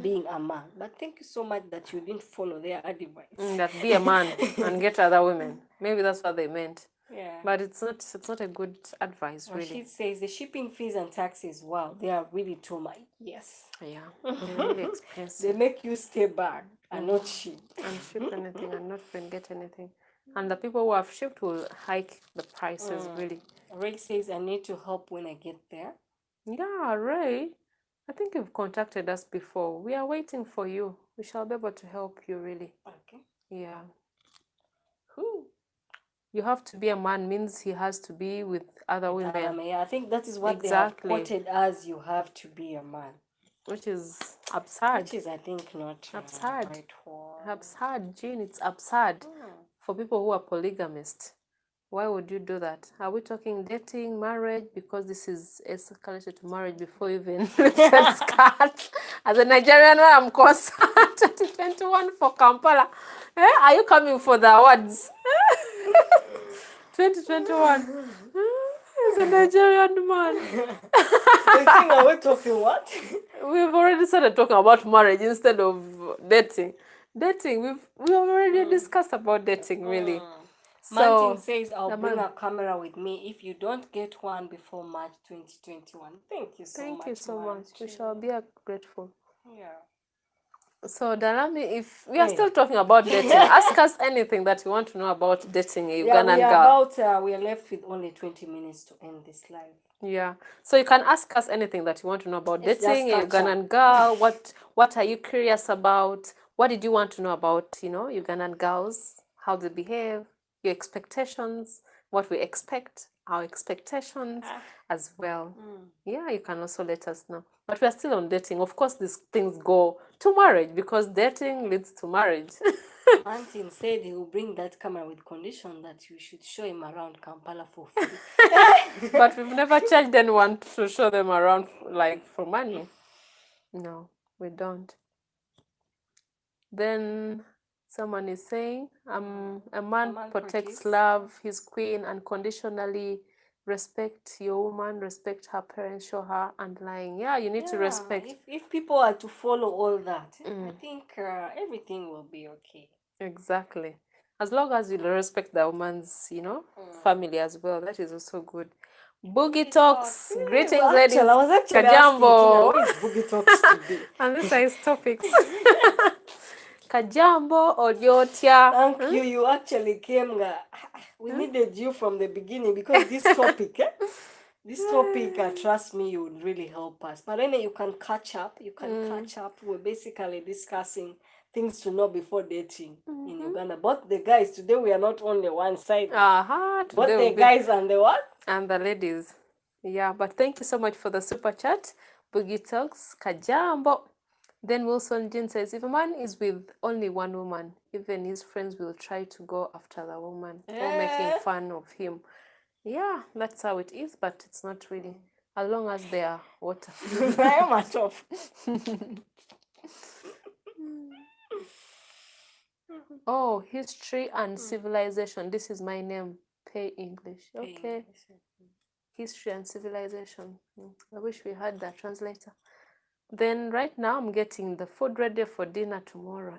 being a man. But thank you so much that you didn't follow their advice. That be a man and get other women. Maybe that's what they meant. Yeah. But it's not a good advice, really. She says the shipping fees and taxes, wow, they are really too much. Yes. Yeah. They're really expensive. They make you stay back and not ship. And ship anything and not even get anything. And the people who have shipped will hike the prices, really. Ray says, I need to help when I get there. Yeah, Ray. I think you've contacted us before. We are waiting for you. We shall be able to help you, really. Okay. Yeah. Who? You have to be a man means he has to be with other women. Yeah, I think that is what Exactly. they have quoted as you have to be a man. Which is absurd. Which is, I think, not absurd. Right word. Absurd, Jean, it's absurd for people who are polygamists. Why would you do that? Are we talking dating, marriage? Because this is escalated to marriage before even first start. As a Nigerian, where I'm concerned, 2021 for Kampala. Are you coming for the awards? 2021. As a Nigerian man. I think, are we talking what? We've already started talking about marriage instead of dating. Dating, we've already discussed about dating, really. Martin So says, I'll bring a camera with me if you don't get one before March 2021. Thank you so much. Thank you so much. We shall be grateful. Yeah. So, Dalami, if we are still talking about dating, ask us anything that you want to know about dating a Ugandan girl. We are left with only 20 minutes to end this live. Yeah. So you can ask us anything that you want to know about dating a Ugandan girl. What are you curious about? What did you want to know about, Ugandan girls? How they behave, your expectations, what we expect, our expectations as well. Yeah, you can also let us know. But we are still on dating. Of course, these things go to marriage because dating leads to marriage. Martin said he will bring that camera with condition that you should show him around Kampala for free. But we've never charged anyone to show them around like for money. No, we don't. Then someone is saying, a man protects love his queen unconditionally. Respect your woman, respect her parents, show her underlying. Yeah, you need to respect. If people are to follow all that, I think everything will be okay. Exactly. As long as you respect the woman's, family as well, that is also good. Boogie Talks, greetings, ladies. I was actually Kajambo. Asking, Boogie Talks today? And this is topics. Kajambo Odiotia. Thank you. You actually came. We needed you from the beginning because this topic, trust me, you would really help us. But anyway, you can catch up. We're basically discussing things to know before dating in Uganda. But the guys, today we are not on the one side. But the guys and the what? And the ladies. Yeah, but thank you so much for the super chat. Boogie Talks, Kajambo. Then Wilson Jean says, if a man is with only one woman, even his friends will try to go after the woman or making fun of him. Yeah, that's how it is, but it's not really. As long as they are water. Very much off. Oh, history and civilization. This is my name. Pay English. Okay. History and civilization. I wish we had that translator. Then right now I'm getting the food ready for dinner tomorrow.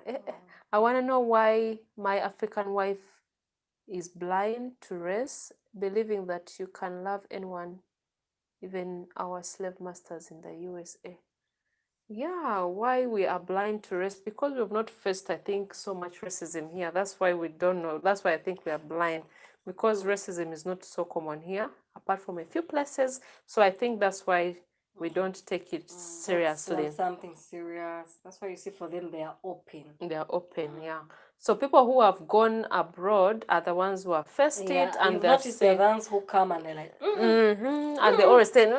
I want to know why my African wife is blind to race, believing that you can love anyone, even our slave masters in the USA. Yeah, why we are blind to race? Because we've not faced, I think, so much racism here. That's why we don't know. That's why I think we are blind. Because racism is not so common here, apart from a few places. So I think that's why we don't take it seriously. That's something serious. That's why you see for them they are open. They are open, yeah. So people who have gone abroad are the ones who have faced it, and they're the ones who come and they're like, and they always say,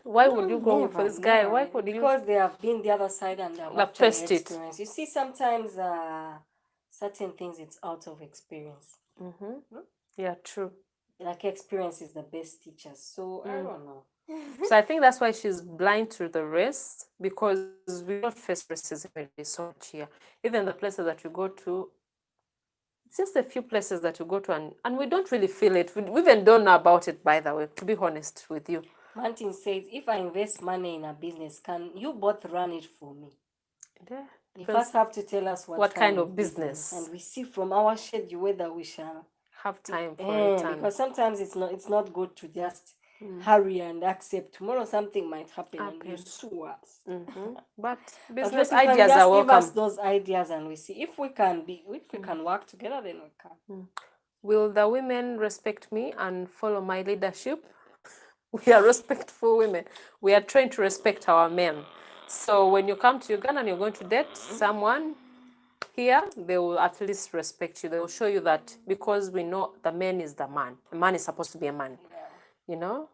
why would you go for this guy? Why would because they have been the other side and they've faced it. You see, sometimes certain things it's out of experience. Yeah, true. Like experience is the best teacher. So I don't know. So I think that's why she's blind to the rest, because we don't face racism really so much here. Even the places that you go to, it's just a few places that you go to and we don't really feel it. We even don't know about it, by the way, to be honest with you. Martin says, if I invest money in a business, can you both run it for me? Yeah. You first have to tell us what kind of business. And we see from our schedule whether we shall have time for it. Because sometimes it's not good to just hurry and accept. Tomorrow something might happen and you sue us. But business ideas are welcome. Give us those ideas and we see if we can work together, then we can. Will the women respect me and follow my leadership? We are respectful women. We are trained to respect our men. So when you come to Uganda and you're going to date someone, here, they will at least respect you. They will show you that because we know the man is the man. A man is supposed to be a man, you know?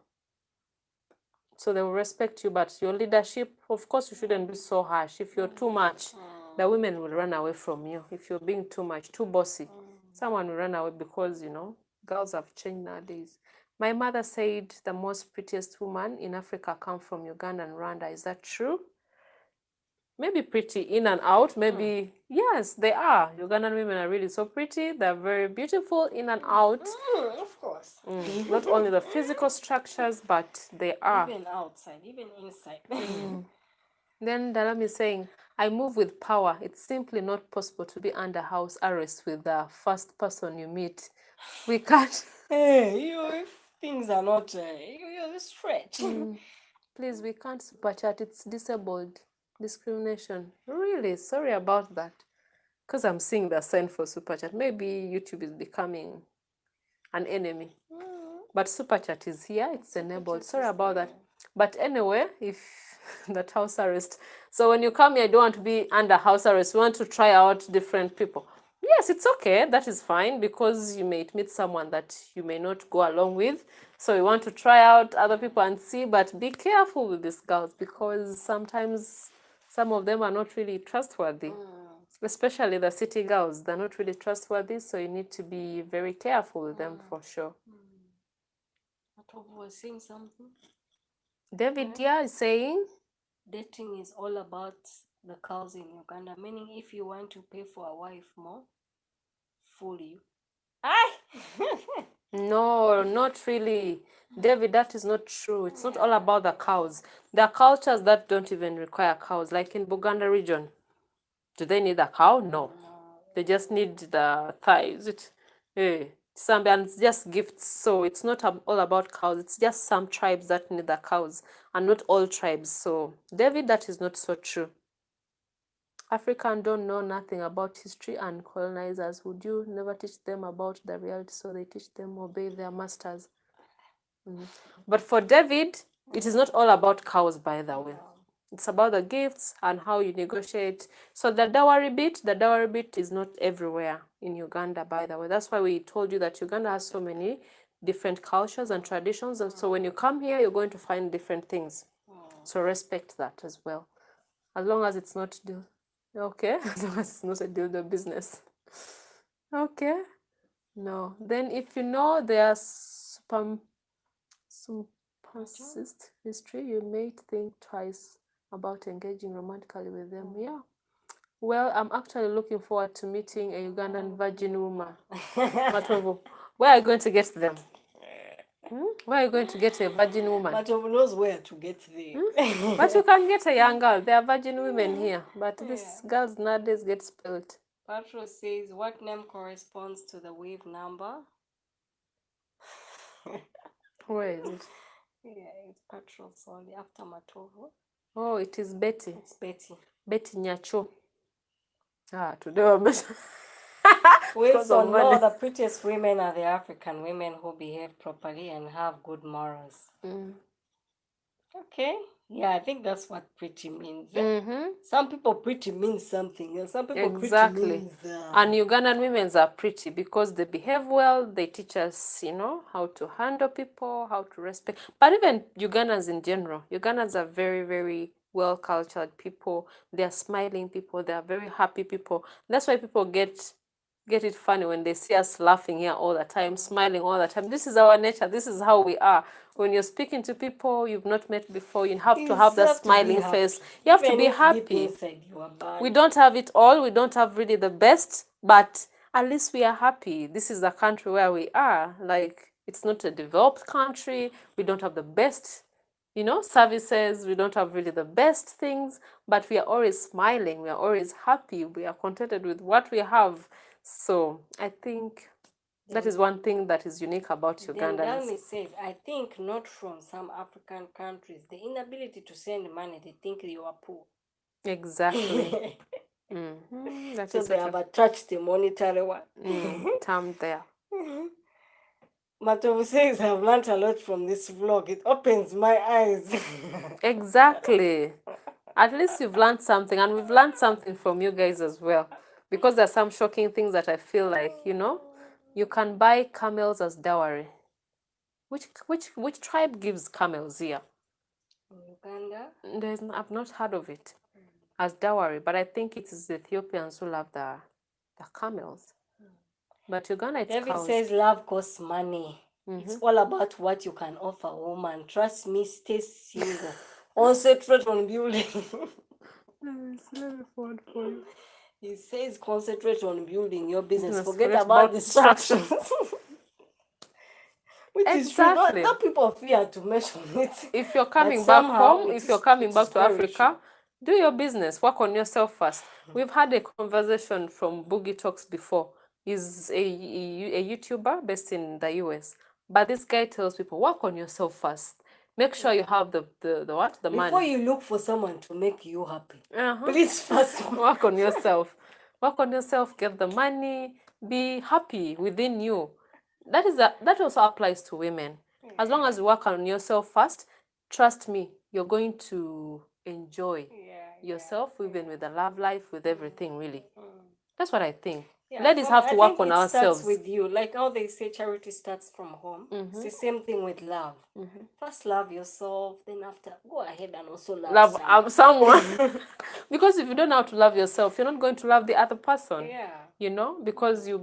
So they will respect you, but your leadership, of course, you shouldn't be so harsh. If you're too much, the women will run away from you. If you're being too much, too bossy, someone will run away because, girls have changed nowadays. My mother said the most prettiest woman in Africa come from Uganda and Rwanda. Is that true? Maybe pretty in and out, maybe, yes, they are. Ugandan women are really so pretty. They're very beautiful in and out. Of course. Not only the physical structures, but they are. Even outside, even inside. Then Dalam is saying, I move with power. It's simply not possible to be under house arrest with the first person you meet. We can't. Hey, if things are not, you're straight. Please, we can't super chat. It's disabled. Discrimination. Really? Sorry about that. Because I'm seeing the sign for super chat. Maybe YouTube is becoming an enemy. But super chat is here. It's enabled. Sorry about that. But anyway, if that house arrest. So when you come here, you don't want to be under house arrest. You want to try out different people. Yes, it's okay. That is fine because you may meet someone that you may not go along with. So you want to try out other people and see, but be careful with these girls because sometimes some of them are not really trustworthy. Especially the city girls, they're not really trustworthy, so you need to be very careful with them for sure. Matovu was saying something. David is saying dating is all about the cows in Uganda, meaning if you want to pay for a wife more, fool you. No, not really. David, that is not true. It's not all about the cows. There are cultures that don't even require cows, like in Buganda region. Do they need a cow? No. They just need the thighs. And it's just gifts. So it's not all about cows. It's just some tribes that need the cows and not all tribes. So, David, that is not so true. Africans don't know nothing about history and colonizers. Would you never teach them about the reality so they teach them obey their masters? But for David, it is not all about cows, by the way. It's about the gifts and how you negotiate. So the dowry bit is not everywhere in Uganda, by the way. That's why we told you that Uganda has so many different cultures and traditions. And so when you come here, you're going to find different things. So respect that as well. As long as it's not okay, as long as it's not a dildo business. Okay. No. Then if you know their supremacist history, you may think twice about engaging romantically with them. Yeah. Well, I'm actually looking forward to meeting a Ugandan virgin woman. Matovu, where are you going to get them? Where are you going to get a virgin woman? Matovu knows where to get them. But you can get a young girl. There are virgin women here. But these girls nowadays get spoiled. Patro says, what name corresponds to the wave number? Where is it? Yeah, it's Patro only after Matovu. Oh, it is Betty. It's Betty. Betty Nyacho. Today we're better. So no, the prettiest women are the African women who behave properly and have good morals. Okay. Yeah, I think that's what pretty means. Some people pretty means something, and some people pretty means... And Ugandan women are pretty because they behave well. They teach us, how to handle people, how to respect. But even Ugandans in general, Ugandans are very, very well-cultured people. They are smiling people. They are very happy people. That's why people get it funny when they see us laughing here all the time, smiling all the time. This is our nature. This is how we are. When you're speaking to people you've not met before, you have to have that smiling face. You have to be happy. We don't have it all. We don't have really the best, but at least we are happy. This is the country where we are. Like, it's not a developed country. We don't have the best, services. We don't have really the best things, but we are always smiling. We are always happy. We are contented with what we have. So I think that is one thing that is unique about Ugandans. Then Dalmi says, I think not from some African countries. The inability to send money, they think you are poor. Exactly. So they have attached the monetary one. Term there. Matovu says, I've learned a lot from this vlog. It opens my eyes. Exactly. At least you've learned something, and we've learned something from you guys as well. Because there's some shocking things that I feel like, you can buy camels as dowry. Which tribe gives camels here? Uganda? I've not heard of it as dowry, but I think it is the Ethiopians who love the camels. But Uganda, it's David cows. says love costs money. It's all about what you can offer a woman. Trust me, stay single. Concentrate on building. He says concentrate on building your business. Forget about distractions. Which is true. Not people fear to mention it. If you're coming back home, if you're coming back to Africa, do your business. Work on yourself first. We've had a conversation from Boogie Talks before. He's a YouTuber based in the US. But this guy tells people, work on yourself first. Make sure you have the money. Before you look for someone to make you happy, please first work on yourself. Work on yourself, get the money, be happy within you. That also applies to women. As long as you work on yourself first, trust me, you're going to enjoy yourself, even with the love life, with everything, really. That's what I think. Ladies have to work on ourselves. Starts with you. Like how they say charity starts from home. It's the same thing with love. First love yourself, then after go ahead and also love someone. Because if you don't know how to love yourself, you're not going to love the other person. Because you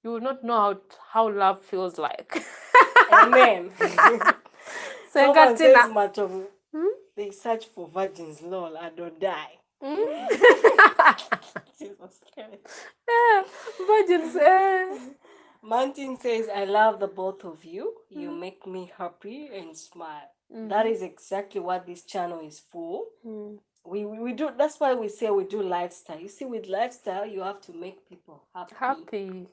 will not know how love feels like. Amen. Someone says, they search for virgins, lol, I don't die. Jesus Christ. Virgins. Mountain says, I love the both of you. You make me happy and smile. That is exactly what this channel is for. We do. That's why we say we do lifestyle. You see, with lifestyle, you have to make people happy.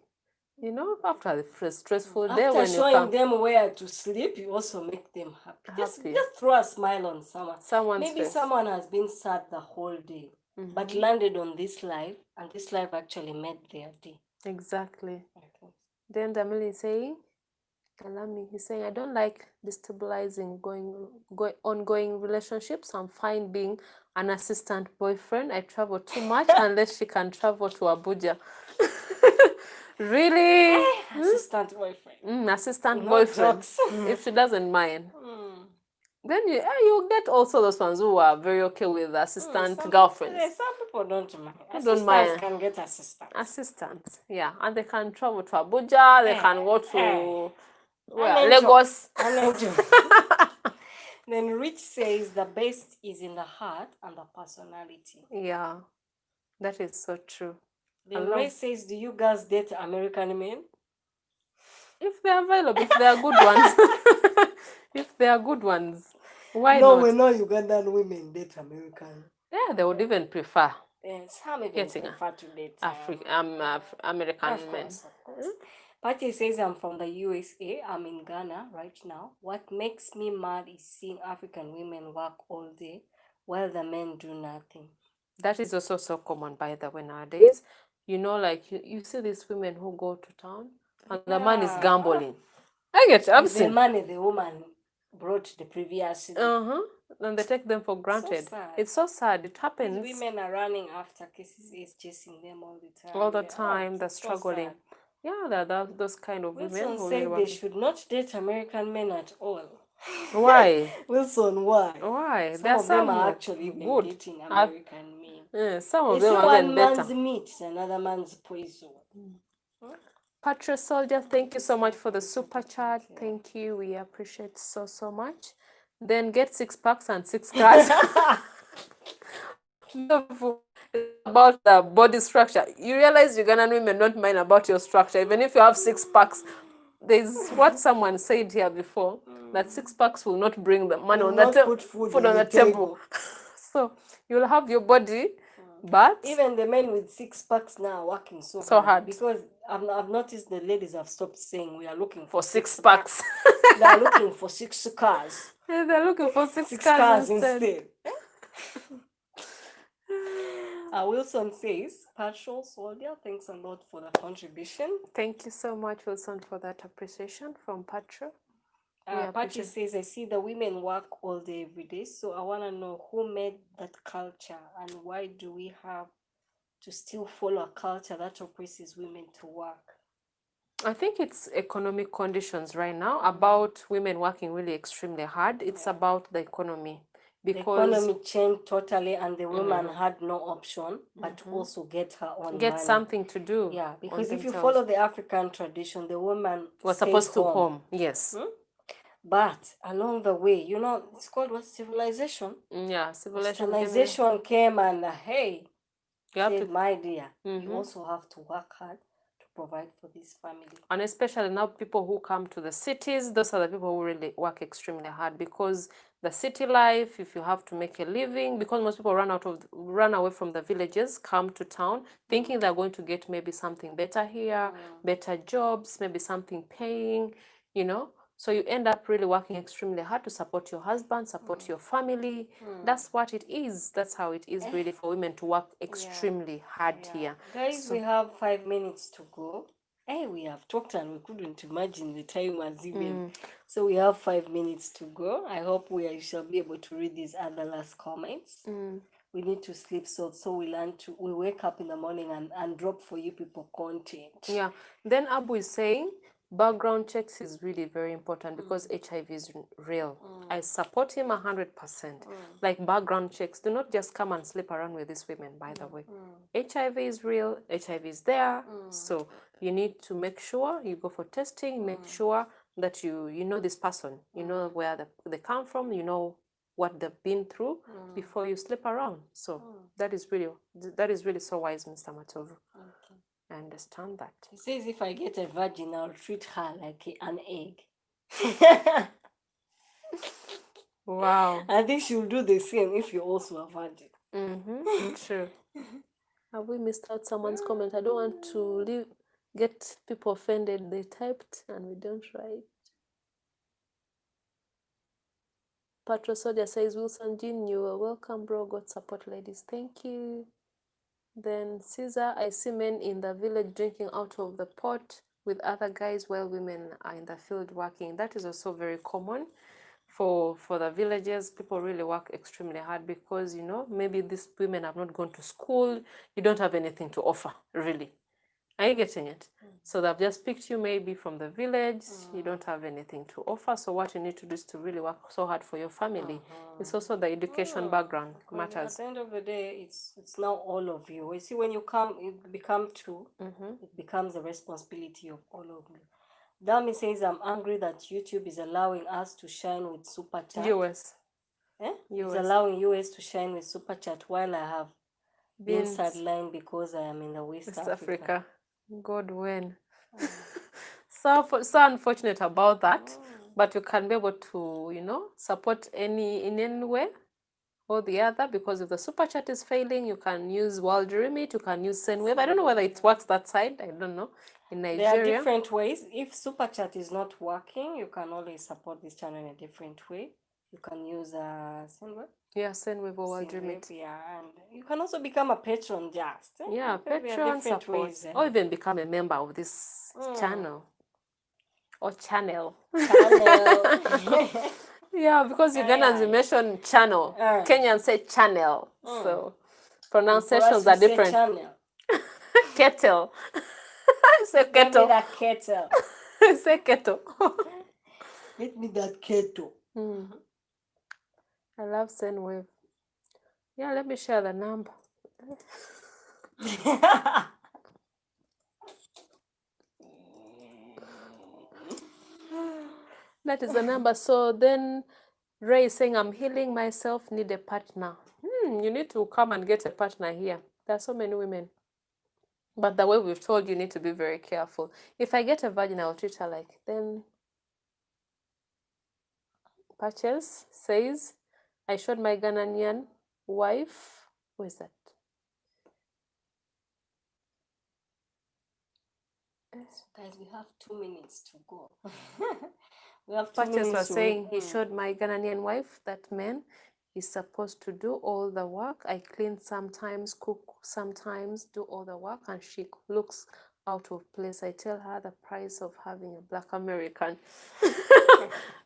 After the stressful day, after showing them where to sleep, you also make them happy. Just throw a smile on someone. Maybe someone has been sad the whole day, but landed on this live, and this live actually made their day. Exactly. Then Damili is saying, he's saying, I don't like destabilizing ongoing relationships. I'm fine being an assistant boyfriend. I travel too much unless she can travel to Abuja. Really? Assistant boyfriend. Assistant boyfriend. If she doesn't mind. Then you get also those ones who are very okay with assistant girlfriends. Some people don't mind. Assistants can get assistants. Assistants, yeah. And they can travel to Abuja, they can go to Lagos. Then Rich says the best is in the heart and the personality. Yeah, that is so true. Then Ray says, do you guys date American men? If they're available, if they are good ones. If they are good ones. Why not? No, we know Ugandan women date American. Yeah, they would even prefer. Some even prefer to date American men. Of course. Patty says, I'm from the USA. I'm in Ghana right now. What makes me mad is seeing African women work all day while the men do nothing. That is also so common, by the way, nowadays. Like you see these women who go to town and the man is gambling. I've seen. The money the woman brought the previous day. And they take them for granted. It's so sad. It happens. These women are running after cases, is chasing them all the time. All the time, they're struggling. Yeah, those kind of women. Wilson said they should not date American men at all. Why? Wilson, why? Why? Some of them are actually even dating American men. Yeah, some of them are one man's meat, another man's poison. Patra Soldier, thank you so much for the super chat. Thank you. We appreciate so much. Then get 6 packs and 6 cars. About the body structure. You realize Ugandan women don't mind about your structure. Even if you have 6 packs, there's what someone said here before, that 6 packs will not bring the money on the food on the table. So you'll have your body, but even the men with 6 packs now are working so hard. Because I've noticed the ladies have stopped saying we are looking for 6 packs. They are looking for 6 cars. Yeah, they're looking for 6 cars instead. Wilson says, Patrol Soldier, thanks a lot for the contribution. Thank you so much, Wilson, for that appreciation from Patrol. Patty says, I see the women work all day, every day, so I want to know who made that culture and why do we have to still follow a culture that oppresses women to work? I think it's economic conditions right now about women working really extremely hard. It's about the economy. The economy changed totally, and the woman had no option but to also get her own get money. something to do. Yeah, because if you follow the African tradition, the woman was stays supposed to home. home. Yes. But along the way, you know, it's called what? Civilization. Yeah, Civilization came and hey, you have said, to, my dear, you also have to work hard to provide for this family. and especially now people who come to the cities, those are the people who really work extremely hard, because the city life, if you have to make a living, because most people run away from the villages, come to town thinking they're going to get maybe something better here, better jobs, maybe something paying, you know. So you end up really working extremely hard to support your husband, support your family. That's what it is. That's how it is really for women to work extremely hard here. Guys, we have 5 minutes to go. Hey, we have talked and we couldn't imagine the time was even. So we have 5 minutes to go. I hope we shall be able to read these other last comments. We need to sleep so we wake up in the morning and drop for you people content. Yeah. Then Abu is saying background checks is really very important because HIV is real. I support him 100%. Like background checks, do not just come and sleep around with these women, by the way. HIV is real, HIV is there. So you need to make sure you go for testing, make sure that you know this person, you know where they come from, you know what they've been through before you sleep around. So that is really so wise, Mr. Matovu. Okay. I understand that. He says if I get a virgin, I'll treat her like an egg. Wow. I think she'll do the same if you're also a virgin. True. Have we missed out someone's comment? I don't want to get people offended. They typed and we don't write. Patrosodia says, Wilson Jean, you are welcome, bro. God support, ladies. Thank you. Then Caesar, I see men in the village drinking out of the pot with other guys while women are in the field working. That is also very common for the villages. People really work extremely hard because, you know, maybe these women have not gone to school. You don't have anything to offer, really. Are you getting it? So they've just picked you maybe from the village. You don't have anything to offer. So what you need to do is to really work so hard for your family. It's also the education background matters. At the end of the day, it's now all of you. You see, when you become two, it becomes a responsibility of all of you. Dami says, I'm angry that YouTube is allowing us to shine with Super Chat. US. It's allowing US to shine with Super Chat while I have been sidelined because I am in the West Africa. God when. So unfortunate about that. But you can be able to, you know, support in any way or the other, because if the Super Chat is failing, you can use World Remit, you can use Sendwave. I don't know whether it works that side. I don't know. In Nigeria. There are different ways. If Super Chat is not working, you can always support this channel in a different way. You can use Sendwave. Yeah, Sendwave or World Remit. Yeah, and you can also become a patron just. Yeah, patron support. Or even become a member of this channel. Or channel. Yeah, because Ugandans mention channel. Kenyans say channel. So pronunciations are different. Kettle. Say kettle. Give me that kettle. Say kettle. Get me that kettle. I love Sendwave. Yeah, let me share the number. That is the number. So then Ray is saying, I'm healing myself, need a partner. You need to come and get a partner here. There are so many women. But the way we've told you, need to be very careful. If I get a virgin, I'll treat her like. Then Patches says, I showed my Ghanaian wife. Who is that? Guys, we have 2 minutes to go. We have 2 Patches minutes was saying he showed my Ghanaian wife that man is supposed to do all the work. I clean sometimes, cook sometimes, do all the work, and she looks out of place. I tell her the price of having a Black American.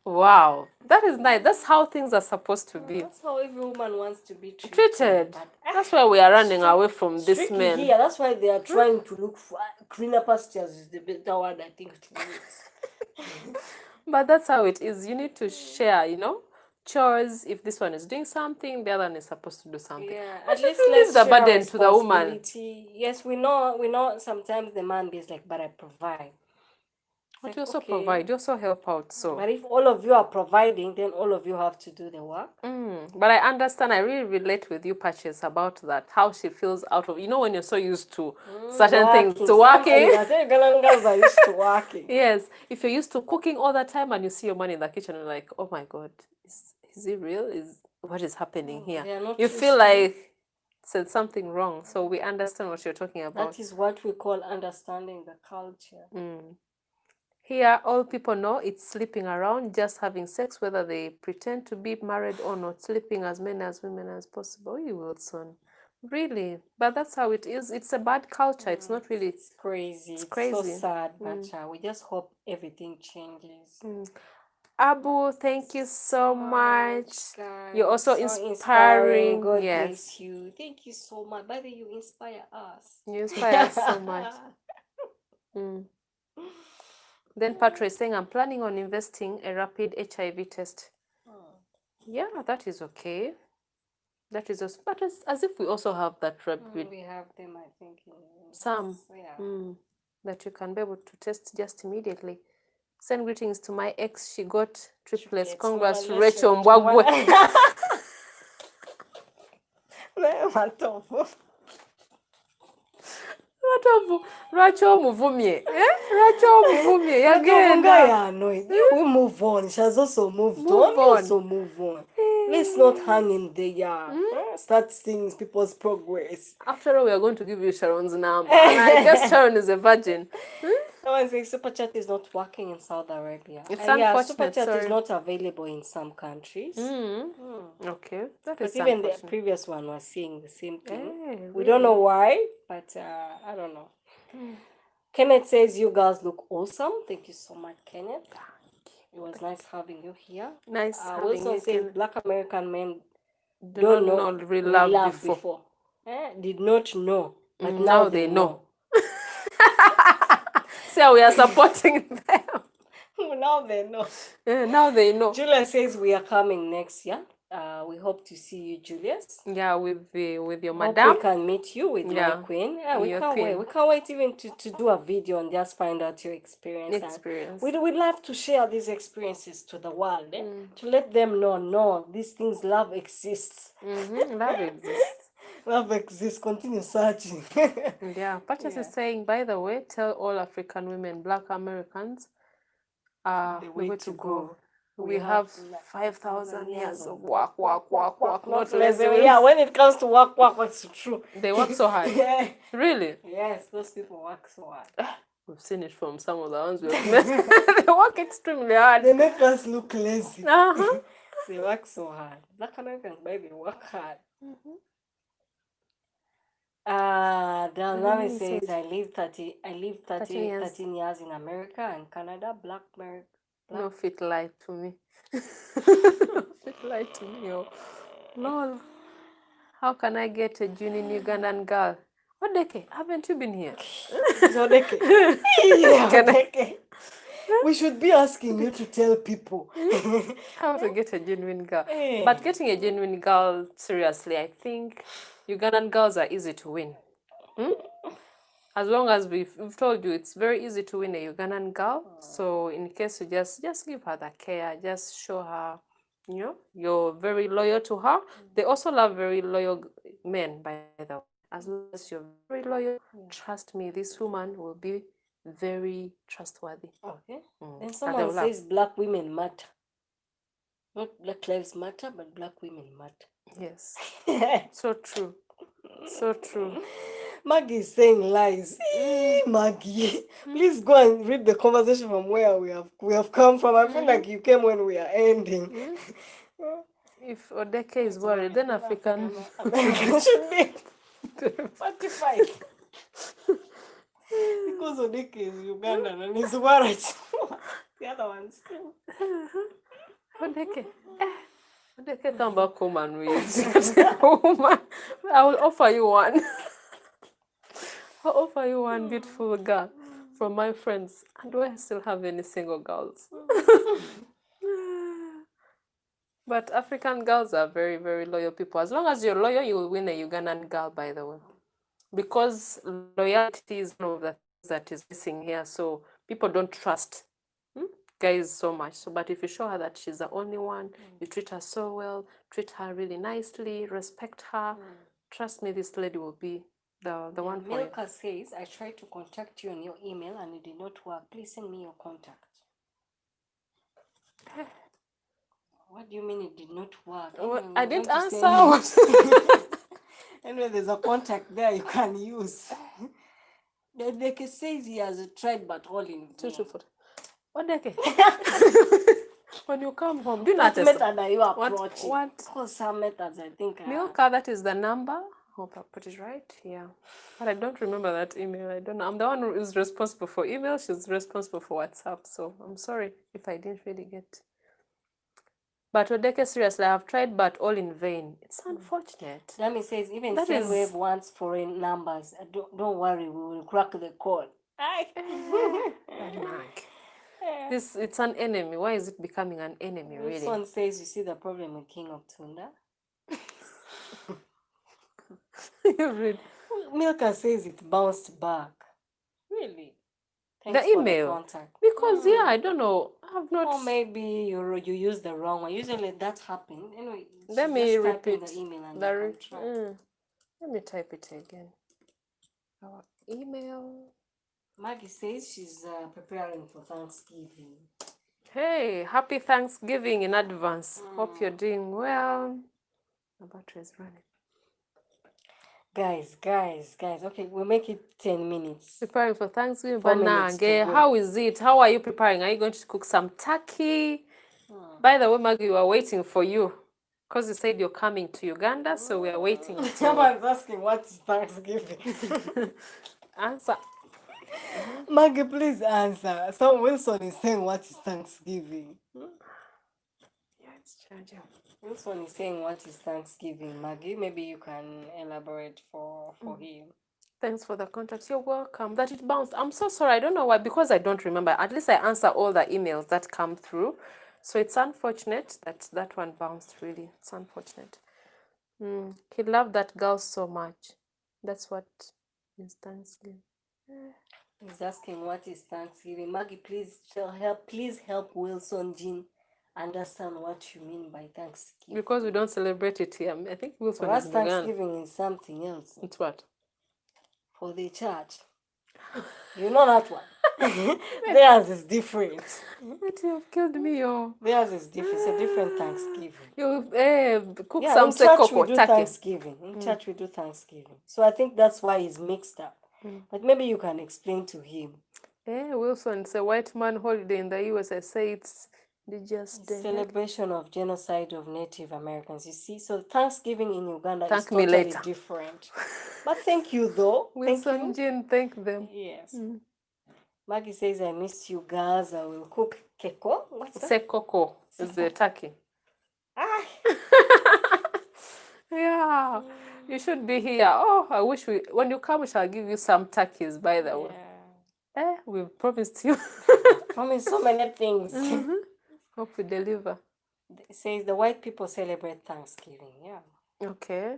Wow, that is nice. That's how things are supposed to be. That's how every woman wants to be Treated. But, that's why we are running away from this man. Here. That's why they are trying to look for greener pastures is the better word I think to use. But that's how it is. You need to share, chores. If this one is doing something, the other one is supposed to do something. Yeah, But at least if you leave let's the share burden to the woman. responsibility. Yes, we know sometimes the man is like, but I provide. But like, you also okay. provide, you also help out. So, But if all of you are providing, then all of you have to do the work. but I understand. I really relate with you, Patches, about that. How she feels out of, when you're so used to certain things, to working. I tell you, Ghana girls are used to working. Yes, if you're used to cooking all the time and you see your man in the kitchen, you're like, oh my God, is it real? What is happening here? You feel like said something wrong. So we understand what you're talking about. That is what we call understanding the culture. Here, all people know it's sleeping around, just having sex, whether they pretend to be married or not, sleeping as many as women as possible. You will soon. Really. But that's how it is. It's a bad culture. It's not really... It's crazy. It's crazy. so sad, but we just hope everything changes. Abu, thank you so much. Guys. You're also so inspiring. God yes. bless you. Thank you so much. By the way, you inspire us. You inspire us so much. Then Patra is saying, I'm planning on investing a rapid HIV test. Yeah, that is okay. That is also, but as if we also have that rapid. We have them, I think. Some. That you can be able to test just immediately. Send greetings to my ex. She got triplets. Congrats to Rachel Mbwagwe. Rachel Muvumye. Rachel Muvumye. We move on. She has also moved on. Also move on. Let's not hang in there. Start seeing people's progress. After all, we are going to give you Sharon's number. And I guess Sharon is a virgin. Someone saying Super Chat is not working in Saudi Arabia. It's unfortunate. Super Chat is not available in some countries. Okay, that is even the previous one was saying the same thing. We don't know why, but I don't know. Kenneth says you guys look awesome. Thank you so much, Kenneth. It was nice having you here. Nice having Wilson you. says Black American men don't know love before. Did not know, but now they know. So we are supporting them. Now they know. Now they know. Julia says we are coming next year. We hope to see you, Julius. Yeah, with your madam. We can meet you with my queen. We can't wait. We can't wait even to do a video and just find out your experience. We'd love to share these experiences to the world. To let them know, no, these things, love exists. Love exists. Love exists. Continue searching. Yeah, Patches is saying, by the way, tell all African women, Black Americans, the way to go. We have 5,000 years of work, not lazy. Yeah, when it comes to work, it's true. They work so hard. Really? Yes, those people work so hard. We've seen it from some of the ones we've met. They work extremely hard. They make us look lazy. They work so hard. Black Americans, baby, work hard. Dalami says I lived 13 years in America and Canada. Black. No fit lie to me. Fit lie to me. Oh. Lol. How can I get a genuine Ugandan girl? Odeke, haven't you been here? Odeke. Yeah, Odeke. We should be asking you to tell people how to get a genuine girl. But getting a genuine girl, seriously, I think Ugandan girls are easy to win. As long as we've told you, it's very easy to win a Ugandan girl. So in case you just give her the care, just show her, you're very loyal to her. They also love very loyal men, by the way. As long as you're very loyal, trust me, this woman will be very trustworthy. Okay. Then someone says Black women matter. Not Black lives matter, but Black women matter. Yes. So true. So true. Maggie is saying lies. Maggie, please go and read the conversation from where we have come from. I feel like you came when we are ending. If Odeke is worried, then African should be 45. Because Odeke is Ugandan and he's worried. The other one's too. Odeke. Odeke, come back home and read. I will offer you one. I'll offer you one beautiful girl from my friends. And do I still have any single girls? But African girls are very, very loyal people. As long as you're loyal, you will win a Ugandan girl, by the way. Because loyalty is one of the things that is missing here. So people don't trust guys so much. So, but if you show her that she's the only one, you treat her so well, treat her really nicely, respect her, trust me, this lady will be the one for you. Milka says, I tried to contact you on your email and it did not work. Please send me your contact. What do you mean it did not work? Anyway, I didn't answer. Anyway, there's a contact there you can use. Odeke says he has tried but all in vain. Odeke. When you come home, do you What not method are you approaching? What? Because some methods I think Milka, that is the number. Hope I put it right. Yeah. But I don't remember that email. I don't know. I'm the one who is responsible for email. She's responsible for WhatsApp. So I'm sorry if I didn't really get. But Odeke, seriously, I have tried, but all in vain. It's unfortunate. Dami says, even Sendwave wants foreign numbers. Don't worry, we will crack the code. It's an enemy. Why is it becoming an enemy, really? This one says, you see the problem with King of Tunda? You read. Milka says it bounced back. Really? Thanks the email. For the contact. Because I don't know. I have not. Or maybe you use the wrong one. Usually that happens. Anyway, let me repeat the email and let me type it again. Our email. Maggie says she's preparing for Thanksgiving. Hey, happy Thanksgiving in advance. Hope you're doing well. The battery is running. Guys. Okay, we'll make it 10 minutes. Preparing for Thanksgiving. But how is it? How are you preparing? Are you going to cook some turkey? By the way, Maggie, we are waiting for you. Because you said you're coming to Uganda, so we are waiting. Someone's asking what is Thanksgiving. Answer. Maggie, please answer. So Wilson is saying what is Thanksgiving? Yeah, it's charging. Wilson is saying what is Thanksgiving. Maggie, maybe you can elaborate for him. Thanks for the contact. You're welcome. That it bounced. I'm so sorry. I don't know why, because I don't remember. At least I answer all the emails that come through. So it's unfortunate that one bounced, really. It's unfortunate. He loved that girl so much. That's what is Thanksgiving. He's asking what is Thanksgiving. Maggie, please help Wilson Jean understand what you mean by Thanksgiving. Because we don't celebrate it here. I think Wilson is Thanksgiving is something else. It's what? For the church. You know that one. Theirs is different. But you have killed me, yo. Theirs is different. It's a different Thanksgiving. You cook some sekoko turkey. Thanksgiving. In church we do Thanksgiving. So I think that's why he's mixed up. But maybe you can explain to him. Wilson, it's a white man holiday in the US. I say it's just celebration of genocide of Native Americans. You see, so Thanksgiving in Uganda is totally different. But thank you, though. Wilson Jean, thank them. Yes. Maggie says, I miss you guys. I will cook keko. What's that? Sekoko is the turkey. Yeah. You should be here. Oh, I wish when you come, we shall give you some turkeys, by the way. We've promised you. Promised so many things. Hope we deliver. It says the white people celebrate Thanksgiving. Yeah. Okay.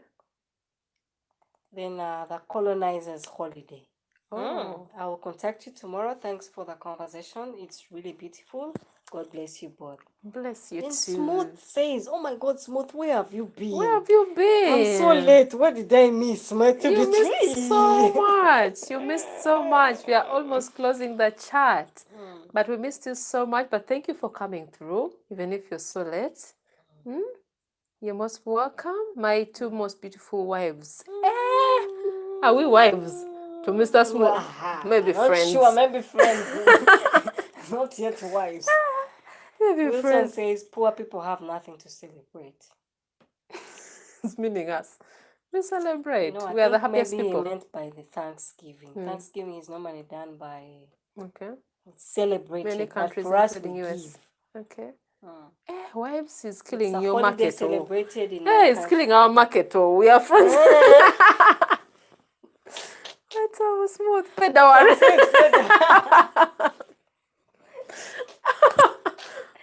Then the colonizers' holiday. Oh. I will contact you tomorrow. Thanks for the conversation. It's really beautiful. God bless you both. Bless you then too. Smooth says, oh my God, Smooth, where have you been? Where have you been? I'm so late. What did I miss? You missed so much. You missed so much. We are almost closing the chat. But we missed you so much. But thank you for coming through, even if you're so late. You're most welcome. My two most beautiful wives. Are we wives? To Mr. Smooth? Maybe friends. Not sure, maybe friends. Not yet wives. Maybe Wilson friends. says poor people have nothing to celebrate. It's meaning us. We celebrate. No, we are the happiest maybe people. Maybe meant by the Thanksgiving. Thanksgiving is normally done by It's celebrated. Many but countries, for us, we including US. give. Okay. Wives is killing It's a your holiday market. celebrated in Hey, my it's country. killing our market. We are friends. That's how smooth. Until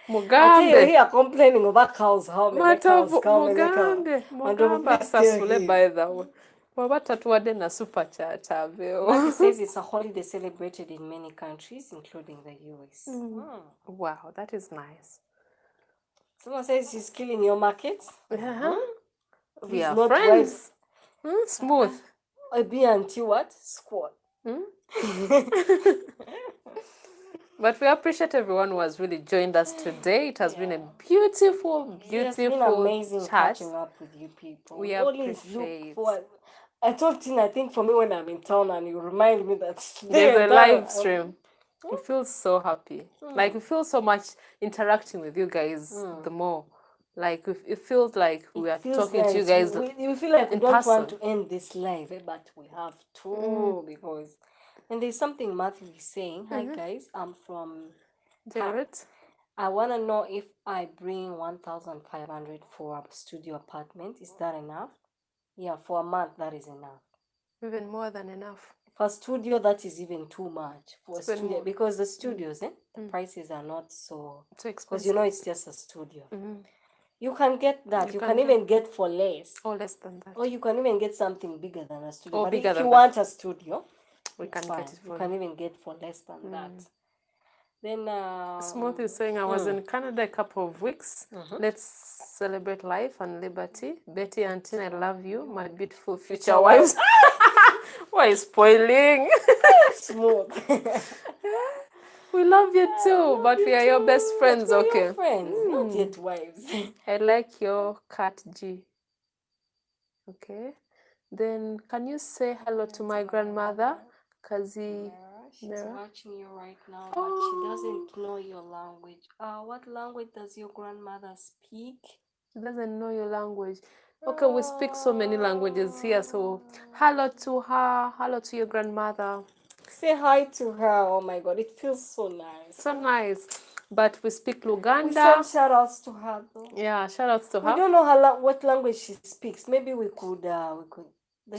you Mugambe. hear complaining about cows, how many cows, how many cows. Mugambe asasule by the way. Waba tatuwadde na super chaveo. Maggie says it's a holiday celebrated in many countries, including the US. Wow, that is nice. Someone says she's killing your market. Yeah. We Please are not friends. Smooth. A B and T what? Squad. But we appreciate everyone who has really joined us today. It has been a beautiful, It's been beautiful amazing chat. catching up with you people. We always appreciate. look for. I told Tina, I think for me when I'm in town and you remind me that there's a live stream. We feel so happy. Like we feel so much interacting with you guys the more. Like it feels like we are talking to you guys. We feel like we don't person. want to end this live, but we have to because. And there's something Matthew is saying. Hi guys, I'm from Jared. I want to know if I bring 1,500 for a studio apartment. Is that enough? Yeah, for a month that is enough. Even more than enough. For studio, that is even too much. For a studio, because the studios, the prices are not so expensive. Because you know it's just a studio. You can get that. You can even get for less. Or less than that. Or you can even get something bigger than a studio. Or but bigger if you than want a studio, we can fine. get it for you. Can even get for less than that. Then Smooth is saying I was in Canada a couple of weeks. Let's celebrate life and liberty. Betty and Tina, I love you, my beautiful future wives. Why is spoiling? Smooth. We love you too, but we are your best friends, okay? Your friends, not yet wives. I like your cat G. Okay. Then can you say hello to my grandmother, Kazi? She's watching you right now, but she doesn't know your language. What language does your grandmother speak? She doesn't know your language. Okay, we speak so many languages here, so hello to her, hello to your grandmother. Say hi to her. Oh my God, it feels so nice. So nice. But we speak Luganda. We send shout outs to her though. Yeah, shout outs to her. We don't know what language she speaks. Maybe we could.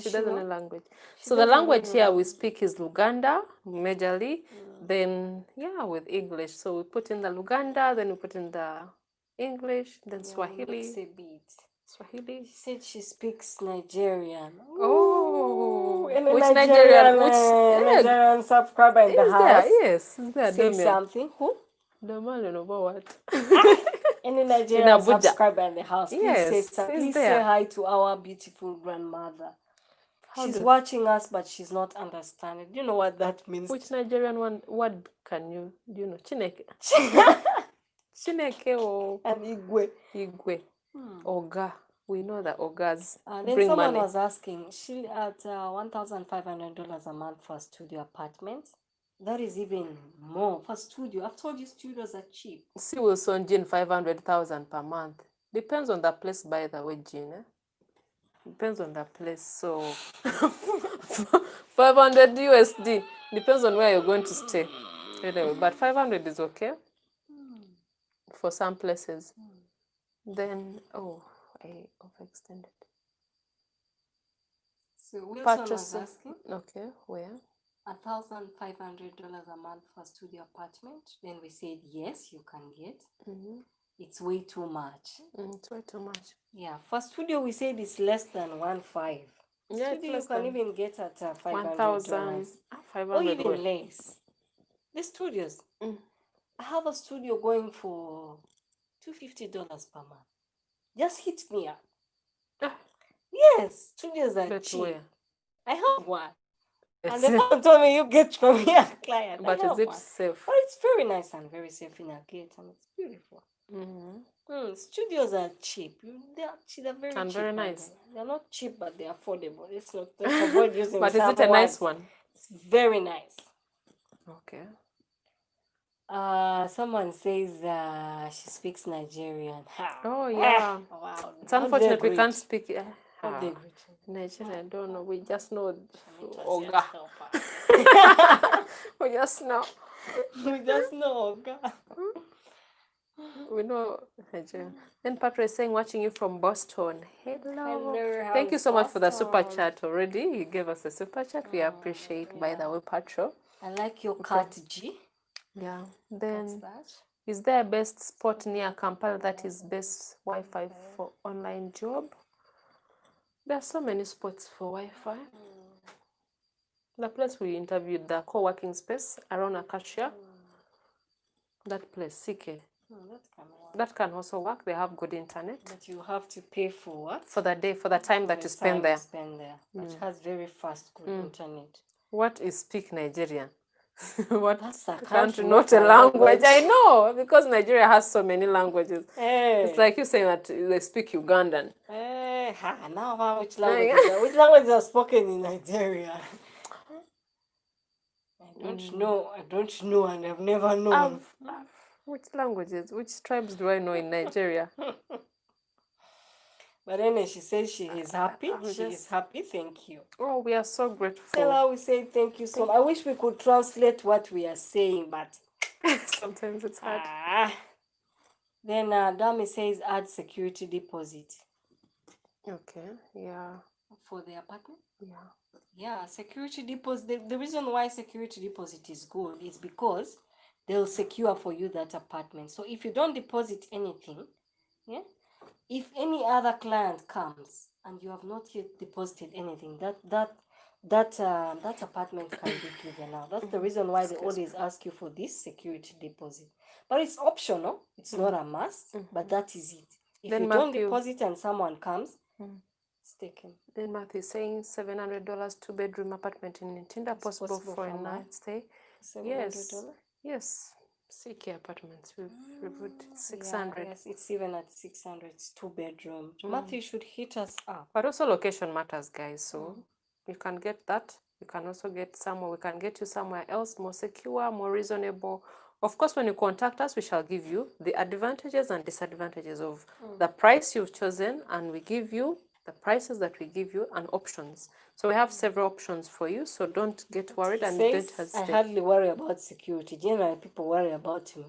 She doesn't know language. So the language here we speak is Luganda, majorly. Then, yeah, with English. So we put in the Luganda, then we put in the English, then Swahili. Mix a bit. Swahili. She said she speaks Nigerian. Oh, and which Nigerian? Nigerian subscriber in the house. Yes, is there? Say something. Who? The man know about what? Any Nigerian subscriber in the house, yes, please say hi to our beautiful grandmother. She's watching us, but she's not understanding. Do you know what that means? Which Nigerian word can you? Do you know? Chineke. Chineke or and Igwe. Igwe. Oga. We know that Ogas then bring someone money. was asking, she at $1,500 a month for a studio apartment. That is even more for studio. I've told you studios are cheap. See, Wilson, Jean, 500,000 per month. Depends on the place, by the way, Jean. Depends on the place. So 500 USD. Depends on where you're going to stay. Anyway, but 500 is okay for some places. Then, I overextended. So Wilson was asking. Okay, where? $1,500 a month for a studio apartment. Then we said yes, you can get. It's way too much. It's way too much. Yeah, for studio we said it's less than 1.5. Yeah, studio you can even get at $500. $1,500 or even less. The studios. I have a studio going for $250 per month. Just hit me up. Yes, studios are cheap. Where? I have one. And the person told me you get from here, client. But is it safe? But it's very nice and very safe in a gate, and it's beautiful. Studios are cheap. They're very and cheap. Very nice. They're not cheap, but they're affordable. It's not avoid using. But is it a nice one? It's very nice. Okay. Someone says she speaks Nigerian. Oh yeah. Wow. It's unfortunate we can't speak. Nigerian, I don't know. We just know Oga. We just know. We just know Oga. We know Nigeria. Then Patra is saying, watching you from Boston. Hello. Hello, Thank you how's so much for the super Boston? chat already. You gave us a super chat. We appreciate, by the way, Patra. I like your cat, G. Yeah. What's Then, that? is there a best spot near Kampala that is best Wi-Fi for online job? There are so many spots for Wi-Fi. The place we interviewed, the co-working space around Acacia, that place, CK, that can also work. They have good internet. But you have to pay for what? For the day, for the time that you spend there. But it has very fast, good internet. What is speak Nigerian? What That's a country, country, not a language. I know, because Nigeria has so many languages. It's like you saying that they speak Ugandan. Now which languages are spoken in Nigeria? I don't know, and I've never known. Which languages, which tribes do I know in Nigeria? But anyway, she says she is happy. She is happy. Thank you. Oh, we are so grateful. Tell her we say thank you so much. I wish we could translate what we are saying, but sometimes it's hard. Then Dami says add security deposit. Okay, yeah. For the apartment? Yeah. Yeah, security deposit. The reason why security deposit is good is because they'll secure for you that apartment. So if you don't deposit anything, yeah, if any other client comes and you have not yet deposited anything, that apartment can be given out. That's the reason why they always ask you for this security deposit. But it's optional. It's not a must. But that is it. If then you don't deposit and someone comes, it's taken. Then Matthew is saying $700 2-bedroom apartment in Ntinda, possible for a night stay. $700? Yes. CK apartments. We've reviewed 600. Yeah, yes, it's even at 600. It's 2-bedroom. Matthew should hit us up. But also location matters, guys. So you can get that. You can also get somewhere. We can get you somewhere else more secure, more reasonable. Of course, when you contact us, we shall give you the advantages and disadvantages of the price you've chosen, and we give you the prices that we give you and options. So we have several options for you, so don't get worried and don't hesitate. I hardly worry about security. Generally, people worry about me.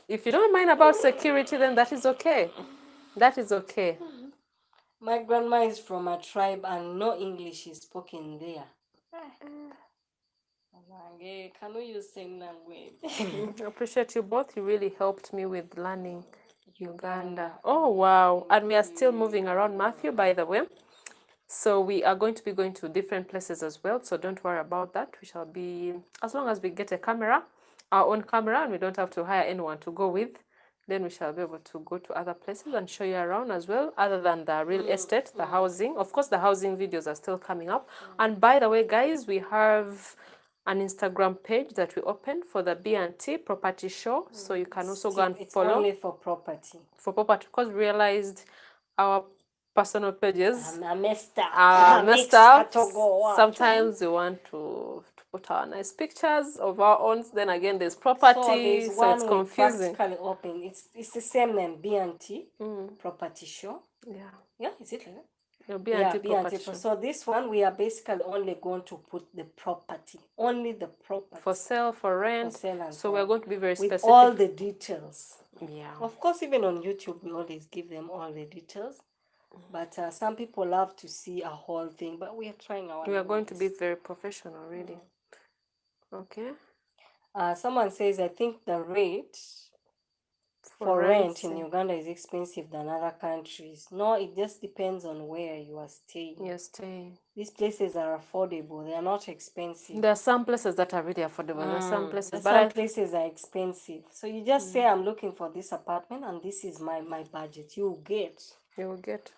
If you don't mind about security, then that is okay. That is okay. My grandma is from a tribe and no English is spoken there. Can we use same language? I appreciate you both. You really helped me with learning Uganda. Oh, wow. And we are still moving around, Matthew, by the way. So we are going to be going to different places as well. So don't worry about that. We shall be, as long as we get a camera, our own camera, and we don't have to hire anyone to go with, then we shall be able to go to other places and show you around as well, other than the real estate, the housing. Of course, the housing videos are still coming up. And by the way, guys, we have an Instagram page that we opened for the B&T property show. So you can also go and follow. It's only for property. For property, because we realized our personal pages are messed up. Sometimes we want to put our nice pictures of our own. Then again, there's property, so it's confusing. Practically open. It's the same name, B&T property show. Yeah, is it like that? No, B&T property show. So this one, we are basically only going to put the property, only the property. For sale, for rent. For sale and so we're going to be very specific. With all the details. Yeah. Of course, even on YouTube, we always give them all the details. But some people love to see a whole thing, but we are trying our We are going to be very professional, really. Okay. Someone says, I think the rate for rent in Uganda is expensive than other countries. No, it just depends on where you are staying. You're staying. These places are affordable. They are not expensive. There are some places that are really affordable. There are some places, some places are expensive. So you just say, I'm looking for this apartment and this is my budget. You will get. You will get.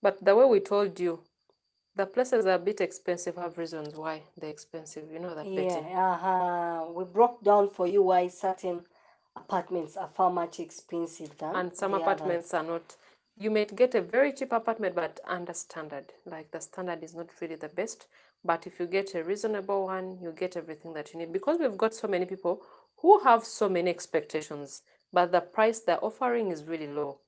But the way we told you, the places that are a bit expensive have reasons why they're expensive. You know that, Betty. Yeah, we broke down for you why certain apartments are far much expensive than and some apartments are not. You may get a very cheap apartment, but under standard. Like the standard is not really the best. But if you get a reasonable one, you get everything that you need. Because we've got so many people who have so many expectations, but the price they're offering is really low.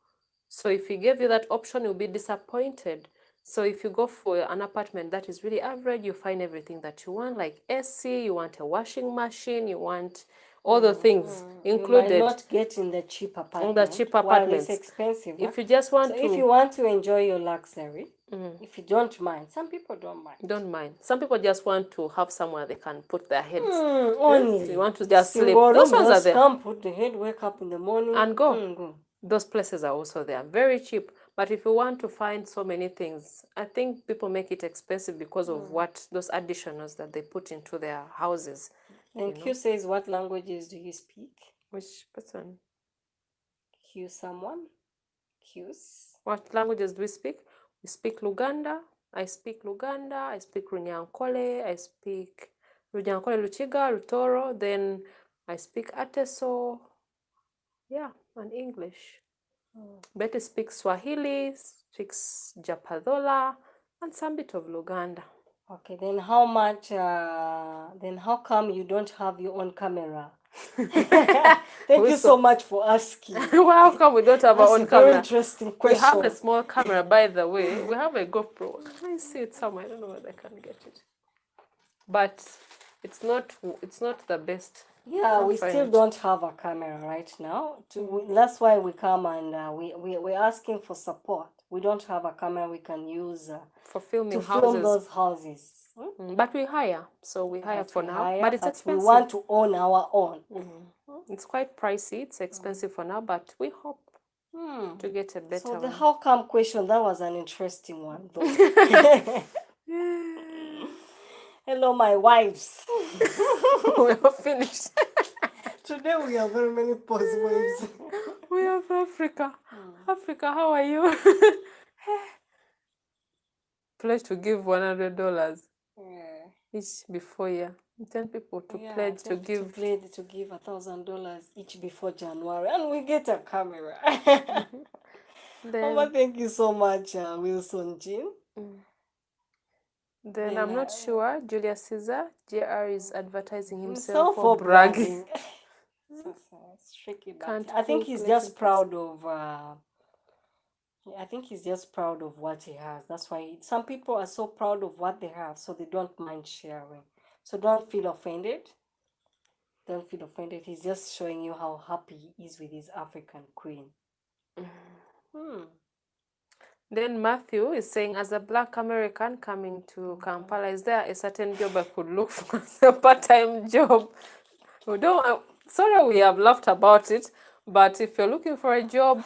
So if we gave you that option, you'll be disappointed. So if you go for an apartment that is really average, you find everything that you want, like AC, you want a washing machine, you want all the things included. You might not get in the cheap apartment. The cheap While apartments. it's expensive. If you just want so to... if you want to enjoy your luxury, if you don't mind. Some people don't mind. Don't mind. Some people just want to have somewhere they can put their heads. Only. So you want to just sleep. Single Those room, ones are just there. come, put the head, wake up in the morning. And go. Those places are also there. Very cheap. But if you want to find so many things, I think people make it expensive because of what those additionals that they put into their houses. And Q says, what languages do you speak? Which person? Q someone? Q's? What languages do we speak? We speak Luganda. I speak Luganda. I speak Runyankole. I speak Runyankole, Luchiga, Lutoro. Then I speak Ateso. Yeah, and English. Betty speaks Swahili, speaks Japadola, and some bit of Luganda. Okay, then how much, then how come you don't have your own camera? Thank you so much for asking. Well, how come we don't have our own camera? Very interesting question. We have a small camera, by the way. We have a GoPro. I see it somewhere. I don't know whether I can get it. But it's not the best. Yeah, we still don't have a camera right now. That's why we come and we're asking for support. We don't have a camera we can use for filming to film those houses. But we hire, so we hire for now. But it's expensive. We want to own our own. It's quite pricey. It's expensive for now, but we hope to get a better one. So the how come question, that was an interesting one, though. Hello, my wives. We are finished. Today we have very many wives. We have Africa. Africa, how are you? Pledge to give $100 each before 10 people to pledge to give $1,000 each before January, and we get a camera. Mama, thank you so much, Wilson Jean. Then I'm not sure. Julius Caesar, JR is advertising himself for bragging. It's tricky, but I think he's just proud of. I think he's just proud of what he has. That's why some people are so proud of what they have, so they don't mind sharing. So don't feel offended. Don't feel offended. He's just showing you how happy he is with his African queen. Then Matthew is saying, as a Black American coming to Kampala, is there a certain job I could look for? A part-time job? Sorry, we have laughed about it, but if you're looking for a job,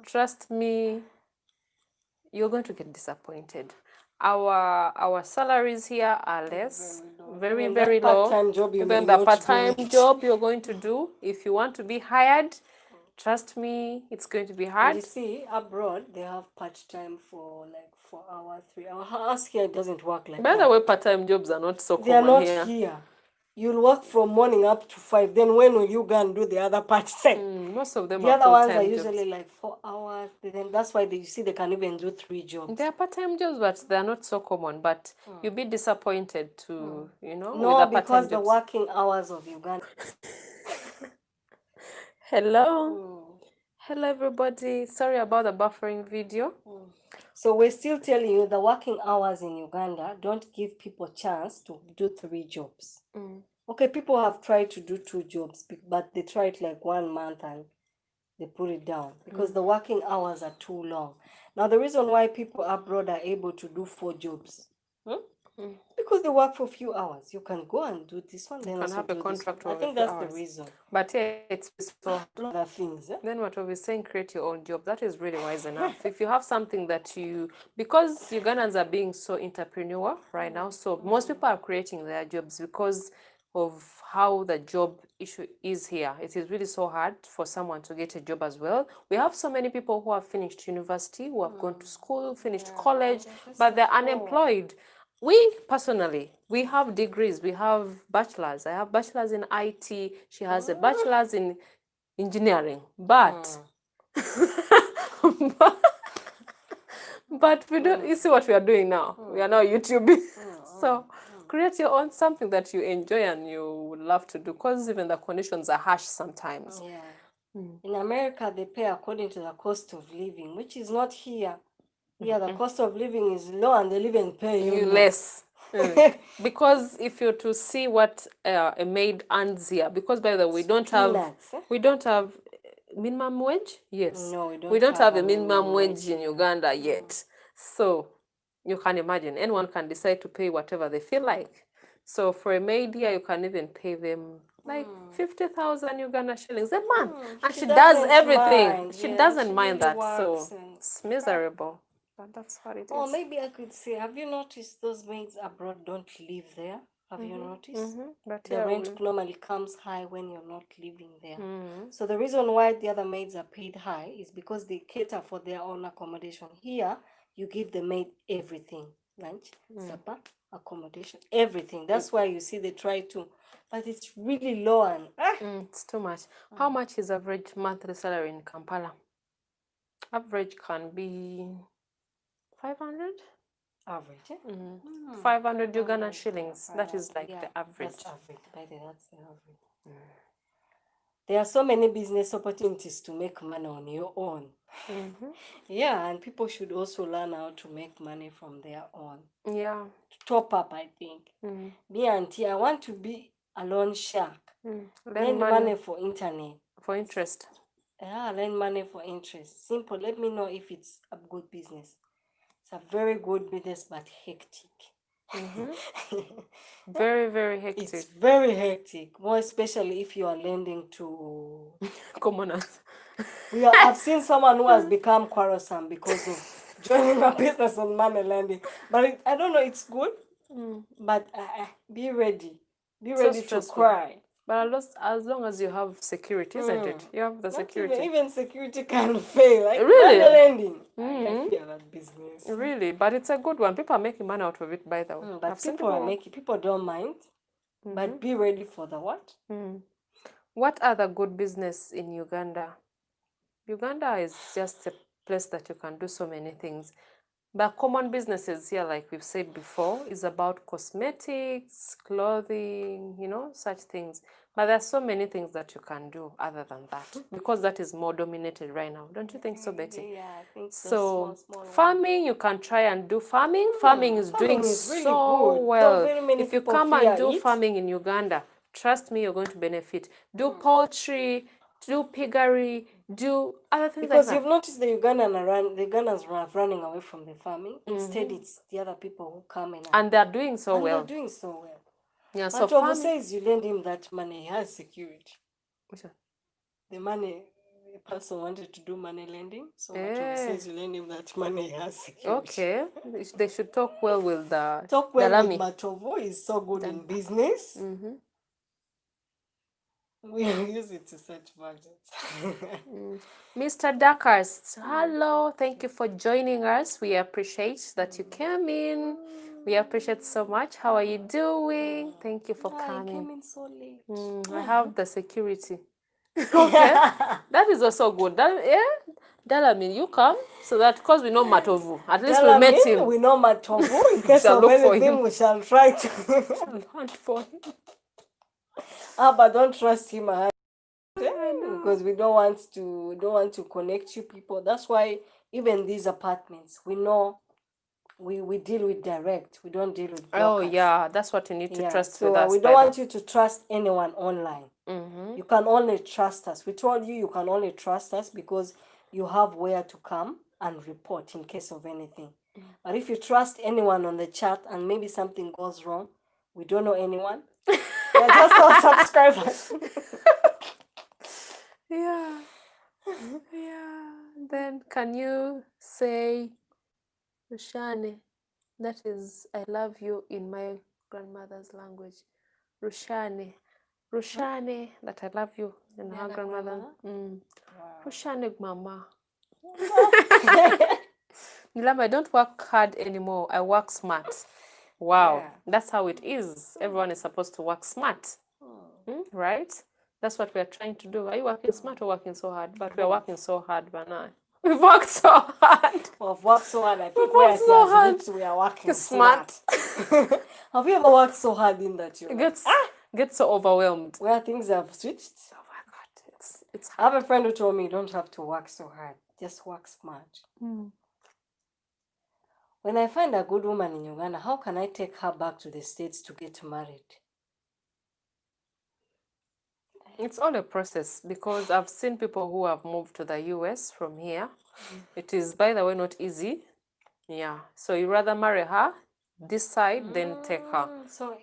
trust me, you're going to get disappointed. Our salaries here are less, very, very low. Even the part-time job you're going to do, if you want to be hired, trust me, it's going to be hard. You see, abroad, they have part-time for like 4 hours, 3 hours. Us here, it doesn't work like that. By the way, part-time jobs are not so common here. They are not here. You'll work from morning up to 5. Then when will you go and do the other part-time? Most of them the are other ones are jobs. Usually like 4 hours. Then that's why you see they can even do 3 jobs. They are part-time jobs, but they are not so common. But you'll be disappointed to, No, with the because the working hours of Uganda. Hello. Hello, everybody. Sorry about the buffering video. So we're still telling you the working hours in Uganda don't give people chance to do 3 jobs. Okay, people have tried to do 2 jobs, but they tried like 1 month and they put it down because the working hours are too long. Now, the reason why people abroad are able to do 4 jobs, because they work for a few hours. You can go and do this one, then also have a contract. I think that's the reason. But yeah, it's for other things. Then what we're saying, create your own job. That is really wise enough. If you have something that because Ugandans are being so entrepreneurial right now, so most people are creating their jobs because of how the job issue is here. It is really so hard for someone to get a job as well. We have so many people who have finished university, who have gone to school, finished college, but they're unemployed. We personally, we have degrees, we have bachelors. I have bachelors in IT, she has a bachelor's in engineering, but but we don't. You see what we are doing now? We are now YouTubing. So create your own, something that you enjoy and you would love to do, because even the conditions are harsh sometimes. In America, they pay according to the cost of living, which is not here. Yeah, the cost of living is low and they live and pay you more. less. Because if you're to see what a maid earns here, because by the way, Peanuts, we don't have minimum wage. Yes, No, we don't have a minimum minimum wage in here. Uganda yet. So you can imagine anyone can decide to pay whatever they feel like. So for a maid here, you can even pay them like 50,000 Uganda shillings a month, and she does doesn't everything. mind, She yeah, doesn't she mind really that, so works and- it's miserable. But that's what it Or is. maybe I could say, have you noticed those maids abroad don't live there? Have you noticed? But The yeah, rent normally comes high when you're not living there. Mm-hmm. So the reason why the other maids are paid high is because they cater for their own accommodation. Here, you give the maid everything. Lunch, supper, accommodation, everything. That's why you see they try to, but it's really low and It's too much. How much is average monthly salary in Kampala? Average can be 500? average. Eh? 500 Uganda shillings. That is like Yeah, the average. that's average. By the way, that's the average. There are so many business opportunities to make money on your own. Yeah, and people should also learn how to make money from their own. Yeah. Top up, I think. Me auntie, I want to be a loan shark. Lend money for internet. For interest. Yeah, lend money for interest. Simple. Let me know if it's a good business. It's a very good business, but hectic. Very, very hectic. It's very hectic, more especially if you are lending to commoners. I've seen someone who has become quarrelsome because of joining a business on money lending. But I don't know, it's good. But be ready. Be ready to cry. But as long as you have security, isn't it? You have the security. Even security can fail. Like Really? money lending. I fear that business. Really? But it's a good one. People are making money out of it, by the way. But people don't mind. But be ready for the what? What other good business in Uganda? Uganda is just a place that you can do so many things. But common businesses here, like we've said before, is about cosmetics, clothing, such things. But there are so many things that you can do other than that, because that is more dominated right now. Don't you think so, Betty? Yeah, I think so. Farming, you can try and do farming. Farming is doing really so good. well. Very many if you people come fear and do it. farming in Uganda, trust me, you're going to benefit. Do poultry, do piggery, do other things because like you've noticed the Ugandans are running away from the farming. Instead, it's the other people who come in and they're doing so well. They're doing so well. Yeah, but so farming says you lend him that money, he has security. Which one? The money, the person wanted to do money lending, so says you lend him that money, he has security. Okay, they should talk well with the talk well with Matovo. He's so good in business. We use it to search budgets. Mr. Darkhurst, hello. Thank you for joining us. We appreciate that you came in. We appreciate so much. How are you doing? Thank you for coming. I came in so late. I have the security. Okay, that is also good. Dalamine, you come so that because we know Matovu, at least we met him. We know Matovu. In case of anything, we shall try to hunt for him. But don't trust him because we don't want to connect you people. That's why even these apartments, we know we deal with direct. We don't deal with brokers. Oh yeah, that's what you need to trust with us. We don't want you to trust anyone online. You can only trust us. We told you can only trust us because you have where to come and report in case of anything. But if you trust anyone on the chat and maybe something goes wrong, we don't know anyone. They're just our subscribers. Yeah. Then can you say Rushane? That is I love you in my grandmother's language. Rushane. Rushane, that I love you in her grandmother. Rushane mama. Nilama, I don't work hard anymore. I work smart. Wow, that's how it is. Everyone is supposed to work smart, right? That's what we are trying to do. Are you working smart or working so hard? But we are working so hard, Bana. We've worked so hard. We've worked so hard. I think we are working smart. Have you ever worked so hard in that you get so overwhelmed? Where things have switched? Oh my God, it's I hard. have a friend who told me you don't have to work so hard. Just work smart. when I find a good woman in Uganda, how can I take her back to the States to get married? It's all a process, because I've seen people who have moved to the US from here. It is, by the way, not easy. Yeah. So you rather marry her, decide, then take her. So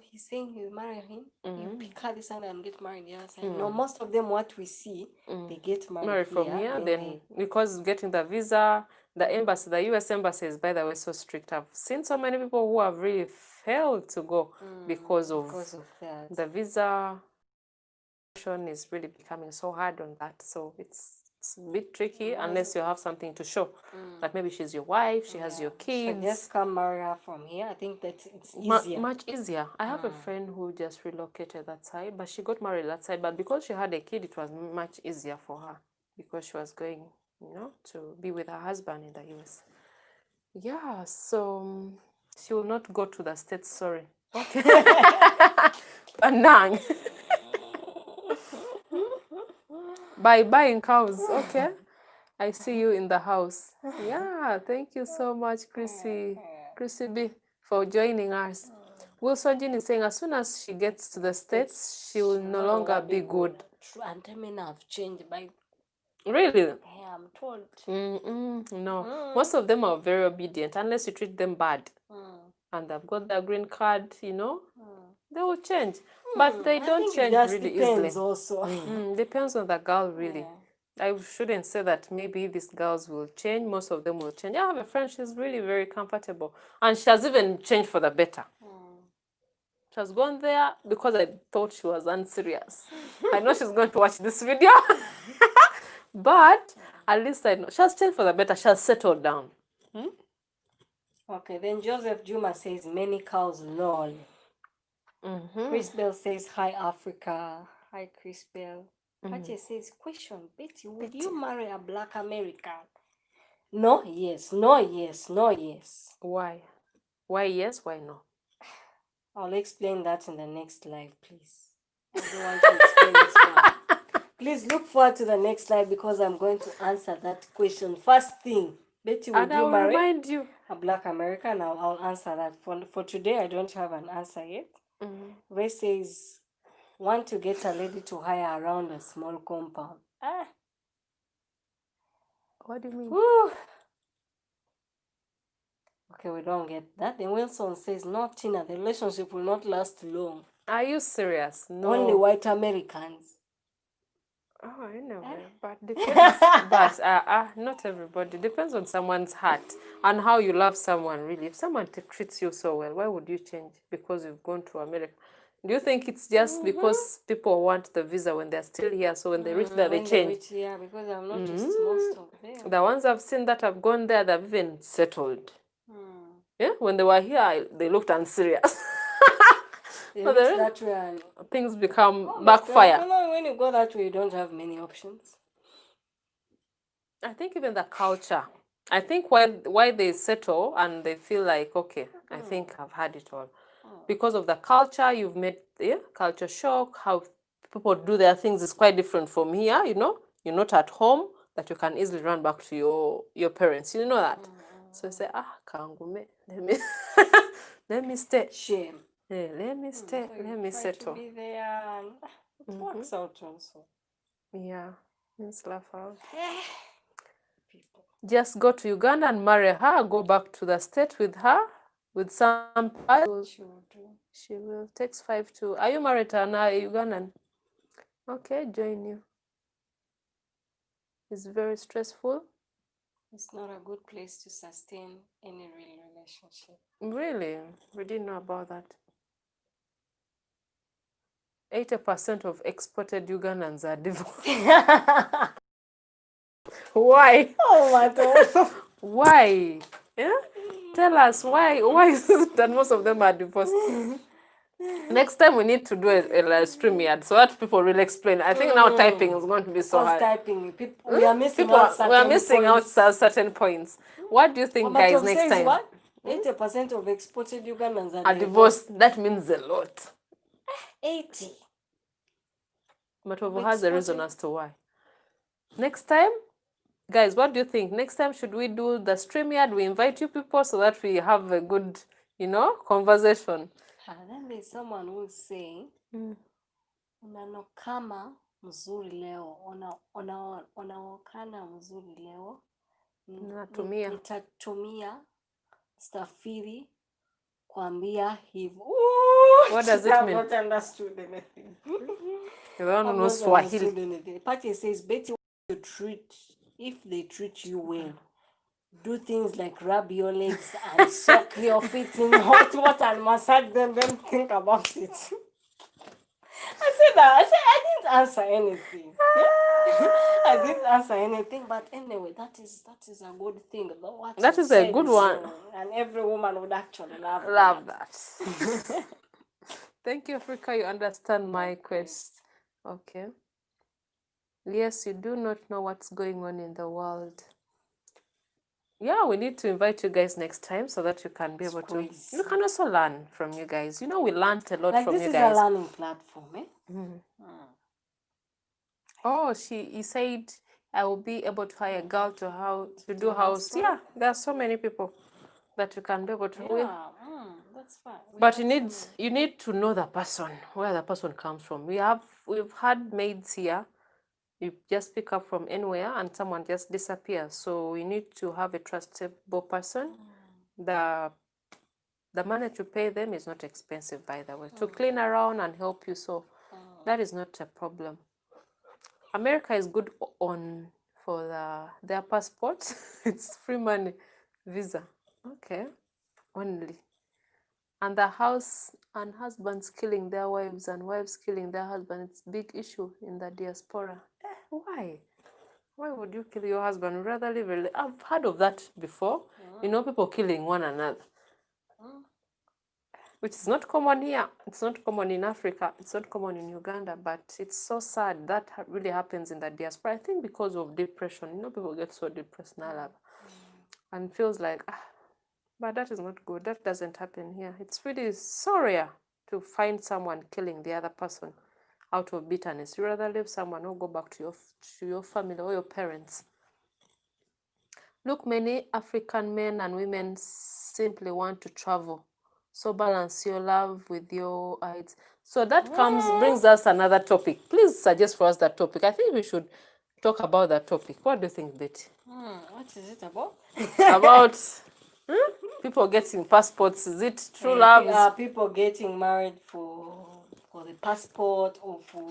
he's saying you marry him, you pick her this side and get married the other side. No, most of them, what we see, they get married from here, then because getting the visa, the embassy, the US embassy is, by the way, so strict. I've seen so many people who have really failed to go because of that. the visa is really becoming so hard on that. So it's a bit tricky unless you have something to show. Like maybe she's your wife, she has your kids. So just come marry her from here. I think that it's easier. Much easier. I have a friend who just relocated that side, but she got married that side. But because she had a kid, it was much easier for her because she was going, to be with her husband in the US. Yeah, so she will not go to the States, sorry. Okay. Banang. By buying cows, okay? I see you in the house. Yeah, thank you so much, Chrissy B, for joining us. Wilson Jean is saying as soon as she gets to the States, she will no longer be good. True, and I mean, I've changed by. Really? Yeah, I'm told. No. Most of them are very obedient unless you treat them bad. And they've got their green card, they will change. But they don't change really easily. Also. Depends on the girl, really. I shouldn't say that maybe these girls will change. Most of them will change. I have a friend, she's really very comfortable. And she has even changed for the better. She has gone there because I thought she was unserious. I know she's going to watch this video. But at least I know. She has changed for the better. She has settled down. Okay, then Joseph Juma says, many cows, lol. Chris Bell says, hi, Africa. Hi, Chris Bell. Pache says, question, Betty, would you marry a black American? No, yes, no, yes, no, yes. Why? Why yes, why no? I'll explain that in the next live, please. I don't want to explain it now. Please look forward to the next live because I'm going to answer that question. First thing, Betty, would you marry a black American? I'll answer that. For today, I don't have an answer yet. Ray says, want to get a lady to hire around a small compound. What do you mean? Woo. Okay, we don't get that. Then Wilson says, no, Tina, the relationship will not last long. Are you serious? No. Only white Americans. Oh, I know, but depends. But not everybody. Depends on someone's heart and how you love someone, really. If someone treats you so well, why would you change because you've gone to America? Do you think it's just because people want the visa when they're still here, so when they reach there, they change? Because I've noticed most of them. The ones I've seen that have gone there, they've even settled. Yeah, when they were here, they looked unserious. So that way and things become backfire. When you go that way, you don't have many options. I think even the culture. I think why they settle and they feel like, okay, I think I've had it all. Because of the culture, you've made culture shock, how people do their things is quite different from here, You're not at home, that you can easily run back to your parents. You know that. So you say, Kangume, let me stay. Shame. Yeah, let me stay, let me settle. To be there and it works out also. Yeah, let's laugh out. Just go to Uganda and marry her, go back to the state with her, with some she will. Takes 5 to. Are you married to an Ugandan? Okay, join you. It's very stressful. It's not a good place to sustain any real relationship. Really? We didn't know about that. 80% of exported Ugandans are divorced. Why? Oh my God. Why? Yeah? Tell us why is it that most of them are divorced? Next time we need to do a live stream yard so that people really explain. I think now typing is going to be so hard. Typing, we are missing out certain points. What do you think, guys, next time? What? 80% of exported Ugandans are divorced. That means a lot. 80. But we've had the reason as to why. Next time, Guys, what do you think? Next time, should we do the StreamYard? We invite you people so that we have a good, conversation. And then there's someone who is saying, unanokama mzuri leo, unaokana mzuri leo, nitatumia stafiri kuambia hivyo. What does it mean? I have not understood anything. You don't know Swahili. Patty says, Betty, if they treat you well, do things like rub your legs and soak your feet in hot water and massage them, then think about it. I said that. I didn't answer anything. I didn't answer anything, but anyway, that is a good thing. That is a good one. And every woman would actually love that. Thank you, Africa. You understand my quest. Okay. Yes, you do not know what's going on in the world. Yeah, we need to invite you guys next time so that you can be able to. You can also learn from you guys. We learned a lot from you guys. This is a learning platform, eh? Oh, he said I will be able to hire a girl to do house. Yeah, there are so many people that you can be able to. Yeah, that's fine. But you need to know the person, where the person comes from. We've had maids here. You just pick up from anywhere and someone just disappears. So we need to have a trustable person. The money to pay them is not expensive, by the way, to clean around and help you. So that is not a problem. America is good for their passports. It's free money, visa. Okay, only. And the house and husbands killing their wives and wives killing their husbands. It's a big issue in the diaspora. Why? Why would you kill your husband? Rather live. I've heard of that before. People killing one another. Which is not common here. It's not common in Africa. It's not common in Uganda. But it's so sad that really happens in the diaspora. I think because of depression. People get so depressed now. And feels like, but that is not good. That doesn't happen here. It's really so rare to find someone killing the other person out of bitterness. You rather leave someone or go back to your family or your parents. Look, many African men and women simply want to travel. So balance your love with your eyes. So that brings us another topic. Please suggest for us that topic. I think we should talk about that topic. What do you think, Betty? What is it about? About people getting passports. Is it true love? People getting married for the passport or for.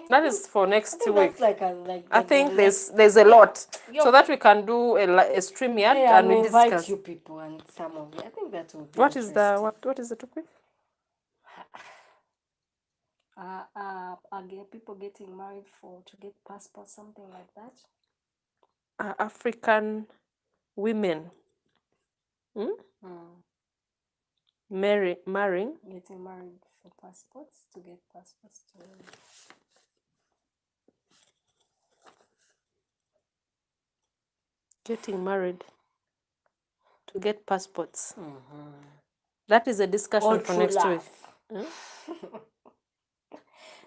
That is for next week. I think there's a lot, so that we can do a StreamYard and we invite discuss. you people and some of you. I think that would be what is the topic? People getting married to get passports, something like that. African women. Marrying. Getting married for passports, to get passports to. Getting married to get passports. That is a discussion for next week.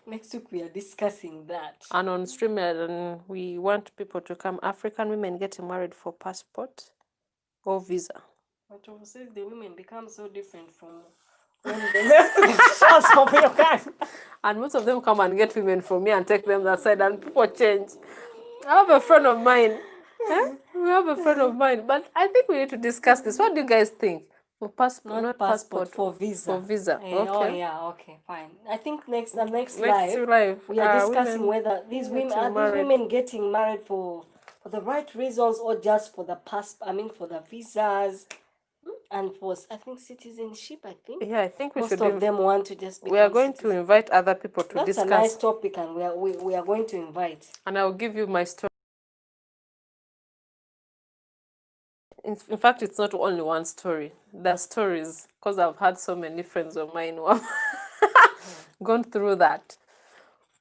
Next week we are discussing that. And on StreamYard, we want people to come. African women getting married for passport or visa. But obviously the women become so different from when the rest of your kind. And most of them come and get women from me and take them that side, and people change. I have a friend of mine. We have a friend of mine, but I think we need to discuss this. What do you guys think? For passport, not passport, for visa. For visa. Okay. Oh yeah, okay, fine. I think next live we are discussing whether these women getting married for the right reasons or just for the for the visas and for citizenship. Yeah, I think we most should. Most of them want to just. We are going to invite other people to discuss. That's a nice topic, and we are going to invite. And I will give you my story. In fact, it's not only one story. There are stories, because I've had so many friends of mine who have gone through that.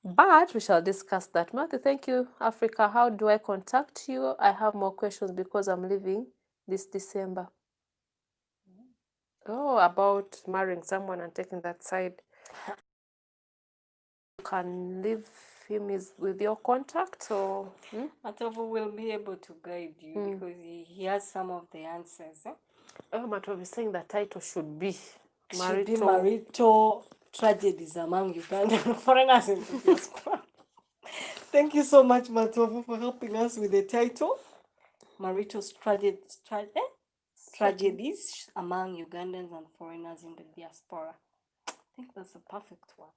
But we shall discuss that. Matthew, thank you. Africa, how do I contact you? I have more questions because I'm leaving this December. Oh, about marrying someone and taking that side. You can leave him is with your contact, or Matovu will be able to guide you because he has some of the answers. Matovu is saying the title should be Marital Tragedies Among Ugandan Foreigners in the Diaspora. Thank you so much, Matovu, for helping us with the title. Marital Tragedies Among Ugandans and Foreigners in the Diaspora. I think that's a perfect one.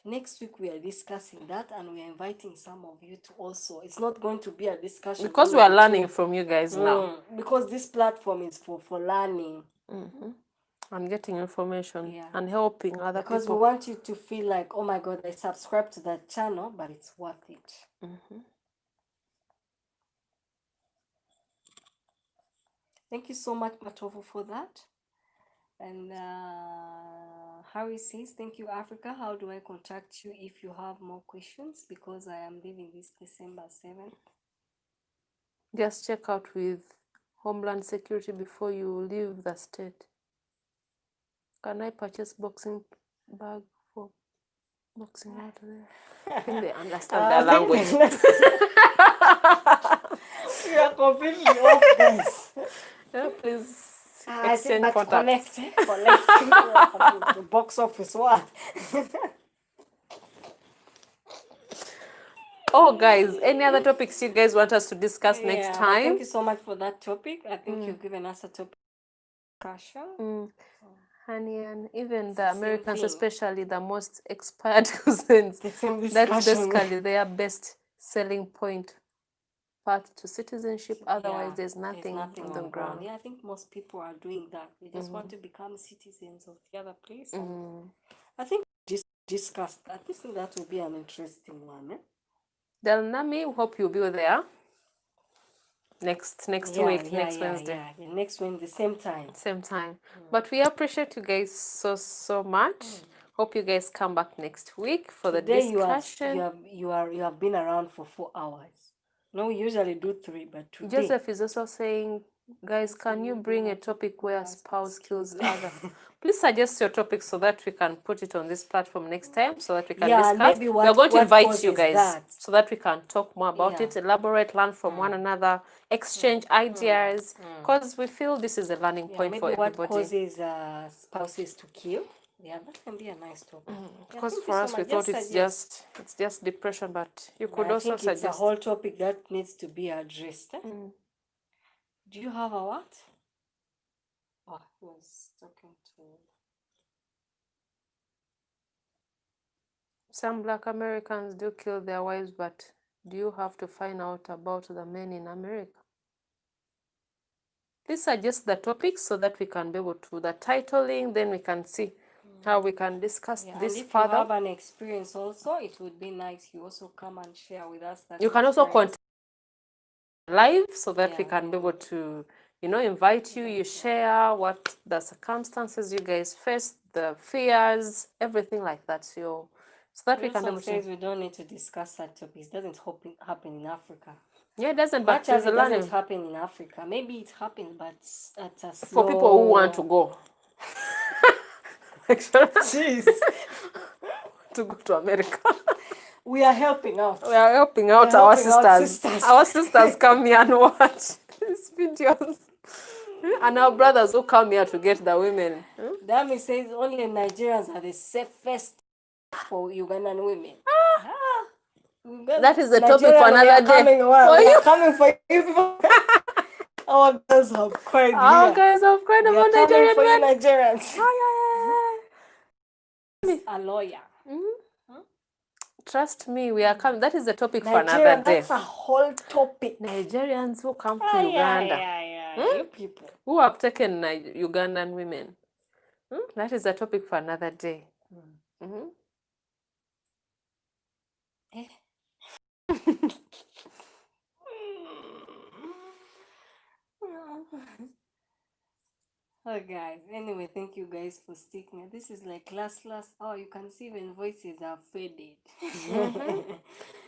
Next week we are discussing that, and we are inviting some of you to also. It's not going to be a discussion because we are learning from you guys now. Because this platform is for learning. And getting information and helping other people. Because we want you to feel like, oh my God, I subscribe to that channel, but it's worth it. Thank you so much, Matovu, for that. And Harry says, thank you, Africa. How do I contact you if you have more questions? Because I am leaving this December 7th. Just check out with Homeland Security before you leave the state. Can I purchase boxing bag for boxing out there? I think they understand their language. We are completely off this. Please exchange contacts. Collect the box office what? Oh, guys, any other topics you guys want us to discuss next time? Thank you so much for that topic. I think you've given us a topic discussion. Honey, and even the Americans, especially the most expired cuisines, that's basically their best selling point, path to citizenship. Otherwise, there's nothing on the ground. Yeah, I think most people are doing that. They just want to become citizens of the other place. I think just discuss that. I think that will be an interesting one. Del Nami, hope you'll be there next week, next Wednesday. Next Wednesday, same time. But we appreciate you guys so much. Hope you guys come back next week for the discussion. You have been around for 4 hours. No, we usually do 3, but today. Joseph is also saying, guys, can you bring a topic where a spouse kills other? Please suggest your topic so that we can put it on this platform next time, so that we can discuss. We are going to invite you guys so that we can talk more about it, elaborate, learn from one another, exchange ideas, because we feel this is a learning point for everybody. What causes spouses to kill? Yeah, that can be a nice topic. Because for us, we thought it's just depression, but you could also suggest. It's a whole topic that needs to be addressed. Do you have a what? Oh, I was talking to. Some Black Americans do kill their wives, but do you have to find out about the men in America? Please suggest the topics so that we can be able to the titling, then we can see how we can discuss this and if further. You have an experience also, it would be nice you also come and share with us that you can also contact live so that we can be able to invite you, you share what the circumstances you guys face, the fears, everything like that, so that we can be able to. We don't need to discuss that topic. It doesn't happen in Africa. Yeah, it doesn't, but it doesn't happen in Africa. Maybe it happens, but at a slow... for people who want to go. Jeez. To go to America. We are helping out. We are helping out our sisters. Our sisters come here and watch these videos. And our brothers who come here to get the women. Dami says only Nigerians are the safest for Ugandan women. That is the topic for another day. Coming for you. Our girls have cried. Our guys have cried about Nigerian men. Nigerians. A lawyer. Trust me, we are coming. That is the topic for another day. That's a whole topic. Nigerians who come to Uganda. You people. Who have taken Ugandan women. That is a topic for another day. Oh guys, anyway, thank you guys for sticking. This is like last. Oh, you can see when voices are faded.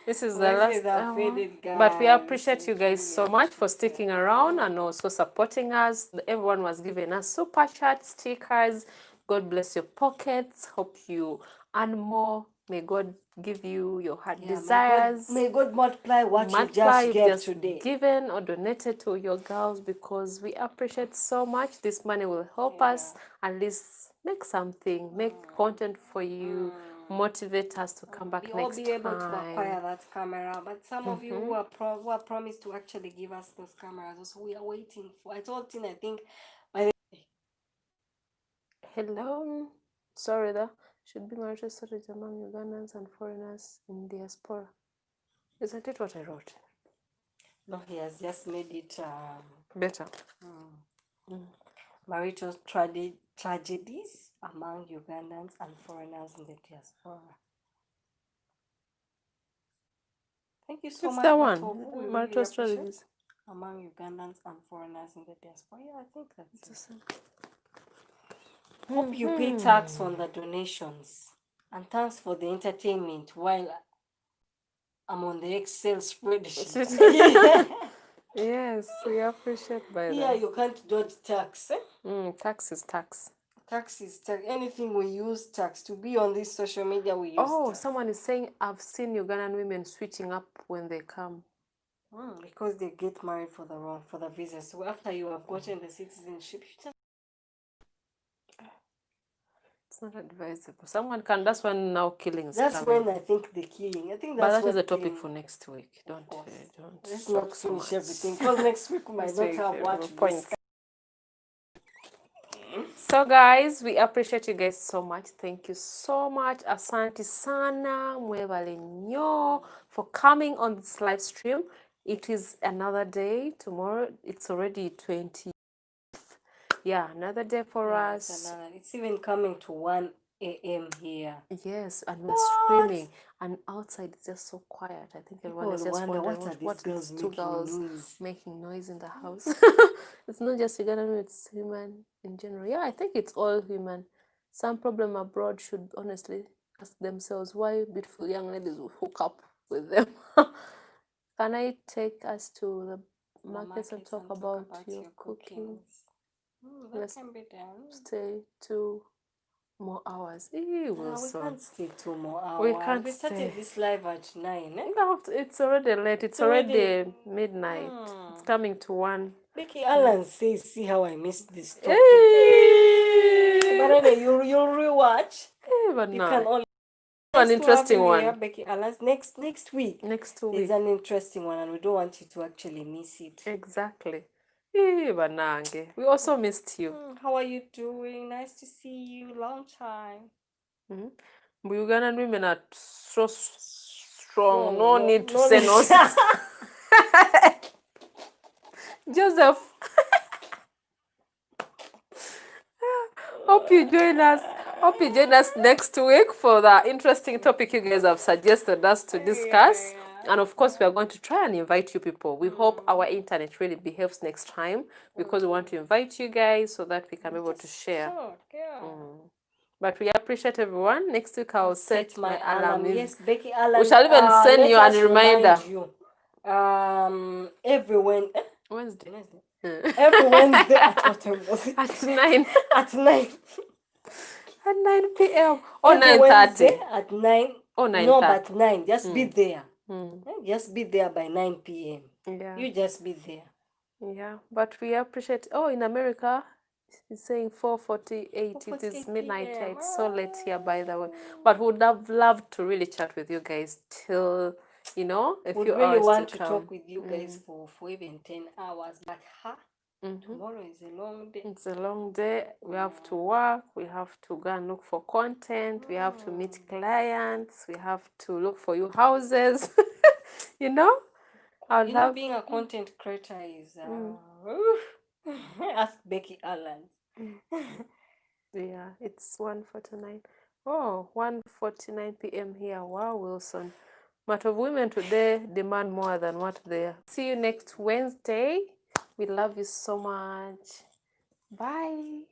This is the last faded, guys. But we appreciate you guys so much for sticking around and also supporting us. Everyone was giving us super chat stickers. God bless your pockets. Hope you earn more. May God give you your heart desires. May God multiply what you just gave today. Given or donated to your girls, because we appreciate so much. This money will help us at least make something, make content for you, motivate us to come back next time. Be able to acquire that camera, but some of you who are promised to actually give us those cameras, so we are waiting for. I told Tina, I think by the hello, sorry, that should be marital strategy among Ugandans and foreigners in diaspora. Isn't it what I wrote? No, he has just made it better. Marital tragedies among Ugandans and foreigners in the diaspora. Thank you so much. That one. Marital strategies among Ugandans and foreigners in the diaspora. Yeah, I think that's it. Hope you pay tax on the donations, and thanks for the entertainment while I'm on the Excel spreadsheet. Yes, we appreciate by that. Yeah, you can't dodge tax. Tax is tax. Tax is tax. Anything we use tax. To be on this social media, we use tax. Someone is saying, I've seen Ugandan women switching up when they come. Because they get married for the visa. So after you have gotten the citizenship, you just... It's not advisable. Someone can. That's when now killings. That's when I think the killing. I think that's. But that is a topic for next week. Don't. Let's not finish everything, because next week we might not have what points. So guys, we appreciate you guys so much. Thank you so much. Asante sana, mwebale nnyo for coming on this live stream. It is another day. Tomorrow, it's already 20th. Yeah, another day for us. It's even coming to 1 a.m. here. Yes, and we're screaming. And outside it's just so quiet. I think everyone is just wondering what these two girls making noise in the house. It's not just Uganda, it's human in general. Yeah, I think it's all human. Some problem abroad should honestly ask themselves why beautiful young ladies will hook up with them. Can I take us to the markets and talk about your cooking? Let's stay 2 more hours. We can't stay 2 more hours. We started this live at 9. It's already late. It's already midnight. It's coming to 1. Becky Allen says, see how I missed this topic. But anyway, you'll rewatch. But you can only an interesting one. Becky Allen next week. Next 2 weeks. There's an interesting one, and we don't want you to actually miss it. Exactly. We also missed you. How are you doing? Nice to see you. Long time. Ugandan women are so strong. No need to say no. Joseph. Hope you join us next week for the interesting topic you guys have suggested us to discuss. And of course, we are going to try and invite you people. We hope our internet really behaves next time, because we want to invite you guys so that we can be able to share. But we appreciate everyone. Next week, I'll set my alarm. Yes, Becky Allen. We shall even send you a reminder. Every Wednesday. Every Wednesday at what time was it? At 9. At 9. At 9 p.m. or 9:30. At 9. Or 9:30. No, but 9. Just be there. Just be there by 9 p.m. Yeah. You just be there. Yeah, but we appreciate. In America, it's saying 4:48. It is midnight. It's so late here, by the way. But we would have loved to really chat with you guys till, a few hours to come. We really want to talk with you guys for even 10 hours. But tomorrow is a long day. It's a long day. We have to work. We have to go and look for content. We have to meet clients. We have to look for you houses. Being a content creator is ask Becky Allen. Yeah, it's 1:49. 1:49 p.m. here. Wow, Wilson. But of women today demand more than what they are. See you next Wednesday. We love you so much. Bye.